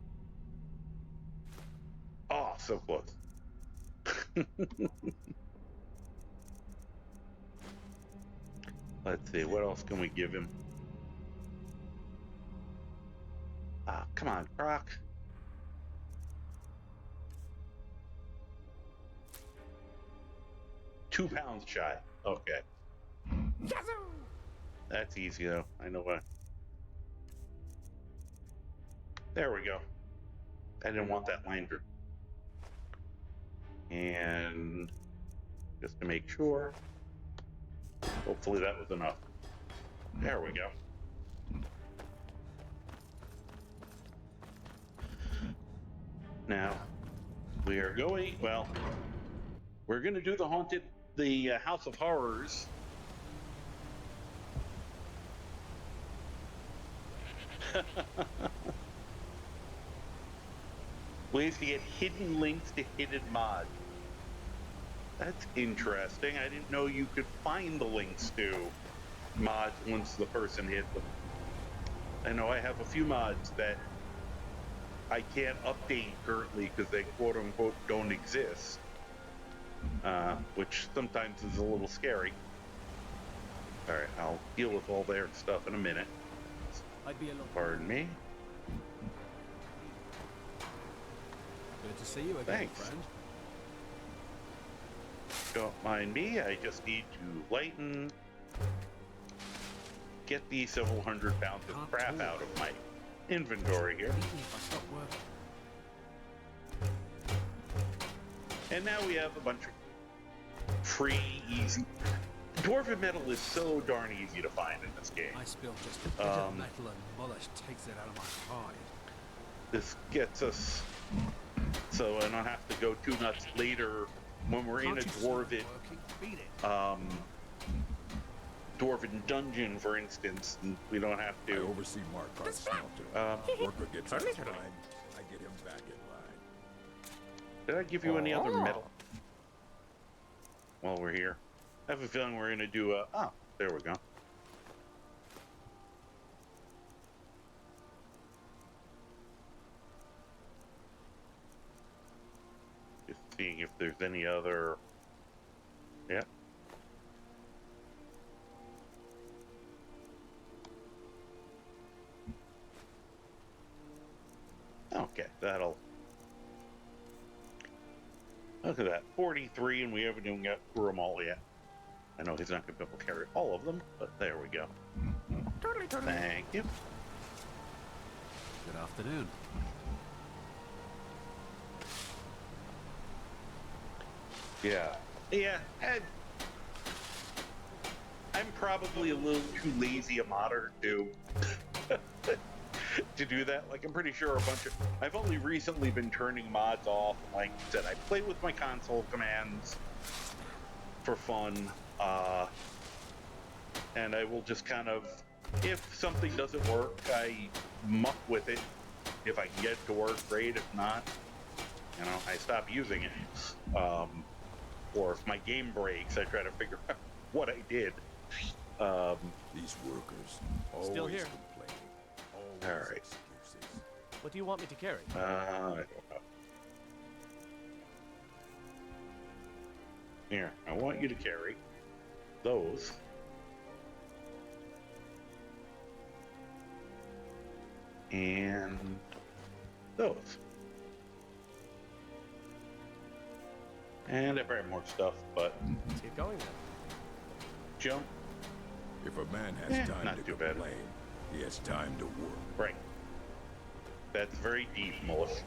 Oh, so close. Let's see, what else can we give him? Ah, come on, Croc. £2 shy. Okay. That's easy though. I know what. There we go. I didn't want that lanyard. And just to make sure. Hopefully that was enough. There we go. Now, we are going, well, we're going to do the House of Horrors. Ways to get hidden links to hidden mods. That's interesting. I didn't know you could find the links to mods once the person hit them. I know I have a few mods that I can't update currently because they quote unquote don't exist, which sometimes is a little scary. All right, I'll deal with all their stuff in a minute. Pardon me. Good to see you again, Thanks. friend. Don't mind me, I just need to lighten, get these several hundred pounds of crap out of my inventory here. And now we have a bunch of free, easy. Dwarven metal is so darn easy to find in this game. I spilled just a bit of metal and Molish takes it out of my hide. This gets us so I don't have to go too nuts later when we're in a dwarven dwarven dungeon, for instance, and we don't have to. I oversee Markarth's smelter. Worker gets out of time, I get him back in line. Did I give you any other metal while we're here? I have a feeling we're gonna do a. Oh, there we go. Just seeing if there's any other. Yeah. Okay, that'll. Look at that, 43, and we haven't even got through them all yet. I know he's not going to be able to carry all of them, but there we go. Thank you. Good afternoon. Yeah. Yeah, I'm probably a little too lazy a modder to to do that. Like, I'm pretty sure I've only recently been turning mods off. Like I said, I play with my console commands for fun, and I will just kind of, if something doesn't work, I muck with it. If I can get it to work, great. If not, you know, I stop using it. Or if my game breaks, I try to figure out what I did. These workers still here. All right. Excuses. What do you want me to carry? I don't know. Here, I want you to carry those. And those. And I probably have more stuff, but let's get going then. Jump. If a man has time not to too complain, bad. he has time to work. Right. That's very deep, Mullis.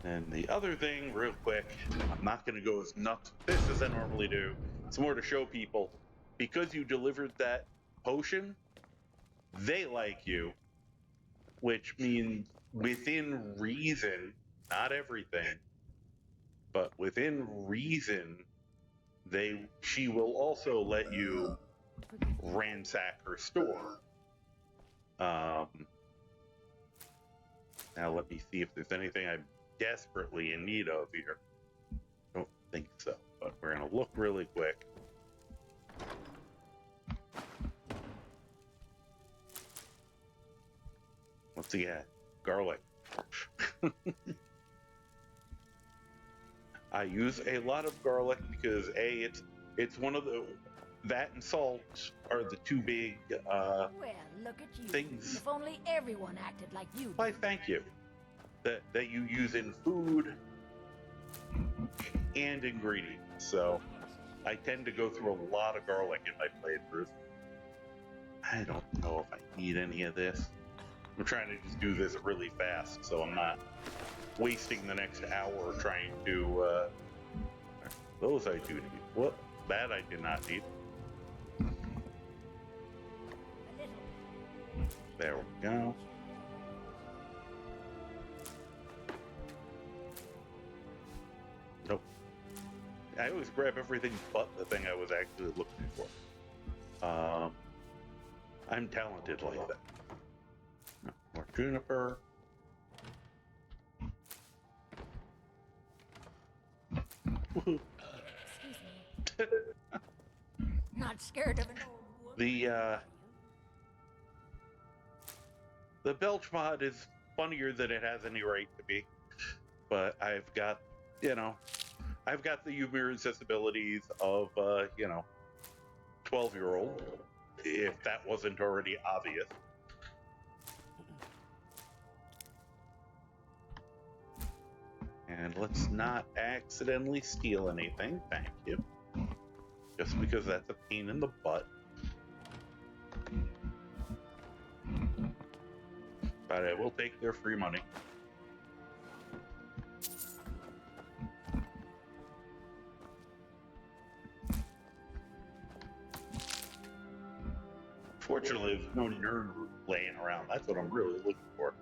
And the other thing, real quick, I'm not going to go as nuts with this as I normally do. It's more to show people, because you delivered that potion, they like you, which means within reason, not everything, but within reason, she will also let you ransack her store. Now let me see if there's anything I'm desperately in need of here. Don't think so, but we're gonna look really quick. What's he at? Garlic. I use a lot of garlic because it's one of the, that and salt are the two big Well, look at you. things. If only everyone acted like you. Why, thank you. That you use in food and ingredients. So I tend to go through a lot of garlic in my playthroughs. I don't know if I need any of this. I'm trying to just do this really fast, so I'm not wasting the next hour trying to. Those I do need. What? That I did not need. There we go. Nope. I always grab everything but the thing I was actually looking for. I'm talented like that. More juniper. Excuse me. Not scared of an old woman. The Belch mod is funnier than it has any right to be, but I've got, I've got the humor and sensibilities of, 12-year-old, if that wasn't already obvious. And let's not accidentally steal anything, thank you. Just because that's a pain in the butt. But I will take their free money. Fortunately, there's no nerd laying around. That's what I'm really looking for.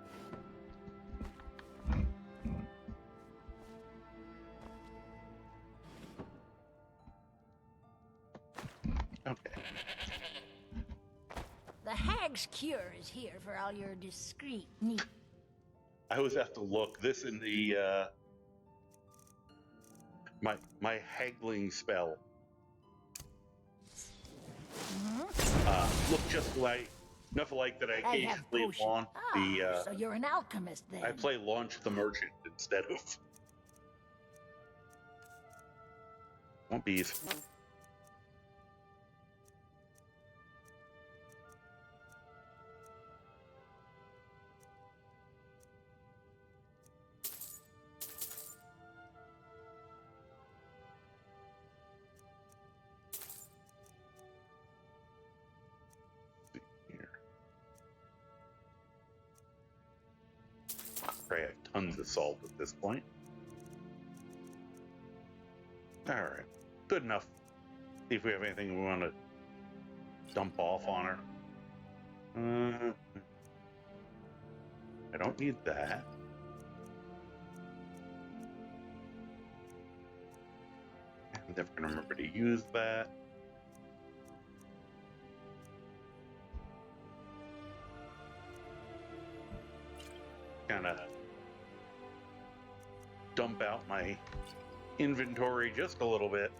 Okay. The Hag's Cure is here for all your discreet needs. I always have to look. This in the my haggling spell. Look just like enough like that. I occasionally launch the. So you're an alchemist then. I play Launch the Merchant instead of. Won't be easy. I have tons of salt at this point. Alright, good enough. See if we have anything we want to dump off on her. I don't need that. I'm never going to remember to use that. Kind of dump out my inventory just a little bit.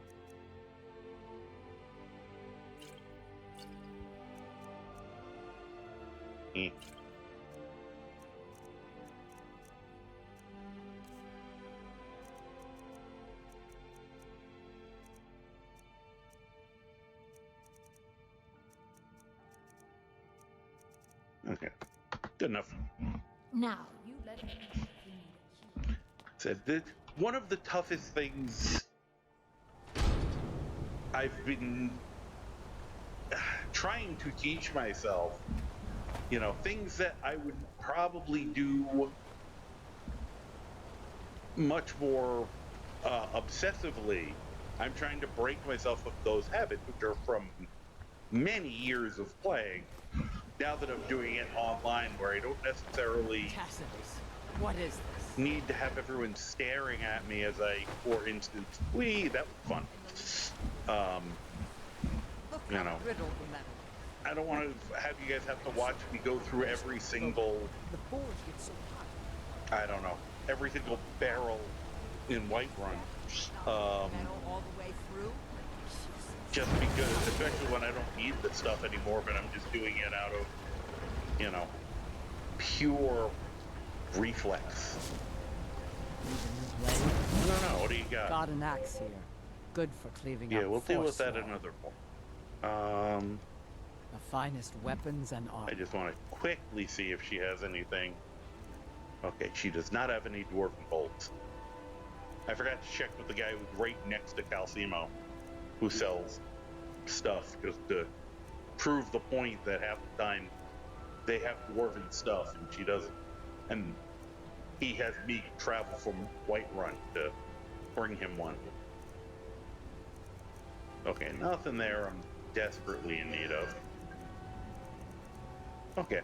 Okay, good enough. Now, you let me know if you need it. Said that one of the toughest things I've been trying to teach myself, things that I would probably do much more obsessively. I'm trying to break myself of those habits, which are from many years of playing. Now that I'm doing it online, where I don't necessarily. Tacitus, what is this? need to have everyone staring at me as I, for instance, that was fun. You know, I don't want to have you guys have to watch me go through every single, I don't know, every single barrel in Whiterun. All the way through? Just because, especially when I don't need the stuff anymore, but I'm just doing it out of, you know, pure reflex. No, what do you got? Got an axe here. Good for cleaving up. Yeah, we'll deal with that another point. The finest weapons and armor. I just want to quickly see if she has anything. Okay, she does not have any dwarven bolts. I forgot to check with the guy who's right next to Calcimo, who sells stuff, just to prove the point that half the time they have dwarven stuff and she doesn't. And he has me travel from Whiterun to bring him one. Okay, nothing there I'm desperately in need of. Okay,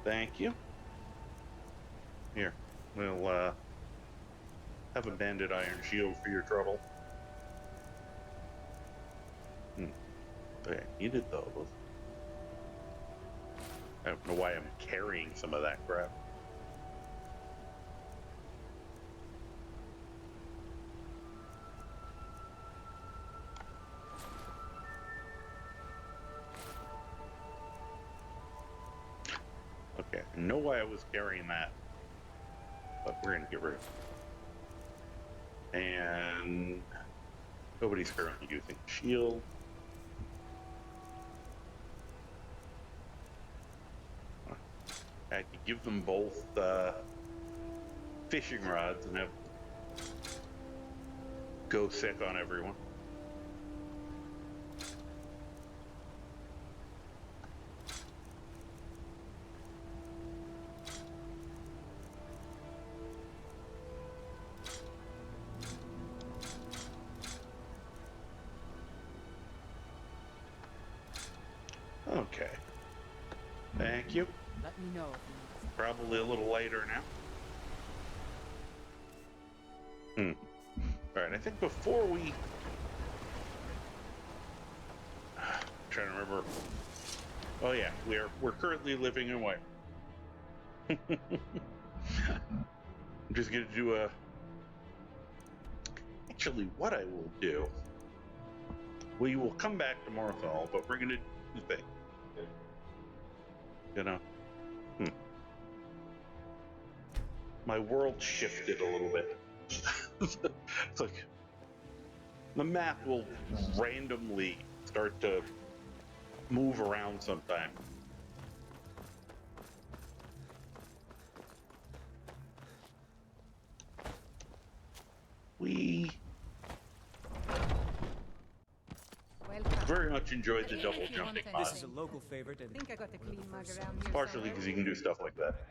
thank you. Here, we'll have a banded iron shield for your trouble. Okay, needed those. I don't know why I'm carrying some of that crap. Okay, I know why I was carrying that, but we're gonna get rid of it. And nobody's currently using shield. I could give them both fishing rods and have go sick on everyone. Okay. Thank you. Let me know. Probably a little lighter now. Alright, I think before we... I'm trying to remember... Oh yeah, we're currently living in White. I'm just gonna do a... Actually, what I will do... We will come back to Marthal, but we're gonna do the thing. You know? My world shifted a little bit. It's like the map will randomly start to move around sometime. We very much enjoyed the double jumping mod. This is a local favorite. And think I got a clean mug around here. Partially because you can do stuff like that.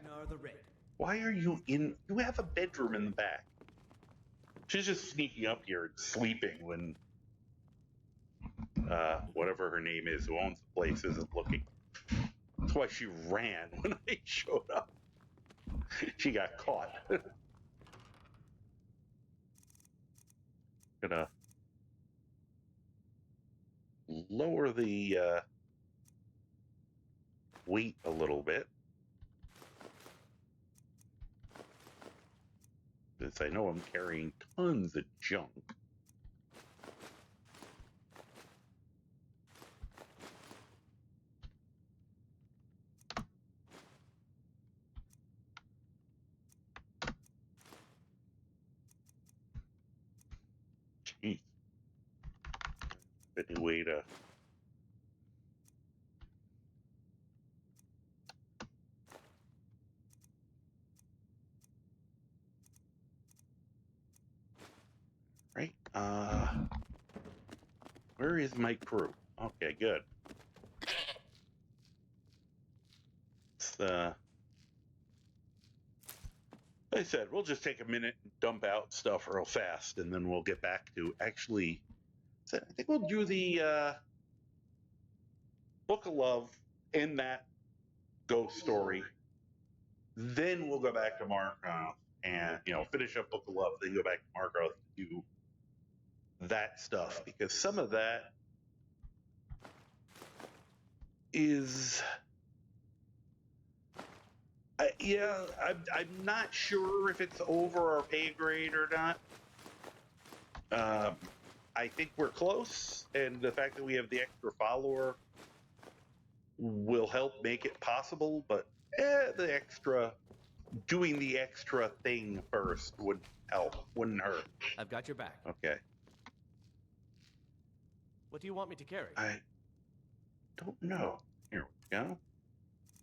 Why are you in? You have a bedroom in the back. She's just sneaking up here and sleeping when whatever her name is, who owns the place, isn't looking. That's why she ran when I showed up. She got caught. Gonna lower the weight a little bit. Because I know I'm carrying tons of junk. Jeez. Any way to... Right, where is my crew? Okay, good. It's, like I said, we'll just take a minute and dump out stuff real fast, and then we'll get back to actually... I think we'll do the Book of Love in that ghost story. Then we'll go back to Markarth and finish up Book of Love, then go back to Markarth to do that stuff, because some of that is I'm not sure if it's over our pay grade or not. I think we're close, and the fact that we have the extra follower will help make it possible, but doing the extra thing first would help, wouldn't hurt. I've got your back. Okay. What do you want me to carry? I don't know. Here we go.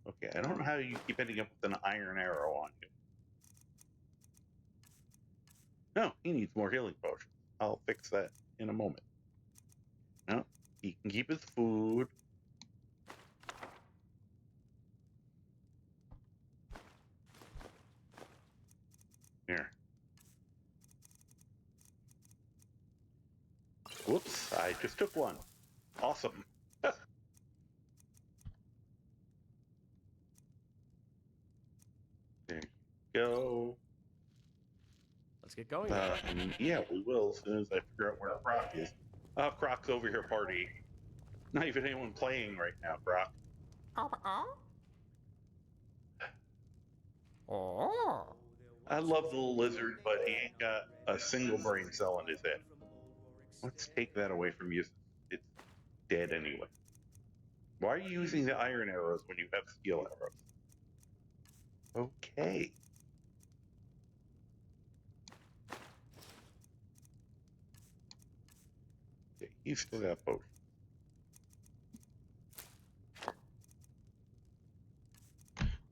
Okay, I don't know how you keep ending up with an iron arrow on you. No, he needs more healing potions. I'll fix that in a moment. No, he can keep his food. Here. Whoops, I just took one. Awesome. There you go. Let's get going. And yeah, we will as soon as I figure out where Croc is. Croc's over here partying. Not even anyone playing right now, Croc. I love the little lizard, but he ain't got a single brain cell in his head. Let's take that away from you. It's dead anyway. Why are you using the iron arrows when you have steel arrows? Okay. Okay, he's still got potion.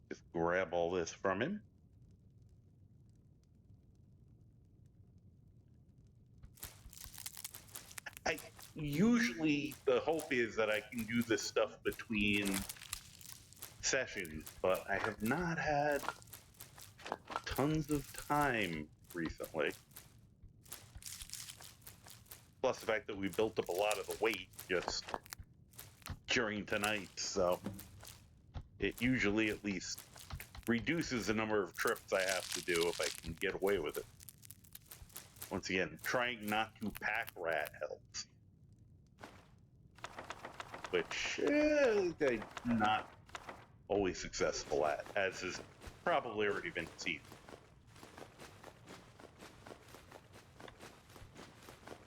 Just grab all this from him. Usually the hope is that I can do this stuff between sessions, but I have not had tons of time recently. Plus the fact that we built up a lot of the weight just during tonight, so it usually at least reduces the number of trips I have to do if I can get away with it. Once again, trying not to pack rat helps. Which I'm not always successful at, as has probably already been seen.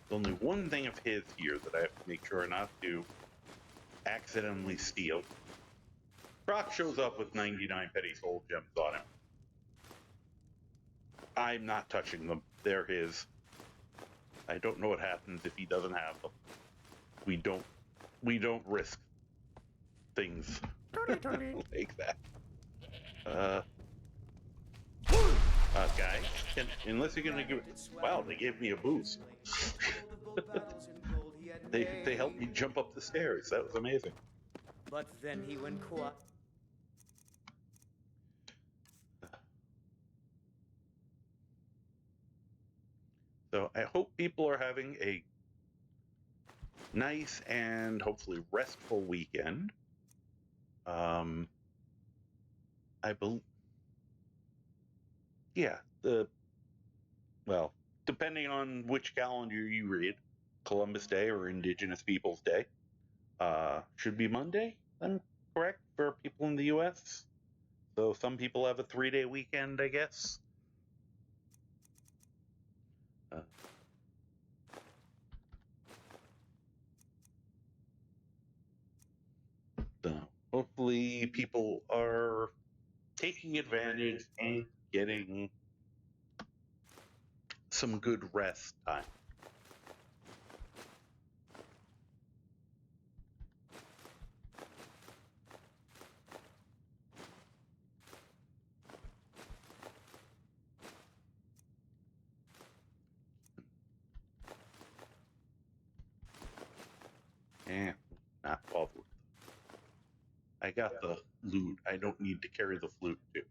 There's only one thing of his here that I have to make sure not to accidentally steal. Croc shows up with 99 petty soul gems on him. I'm not touching them. They're his. I don't know what happens if he doesn't have them. We don't risk things like that. Guys, unless you're gonna give, wow, they gave me a boost. they helped me jump up the stairs. That was amazing. But then he went quiet. So I hope people are having a nice and hopefully restful weekend. I believe, yeah, well, depending on which calendar you read, Columbus Day or Indigenous Peoples Day should be Monday, I'm correct, for people in the US. So some people have a 3-day weekend, I guess. So hopefully people are taking advantage and getting some good rest time. Not bothered. I got the loot. I don't need to carry the flute too.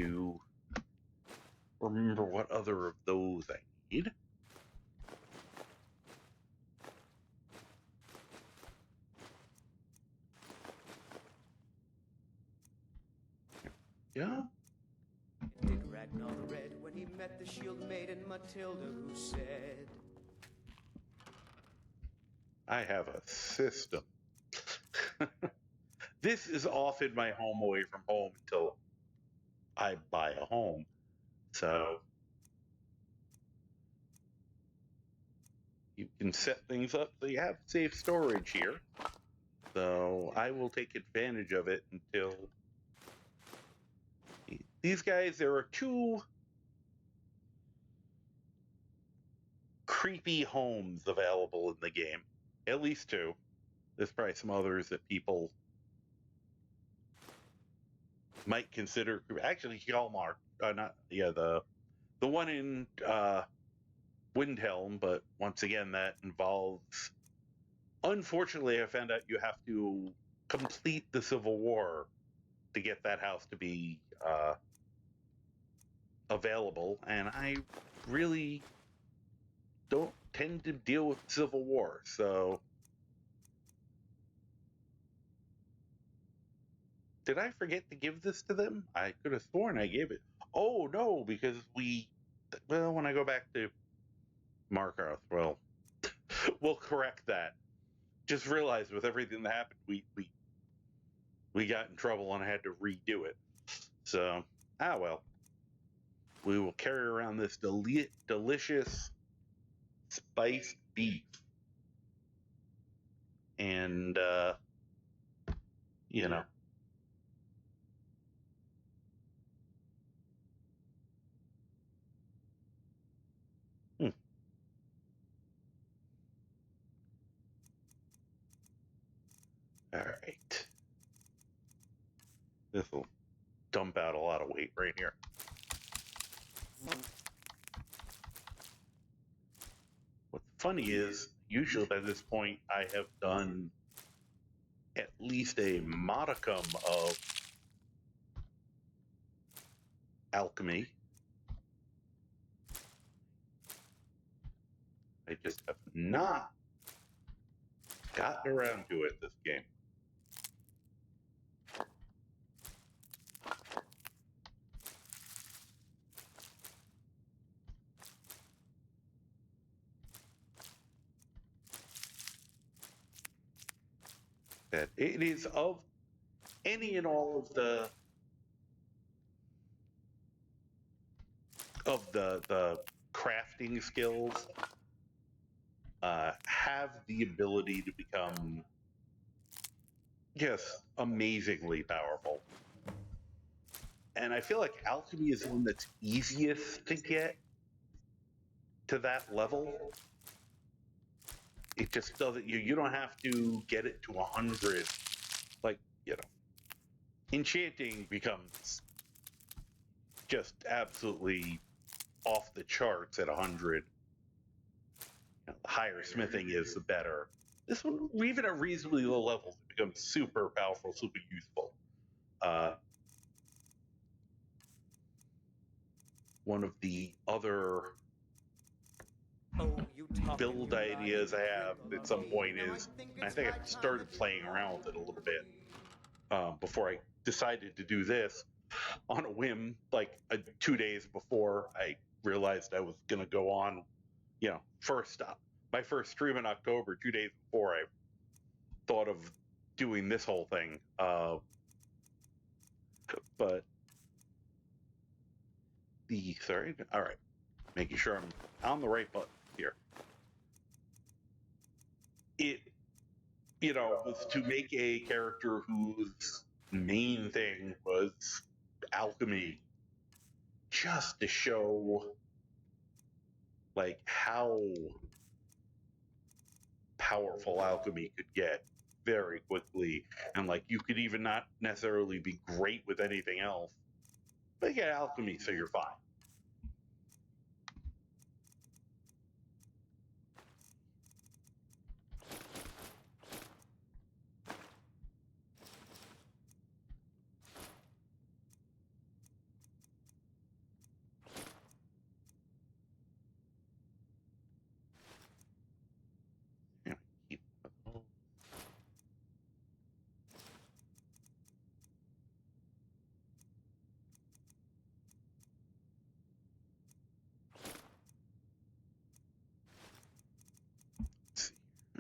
to remember what other of those I need. Yeah. Did Ragnar the Red when he met the shield maiden Matilda, who said, I have a system. This is often my home away from home until I buy a home. So you can set things up so you have safe storage here. So I will take advantage of it until these guys, there are two creepy homes available in the game. At least two. There's probably some others that people might consider. Actually, Hjalmar, the one in Windhelm, but once again, that involves. Unfortunately, I found out you have to complete the Civil War to get that house to be available, and I really don't tend to deal with Civil War, so. Did I forget to give this to them? I could have sworn I gave it. Oh, no, because when I go back to Markarth, well, we'll correct that. Just realized with everything that happened, we got in trouble and I had to redo it. So, well. We will carry around this delicious spiced beef. And, you know. All right. This will dump out a lot of weight right here. What's funny is, usually by this point, I have done at least a modicum of alchemy. I just have not gotten around to it this game. That it is of any and all of the crafting skills have the ability to become just amazingly powerful. And I feel like alchemy is one that's easiest to get to that level. It just doesn't, you don't have to get it to 100. Like, enchanting becomes just absolutely off the charts at 100. The higher smithing is, the better. This one, even at reasonably low levels, it becomes super powerful, super useful. One of the other build ideas I have at some point is, I think I started playing around with it a little bit before I decided to do this on a whim, like 2 days before I realized I was going to go on, my first stream in October, 2 days before I thought of doing this whole thing. But all right, making sure I'm on the right button here. It, was to make a character whose main thing was alchemy, just to show, like, how powerful alchemy could get very quickly. And, like, you could even not necessarily be great with anything else, but you get alchemy, so you're fine.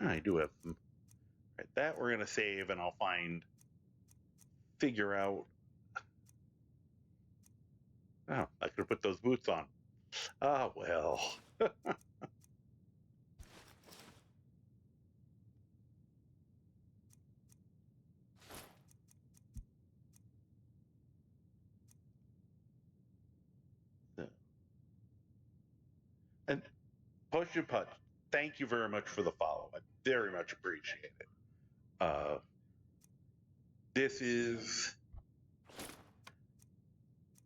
I do have some. Right, that we're gonna save, and I'll figure out. Oh, I could put those boots on. Ah, well. And Potion Punch, thank you very much for the follow. I very much appreciate it. This is,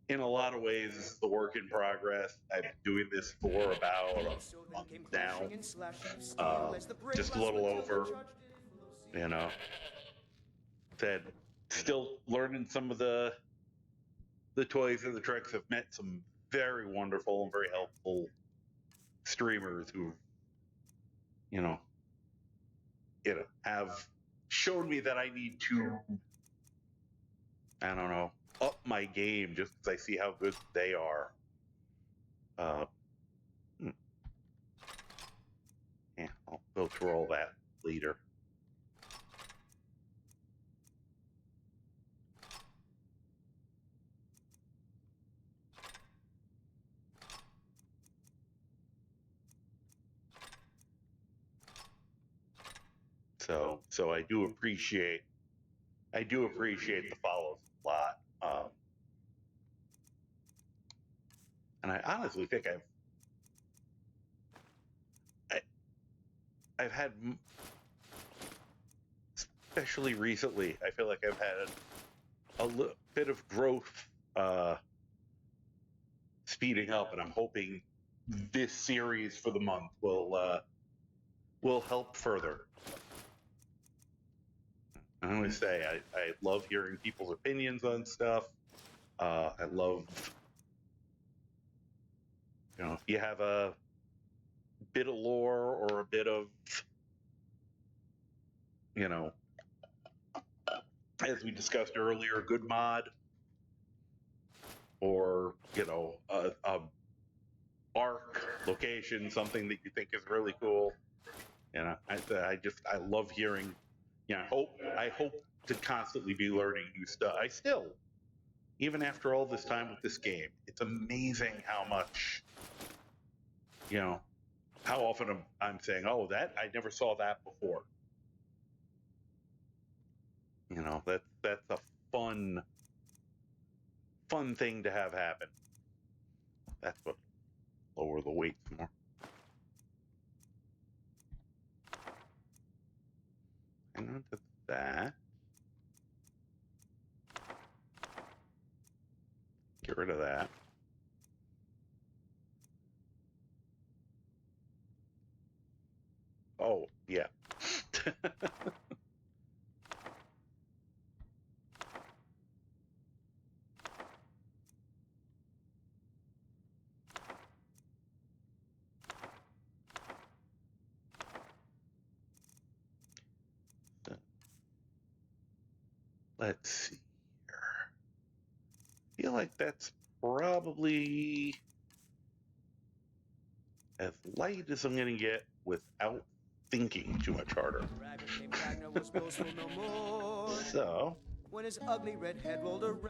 in a lot of ways, the work in progress. I've been doing this for about a month now. Just a little over, you know. Said, still learning some of the toys and the tricks. Have met some very wonderful and very helpful streamers who, have shown me that I need to, I don't know, up my game just because I see how good they are. Yeah, I'll go through all that later. So I do appreciate the follows a lot. And I honestly think I've had, especially recently, I feel like I've had a little bit of growth speeding up, and I'm hoping this series for the month will help further. I always say I love hearing people's opinions on stuff. I love, if you have a bit of lore or a bit of, as we discussed earlier, good mod, or a arc location, something that you think is really cool. I love hearing. I hope to constantly be learning new stuff. I still, even after all this time with this game, it's amazing how much, how often I'm saying, oh, that I never saw that before. That's a fun thing to have happen. That's what lower the weight more. Hang on to that. Get rid of that. Oh, yeah. Let's see here. I feel like that's probably as light as I'm going to get without thinking too much harder. So, when his ugly red head rolled around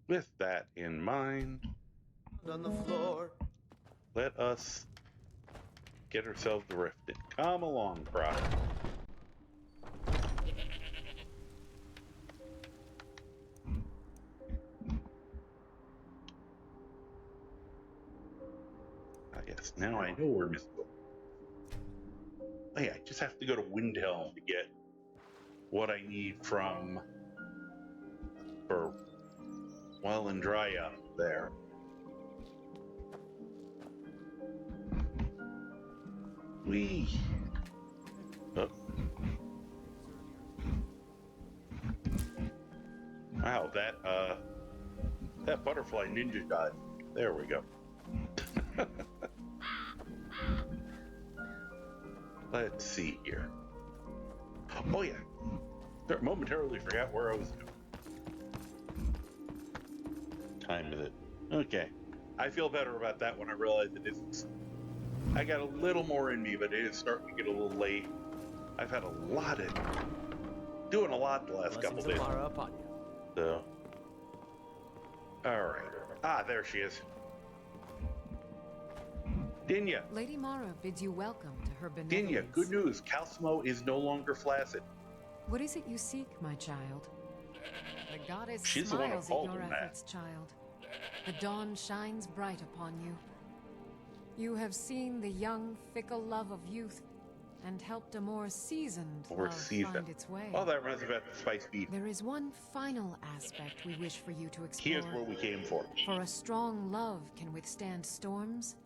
with that in mind, on the floor, let us get ourselves drifted. Come along, Croc. Yes, now I know where Miss. Oh yeah, I just have to go to Windhelm to get what I need for Walandrya there. Whee! Oh. Wow, that butterfly ninja died. There we go. Let's see here. Oh yeah, momentarily forgot where I was going. Time is it? Okay, I feel better about that when I realize it is. I got a little more in me, but it is starting to get a little late. I've had a lot of... doing a lot the last couple days. Mara upon you. So... Alright. Ah, there she is. Dinya. Lady Mara bids you welcome to her benevolence. Dinya, good news. Calcimo is no longer flaccid. What is it you seek, my child? The goddess She's the one who smiles called at your him efforts, child. The dawn shines bright upon you. You have seen the young, fickle love of youth and helped a more seasoned love find its way. Oh, that reminds me about the spice beef. There is one final aspect we wish for you to explore. Here's what we came for. For a strong love can withstand storms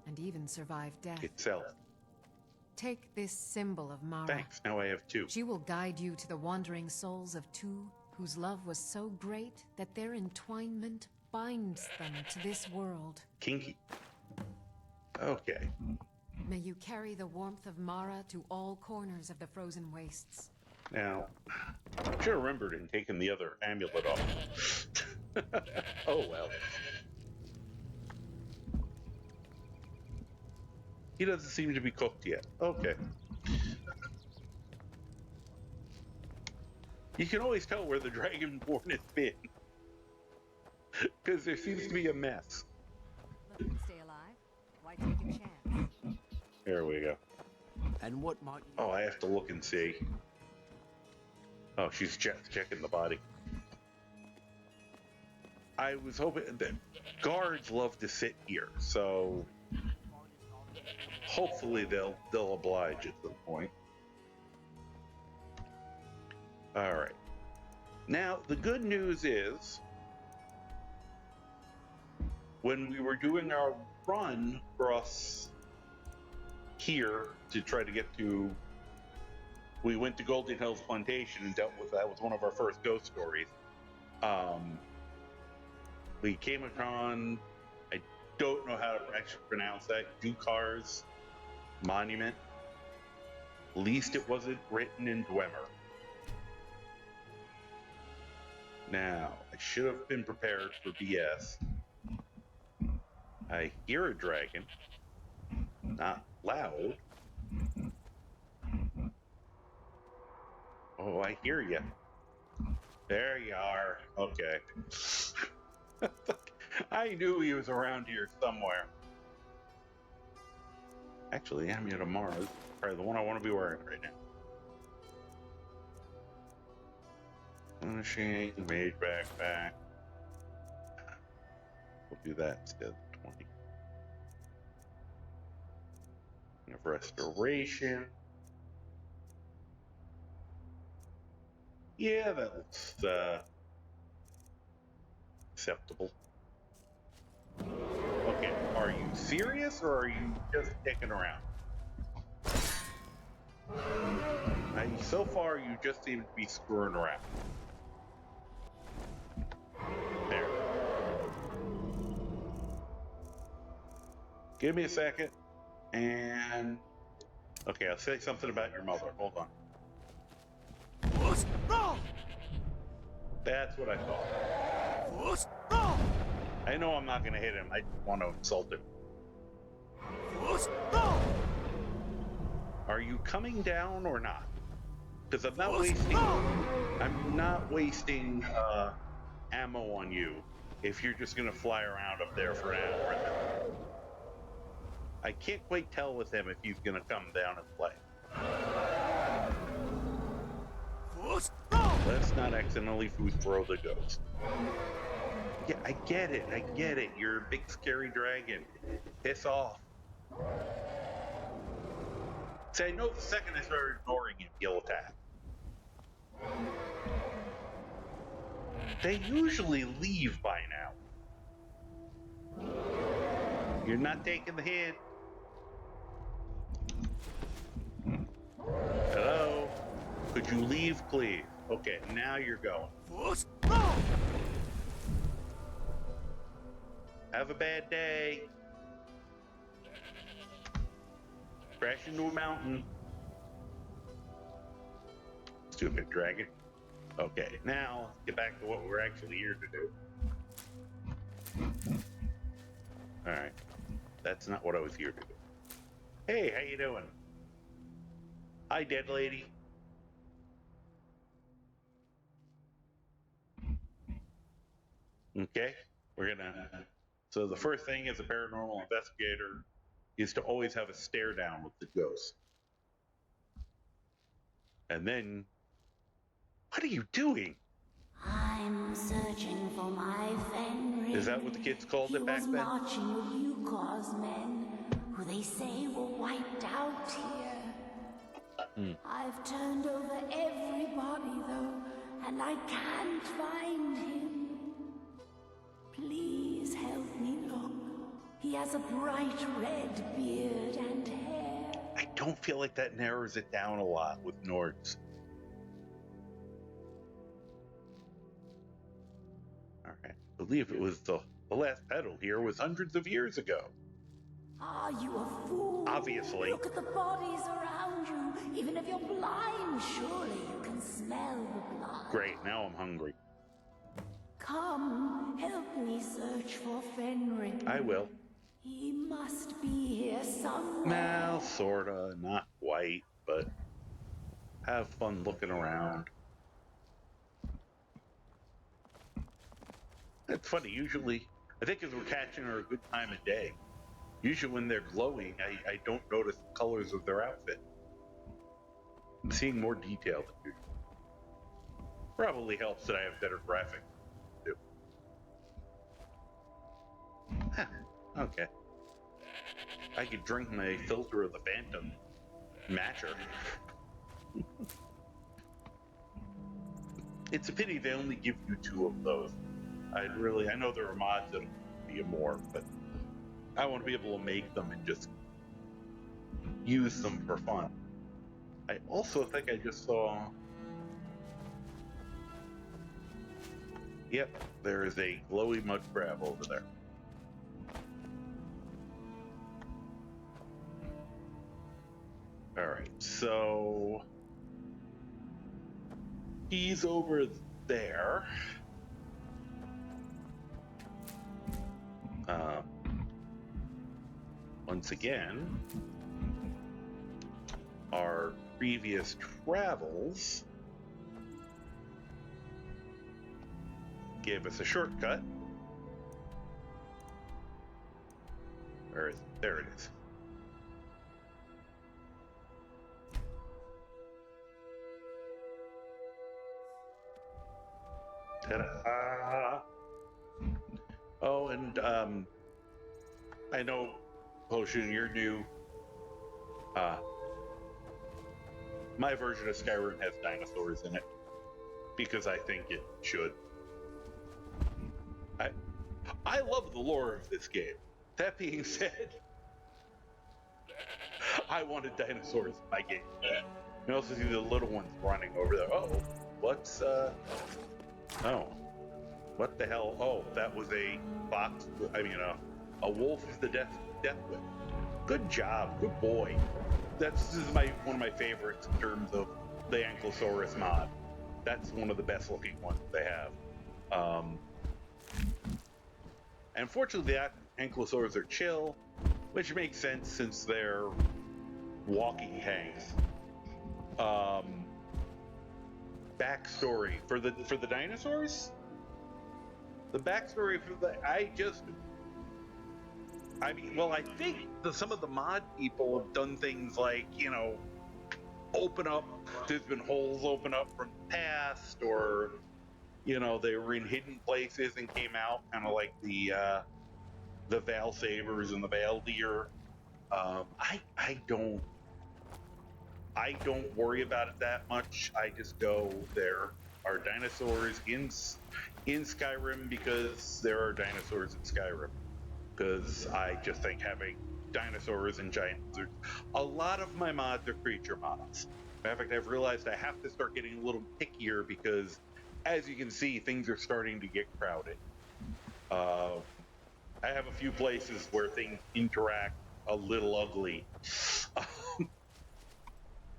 and even survive death. Itself. Take this symbol of Mara. Thanks, now I have two. She will guide you to the wandering souls of two whose love was so great that their entwinement binds them to this world. Kinky. Okay. May you carry the warmth of Mara to all corners of the frozen wastes. Now, I should have remembered and taken the other amulet off. Oh well. He doesn't seem to be cooked yet. Okay. You can always tell where the Dragonborn has been. Because there seems to be a mess. Looking to stay alive? Why take a chance? There we go. And what might you... Oh, I have to look and see. Oh, she's checking the body. I was hoping that guards love to sit here, so hopefully they'll oblige at some point. All right. Now, the good news is, when we were doing our run across here to try to get to, we went to Golden Hills Plantation and dealt with that. Was one of our first ghost stories. We came upon, I don't know how to actually pronounce that, Dukar's monument. At least it wasn't written in Dwemer. Now, I should have been prepared for BS. I hear a dragon. Not loud. Oh, I hear you. There you are. Okay. I knew he was around here somewhere. Actually, Amulet of Mara is probably the one I want to be wearing right now. Finishing, mage backpack. We'll do that instead of 20. Of restoration. Yeah, that looks acceptable. Okay, are you serious or are you just kicking around? So far, you just seem to be screwing around. There. Give me a second, and okay, I'll say something about your mother. Hold on. That's what I thought. I know I'm not going to hit him. I want to insult him. Are you coming down or not? Because I'm not wasting ammo on you if you're just going to fly around up there for an hour. I can't quite tell with him if he's going to come down and play. Let's not accidentally throw the ghost. Yeah, I get it. You're a big scary dragon. Piss off. See, I know the second I start ignoring him, he'll attack. They usually leave by now. You're not taking the hit. Hello? Could you leave, please? Okay, now you're going. Have a bad day. Crash into a mountain. Stupid dragon. Okay, now let's get back to what we're actually here to do. Alright. That's not what I was here to do. Hey, how you doing? Hi, dead lady. Okay, we're gonna. So the first thing as a paranormal investigator is to always have a stare down with the ghost. And then, what are you doing? I'm searching for my Fenrir. Is that what the kids called it back then? He was marching with Yukos men, who they say were wiped out here. I've turned over everybody, though, and I can't find him. Please help me look. He has a bright red beard and hair. I don't feel like that narrows it down a lot with Nords. All right. I believe it was the last pedal here was hundreds of years ago. Are you a fool? Obviously. Look at the bodies around you. Even if you're blind, surely you can smell the blood. Great, now I'm hungry. Come, help me search for Fenrir. I will. He must be here somewhere. Well, sorta, not quite, but have fun looking around. It's funny, usually, I think as we're catching her a good time of day, usually when they're glowing, I don't notice the colors of their outfit. I'm seeing more detail than usual. Probably helps that I have better graphics too. Okay. I could drink my filter of the Phantom matcher. It's a pity they only give you 2 of those. I know there are mods that'll be more, but I want to be able to make them and just use them for fun. I also think I just saw... Yep, there is a glowy mud crab over there. Alright, so... he's over there. Once again, our previous travels gave us a shortcut. There it is. Ta-da! Oh, and I know, Potion, you're new. My version of Skyrim has dinosaurs in it because I think it should. I love the lore of this game. That being said, I wanted dinosaurs in my game. You also see the little ones running over there. Oh, what's oh, what the hell? Oh, that was a fox. I mean, a wolf of the death whip. Good job, good boy. This is one of my favorites in terms of the Ankylosaurus mod. That's one of the best looking ones they have. Unfortunately, the Ankylosaurs are chill, which makes sense since they're walking tanks. Backstory for the dinosaurs. The backstory for I think some of the mod people have done things like, open up. There's been holes open up from the past, or they were in hidden places and came out, kind of like the Veil Sabers and the Veil Deer. I don't worry about it that much. I just go, there are dinosaurs in Skyrim because there are dinosaurs in Skyrim. Because I just think having dinosaurs and giant lizards. A lot of my mods are creature mods. In fact, I've realized I have to start getting a little pickier because, as you can see, things are starting to get crowded. I have a few places where things interact a little ugly.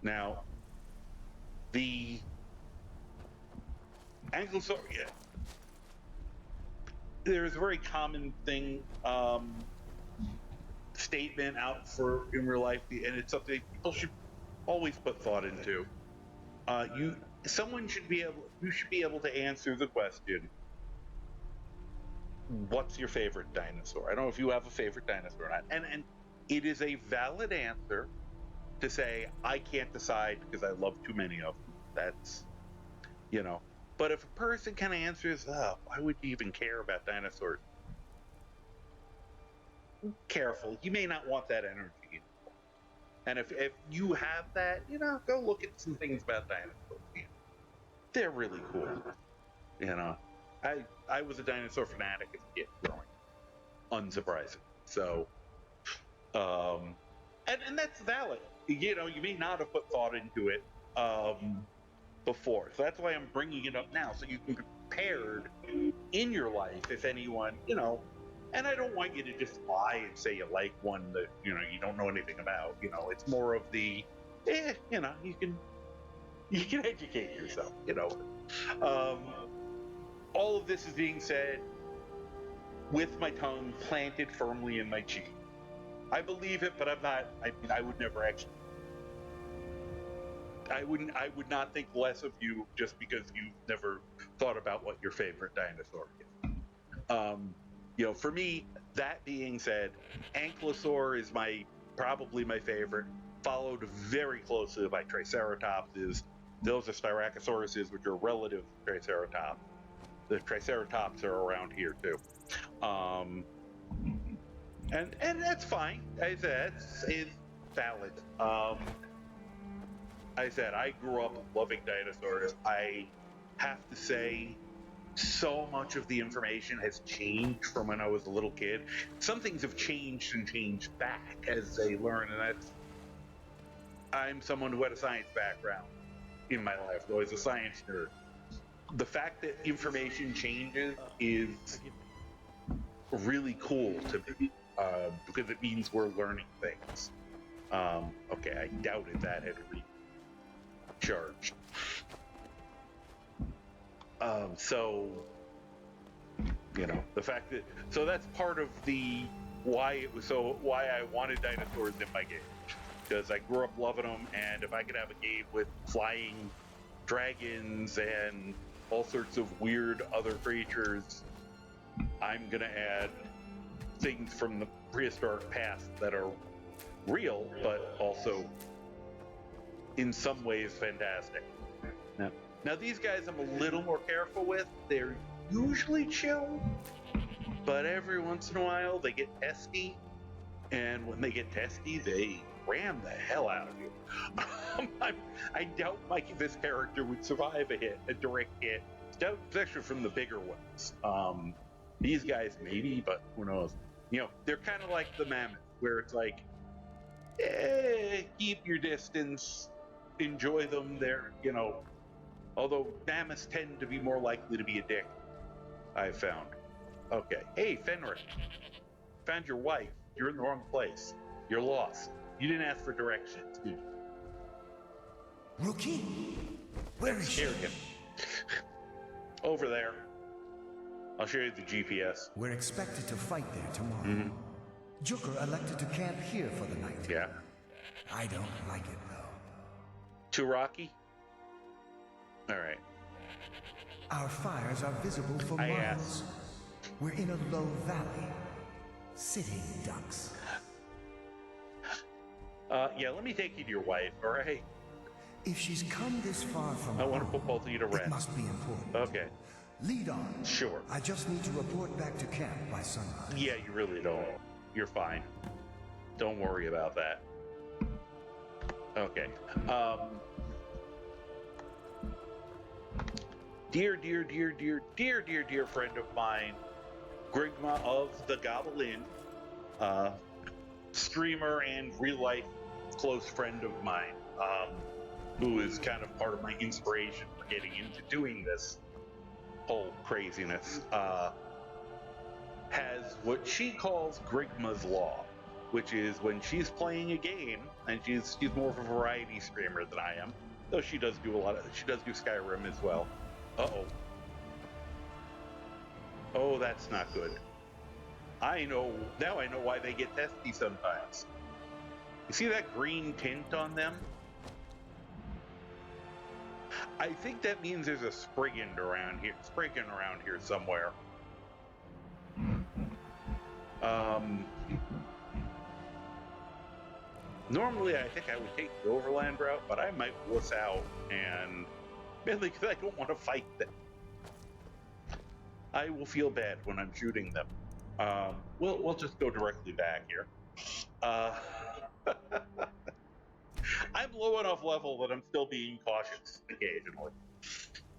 Now, the Ankylosaur, there's a very common thing, statement out in real life, and it's something people should always put thought into. You should be able to answer the question, what's your favorite dinosaur? I don't know if you have a favorite dinosaur or not. And it is a valid answer to say, I can't decide because I love too many of them. That's, but if a person kind of answers, why would you even care about dinosaurs? Careful, you may not want that energy anymore. And if you have that, go look at some things about dinosaurs. They're really cool. I was a dinosaur fanatic as a kid growing up, unsurprising. So, and that's valid. You may not have put thought into it before. So that's why I'm bringing it up now, so you can be prepared in your life if anyone, and I don't want you to just lie and say you like one that, you don't know anything about. It's more of the, you can educate yourself, all of this is being said with my tongue planted firmly in my cheek. I believe it, but I'm not, I would never actually, I would not think less of you just because you've never thought about what your favorite dinosaur is. For me, that being said, Ankylosaur is probably my favorite, followed very closely by Triceratopses. Those are Styracosauruses, which are relative to Triceratops. The Triceratops are around here too. And that's fine. I said it's valid. I said I grew up loving dinosaurs. I have to say, so much of the information has changed from when I was a little kid. Some things have changed and changed back as they learn, and I'm someone who had a science background in my life. I was a science nerd. The fact that information changes is really cool to me, because it means we're learning things. Okay, I doubted that had recharged. The fact that, so that's part of why I wanted dinosaurs in my game, because I grew up loving them, and if I could have a game with flying dragons and all sorts of weird other creatures, I'm gonna add things from the prehistoric past that are real, but also in some ways fantastic. Now these guys I'm a little more careful with. They're usually chill, but every once in a while they get testy, and when they get testy, they ram the hell out of you. I doubt this character would survive a direct hit, especially from the bigger ones. These guys maybe, but who knows? They're kind of like the mammoth, where it's like, keep your distance, enjoy them. They're, although mammoths tend to be more likely to be a dick, I've found. Okay. Hey, Fenric. Found your wife. You're in the wrong place. You're lost. You didn't ask for directions, did you? Rookie? Where is she? Over there. I'll show you the GPS. We're expected to fight there tomorrow. Juker elected to camp here for the night. Yeah. I don't like it, though. Too rocky? All right. Our fires are visible for miles. We're in a low valley. Sitting ducks. Yeah, let me take you to your wife, all right? If she's come this far from I want to put both of you to rest. It must be important. Okay. Lead on. Sure. I just need to report back to camp by sunrise. Yeah, you really don't. You're fine. Don't worry about that. Okay. Dear friend of mine, Grigma of the Goblin, streamer and real life close friend of mine, who is kind of part of my inspiration for getting into doing this whole craziness, has what she calls Grigma's Law, which is when she's playing a game, and she's more of a variety streamer than I am, though she does do Skyrim as well. Uh-oh. Oh, that's not good. Now I know why they get testy sometimes. You see that green tint on them? I think that means there's a Spriggan around here somewhere. Normally I think I would take the overland route, but I might wuss out, and mainly because I don't want to fight them. I will feel bad when I'm shooting them. We'll just go directly back here. I'm low enough level that I'm still being cautious occasionally.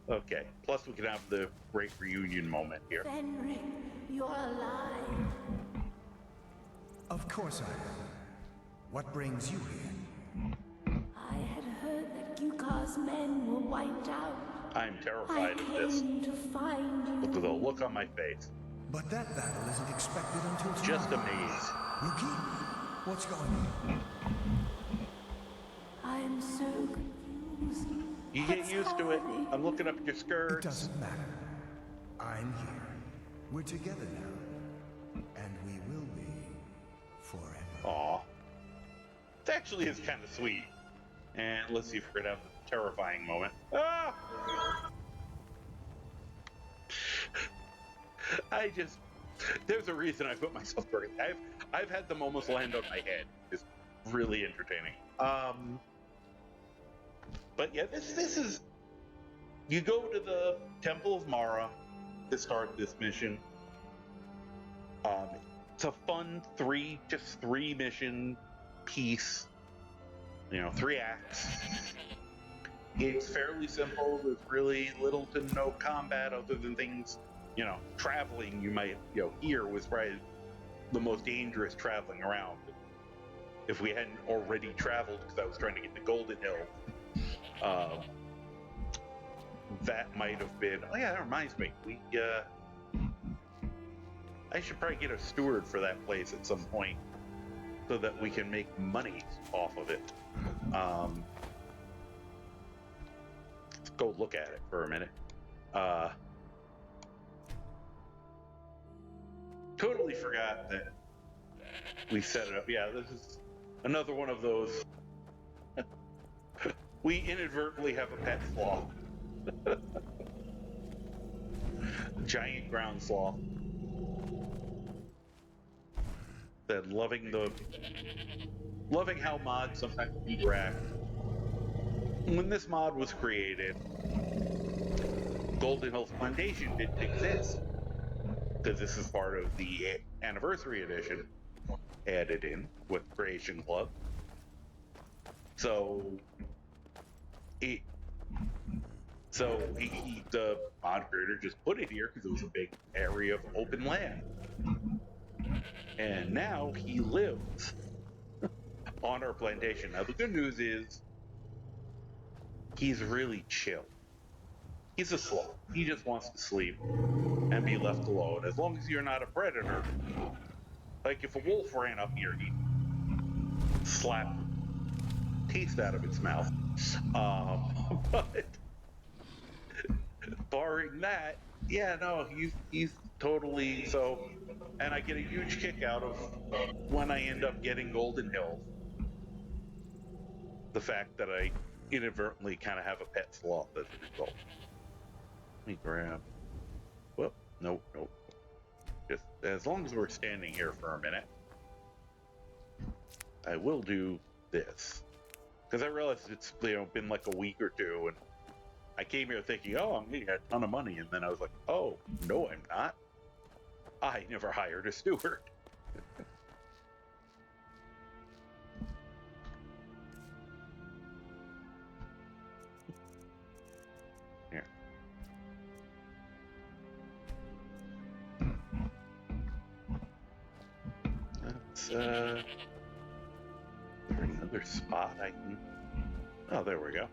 Okay, plus we can have the great reunion moment here. Fenric, you're alive. Of course I am. What brings you here? I had heard that Gyukar's men were wiped out. I'm terrified of this. I came to find you. Look at the look on my face. But that battle isn't expected until tomorrow. Just a maze. Yuki, what's going on? I'm so confused. You get used to it. I'm looking up at your skirts. It doesn't matter. I'm here. We're together now. And we will be forever. Aw. It actually is kind of sweet. And let's see if we're gonna have the terrifying moment. Ah! There's a reason I put myself through it. I've had them almost land on my head. It's really entertaining. But yeah, this is, you go to the Temple of Mara to start this mission. It's a fun three mission piece. 3 acts. It's fairly simple. There's really little to no combat other than things, traveling you might, here was probably the most dangerous traveling around. If we hadn't already traveled, because I was trying to get to Golden Hill, that might have been, oh yeah, that reminds me. I should probably get a steward for that place at some point so that we can make money off of it. Let's go look at it for a minute. Totally forgot that we set it up. Yeah, this is another one of those. We inadvertently have a pet sloth. Giant ground sloth. That loving how mods sometimes interact. When this mod was created, Golden Hills Plantation didn't exist, because this is part of the anniversary edition added in with Creation Club. So the mod creator just put it here because it was a big area of open land. And now he lives on our plantation. Now the good news is he's really chill. He's a sloth. He just wants to sleep and be left alone. As long as you're not a predator. Like if a wolf ran up here, he'd slap taste out of its mouth. But barring that, yeah, no, he's totally so. And I get a huge kick out of when I end up getting Golden Hill. The fact that I inadvertently kind of have a pet sloth as a result. Let me grab. Well, nope. Just as long as we're standing here for a minute, I will do this. Because I realized it's been like a week or two, and I came here thinking, oh, I'm getting a ton of money, and then I was like, oh, no, I'm not. I never hired a steward. Here. Let's, is there another spot I can... Oh, there we go.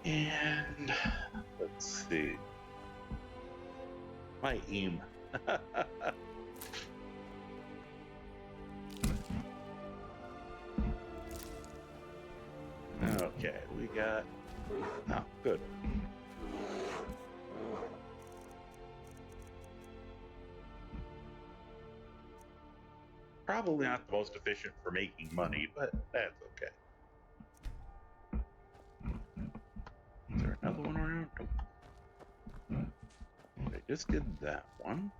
And let's see. My aim. Okay, we got. Oh, good. Probably not the most efficient for making money, but that's okay. Is there another one around? Nope. I just did that one.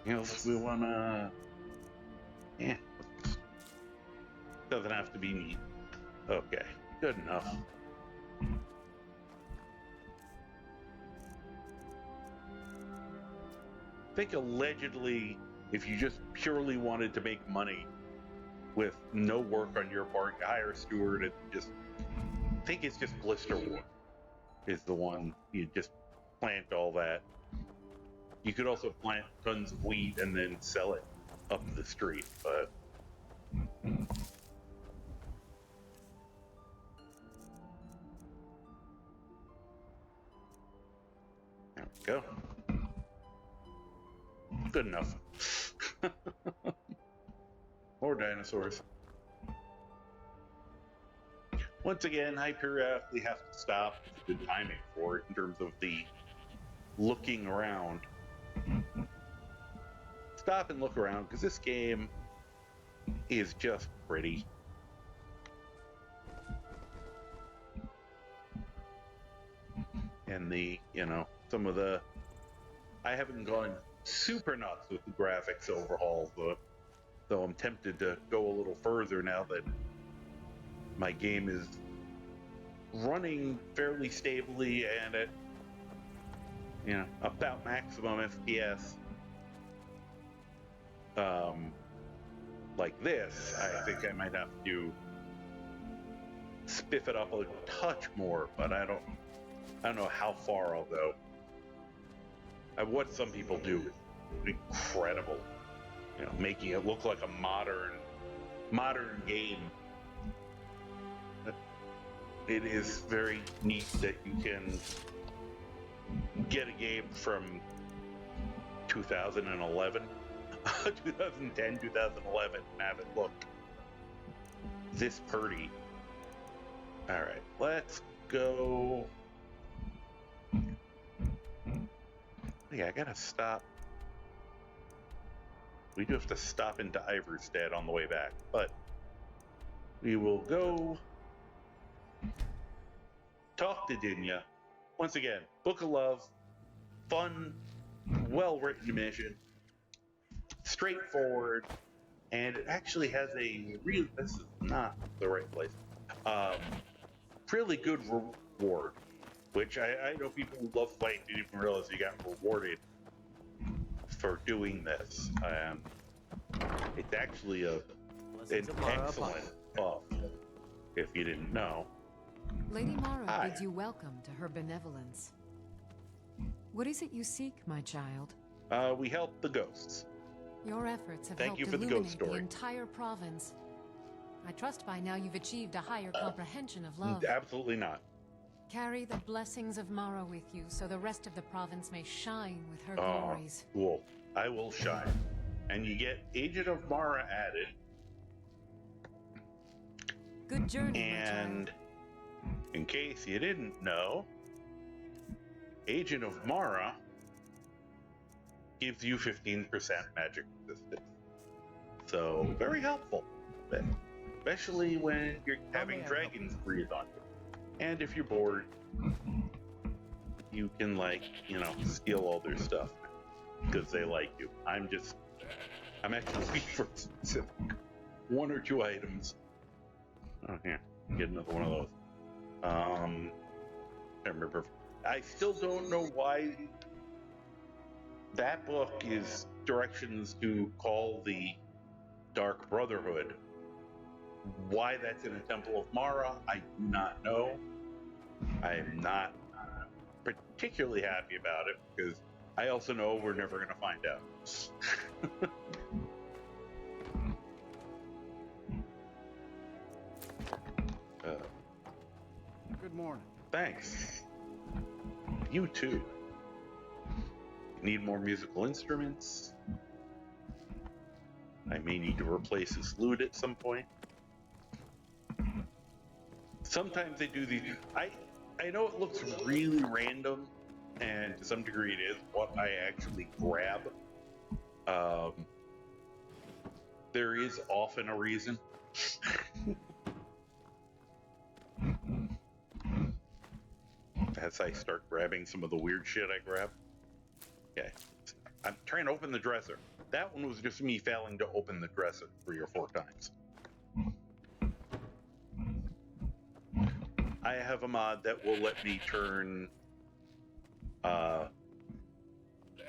Else we wanna, yeah, doesn't have to be neat. Okay, good enough. I think allegedly, if you just purely wanted to make money with no work on your part, you hire a steward and just, I think it's just blisterwood is the one. You just plant all that. You could also plant tons of wheat and then sell it up the street, but there we go. Good enough. More dinosaurs. Once again, I periodically have to stop. It's good timing for it in terms of the looking around. Stop and look around, because this game is just pretty. And the, you know, some of the, I haven't gone super nuts with the graphics overhaul, but though I'm tempted to go a little further now that my game is running fairly stably and at, you know, about maximum FPS. Like this, I think I might have to spiff it up a touch more, but I don't know how far I'll go. What some people do is incredible, you know, making it look like a modern game. It is very neat that you can get a game from 2011, 2010, 2011, and have it look this pretty. All right, let's go. Yeah, I gotta stop. We do have to stop into Iverstead on the way back, but we will go talk to Dinya. Once again, Book of Love, fun, well-written mission, straightforward, and it actually has a real, this is not the right place, really good reward, which I know people who love fighting didn't even realize you got rewarded for doing this. It's actually an excellent buff, if you didn't know. Lady Mara bids you welcome to her benevolence. What is it you seek, my child? We help the ghosts. Your efforts have Thank helped you for the ghost illuminate the story. entire province. I trust by now you've achieved a higher comprehension of love. Absolutely not. Carry the blessings of Mara with you so the rest of the province may shine with her glories. Cool. I will shine. And you get Agent of Mara added. Good journey, and in case you didn't know, Agent of Mara gives you 15% magic resistance. So, very helpful. Especially when you're having dragons breathe on you. And if you're bored, you can, like, you know, steal all their stuff because they like you. I'm actually looking for specific one or two items. Oh, here, get another one of those. I remember. I still don't know why that book is directions to call the Dark Brotherhood. Why that's in a Temple of Mara, I do not know. I am not particularly happy about it because I also know we're never going to find out. Good morning. Thanks. You too. Need more musical instruments. I may need to replace this lute at some point. Sometimes they do these. I know it looks really random, and to some degree it is what I actually grab. There is often a reason. As I start grabbing some of the weird shit I grab. Okay. I'm trying to open the dresser. That one was just me failing to open the dresser 3 or 4 times. I have a mod that will let me turn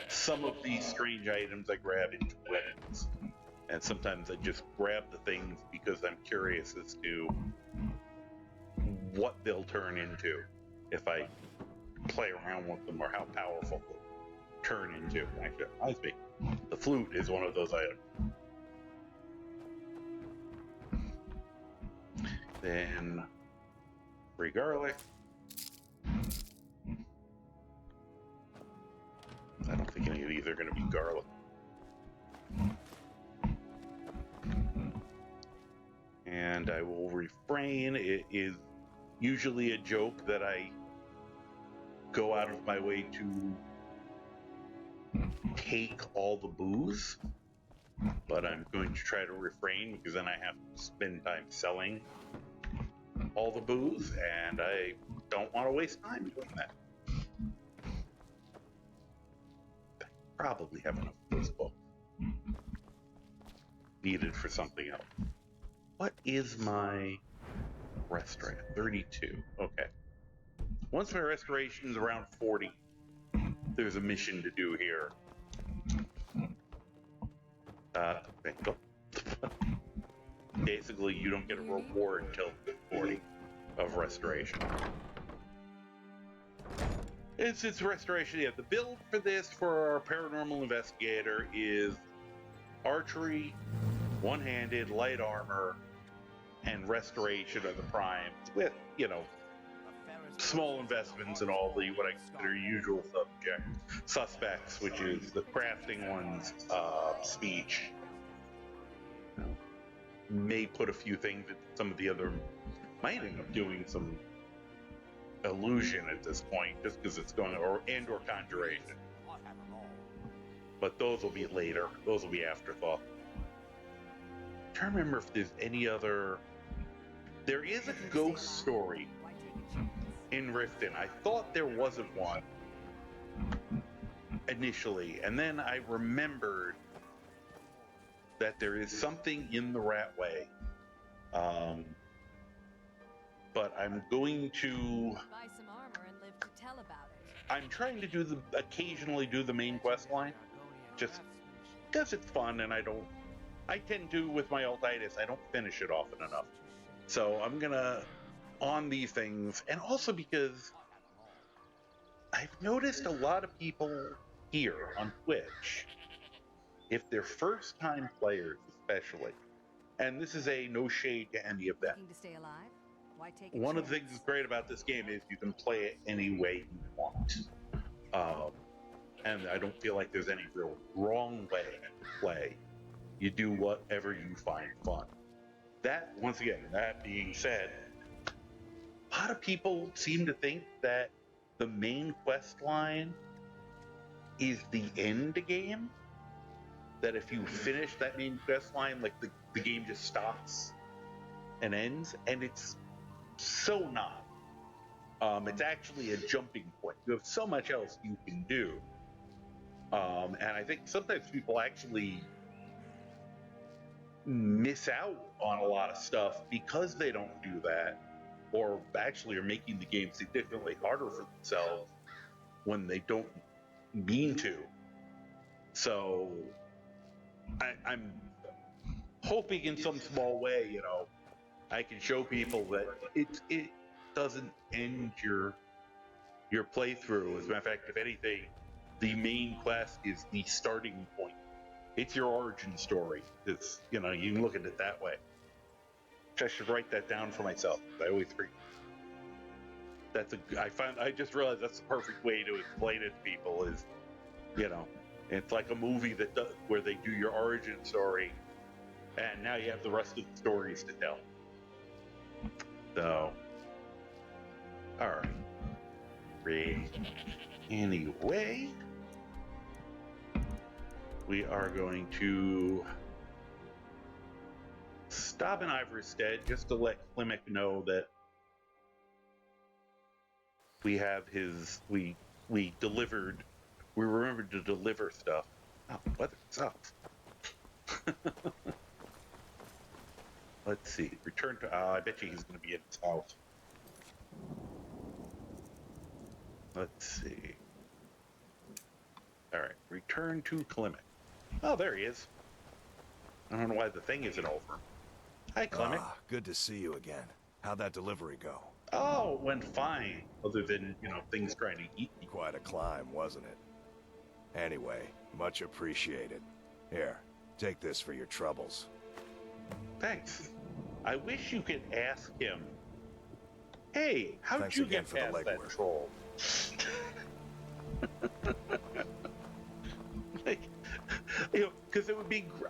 some of these strange items I grab into weapons. And sometimes I just grab the things because I'm curious as to what they'll turn into if I play around with them, or how powerful they'll turn into. Actually, reminds me, the flute is one of those items. Then 3 garlic. I don't think any of these are going to be garlic. And I will refrain. It is usually a joke that I go out of my way to take all the booze, but I'm going to try to refrain because then I have to spend time selling all the booze, and I don't want to waste time doing that. I probably have enough of this book needed for something else. What is my restoration? 32. Okay. Once my restoration is around 40, there's a mission to do here. Bingo. Basically, you don't get a reward until 40 of restoration. It's restoration. Yeah, the build for this for our paranormal investigator is archery, one-handed, light armor, and restoration of the primes with, you know, small investments in all the what I consider usual suspects, which is the crafting ones, speech. You know, may put a few things into some of the other. Might end up doing some illusion at this point, just because it's going or conjuration. But those will be later. Those will be afterthought. I'm trying to remember if there's any other. There is a ghost story in Riften. I thought there wasn't one initially, and then I remembered that there is something in the Ratway. But I'm going to Buy some armor and live to tell about it. I'm trying to occasionally do the main quest line, just because it's fun, and I tend to, with my altitis, I don't finish it often enough. So I'm gonna on these things, and also because I've noticed a lot of people here on Twitch, if they're first-time players especially, and this is a no shade to any of them. Looking to stay alive? Why take a One of the chance? things that's great about this game is you can play it any way you want. And I don't feel like there's any real wrong way to play. You do whatever you find fun. That, once again, that being said, a lot of people seem to think that the main quest line is the end game. That if you finish that main quest line, like the game just stops and ends, and it's so not. It's actually a jumping point. You have so much else you can do. And I think sometimes people actually miss out on a lot of stuff because they don't do that, or actually are making the game significantly harder for themselves when they don't mean to. So I'm hoping in some small way, you know, I can show people that it doesn't end your playthrough. As a matter of fact, if anything, the main quest is the starting point. It's your origin story. It's, you know, you can look at it that way. I should write that down for myself. I always forget. I just realized that's the perfect way to explain it to people is, it's like a movie where they do your origin story, and now you have the rest of the stories to tell. So, all right. Anyway, we are going to stop in Ivorstead just to let Klimek know that we have we remembered to deliver stuff. Oh, weather sucks. Let's see. Return to. I bet you he's going to be in his house. Let's see. All right. Return to Klimek. Oh, there he is. I don't know why the thing isn't over. Hi, Klimek. Good to see you again. How'd that delivery go? Oh, it went fine. Other than, things trying to eat me. Quite a climb, wasn't it? Anyway, much appreciated. Here, take this for your troubles. Thanks. I wish you could ask him, hey, how'd you get past that troll? Because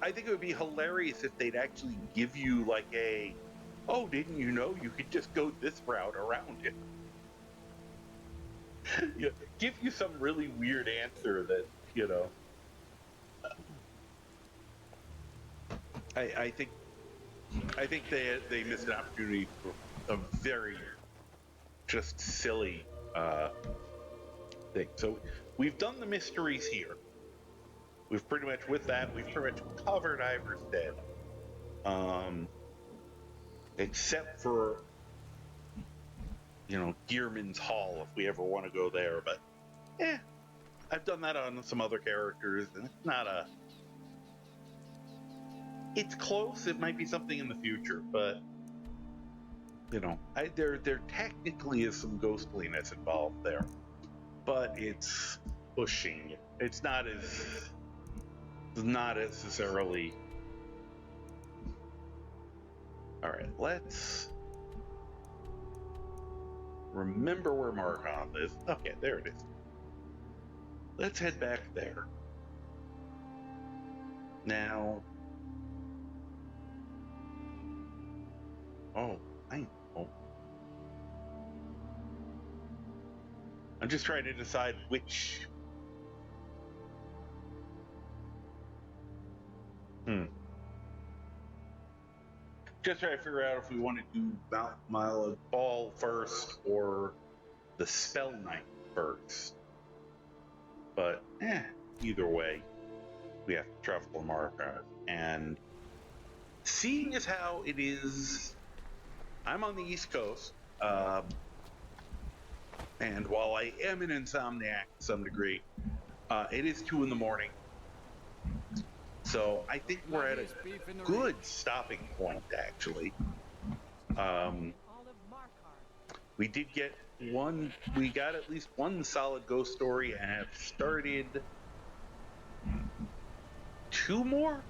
I think it would be hilarious if they'd actually give you like oh, didn't you know you could just go this route around it? Give you some really weird answer that, I think they missed an opportunity for a very just silly thing. So we've done the mysteries here. We've pretty much covered Ivorstead. Except for, Gearman's Hall, if we ever want to go there. But, I've done that on some other characters, and it's not it's close. It might be something in the future, but, there technically is some ghostliness involved there. But it's pushing it. It's not necessarily. All right, let's remember where Markarth is. Okay, there it is. Let's head back there. Now, I'm just trying to decide which. Just trying to figure out if we want to do Mount Mile Ball first or the Spell Knight first. But, either way, we have to travel to Markarth. And seeing as how it is, I'm on the East Coast, and while I am an insomniac to some degree, it is 2 in the morning. So I think we're at a good stopping point, actually. We did get we got at least one solid ghost story and have started 2 more?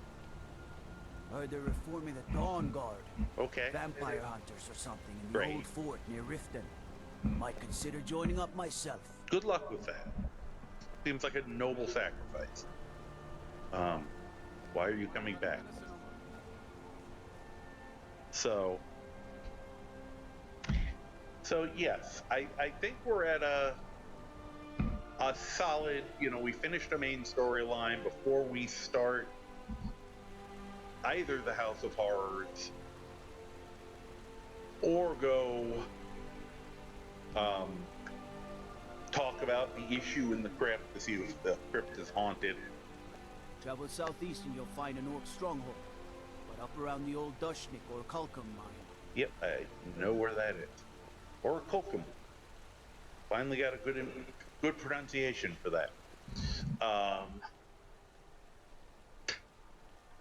Heard they're reforming the Dawn Guard. Okay. Vampire hunters or something in the old fort near Riften. Might consider joining up myself. Good luck with that. Seems like a noble sacrifice. Why are you coming back? So yes, I think we're at a solid, we finished a main storyline before we start either the House of Horrors or go talk about the issue in the crypt to see if the crypt is haunted. Travel southeast and you'll find an orc stronghold, but up around the old Dushnik or Kulkum mine. Yep, I know where that is. Or Kulkum. Finally got a good pronunciation for that.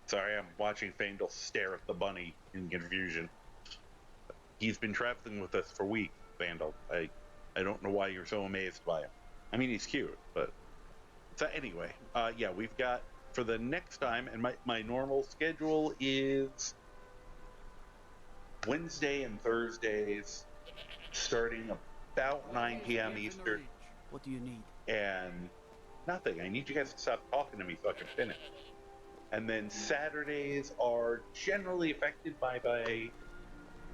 Sorry, I'm watching Faendal stare at the bunny in confusion. He's been traveling with us for weeks, Faendal. I don't know why you're so amazed by him. I mean, he's cute, but... So anyway, yeah, we've got... For the next time, and my normal schedule is Wednesday and Thursdays, starting about 9 p.m. Eastern. What do you need? And nothing. I need you guys to stop talking to me so I can finish. And then Saturdays are generally affected by my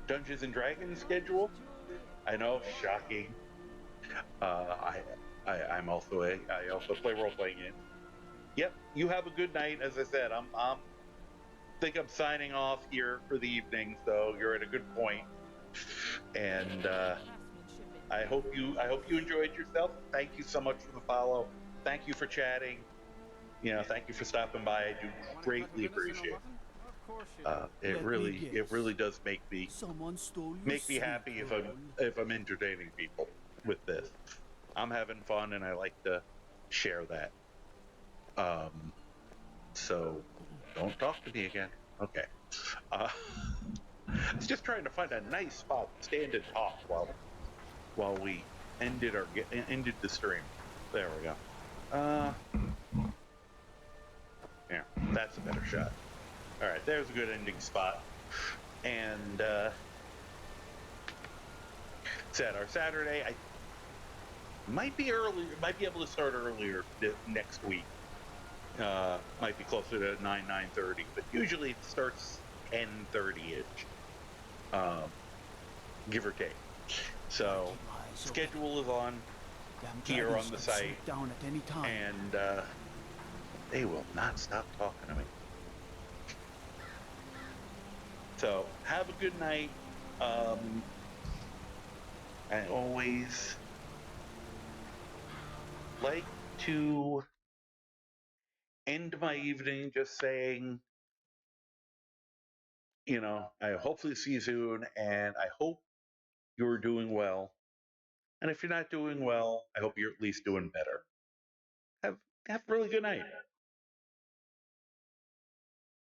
Dungeons and Dragons schedule. I know, shocking. I also play role playing games. Yep, you have a good night. As I said, I'm think I'm signing off here for the evening, so you're at a good point. And I hope you enjoyed yourself. Thank you so much for the follow. Thank you for chatting. Thank you for stopping by. I do greatly appreciate it. It really does make me happy if I'm entertaining people with this. I'm having fun and I like to share that. So don't talk to me again. Okay. I was just trying to find a nice spot to stand and talk while we ended the stream. There we go. Yeah, that's a better shot. All right, there's a good ending spot. And said our Saturday, I might be able to start earlier next week. Might be closer to 9:30, but usually it starts 10:30ish, give or take. So schedule is on here on the site, down at any time. And they will not stop talking to me. So have a good night. I always like to end my evening just saying, I hopefully see you soon, and I hope you're doing well. And if you're not doing well, I hope you're at least doing better. Have a really good night.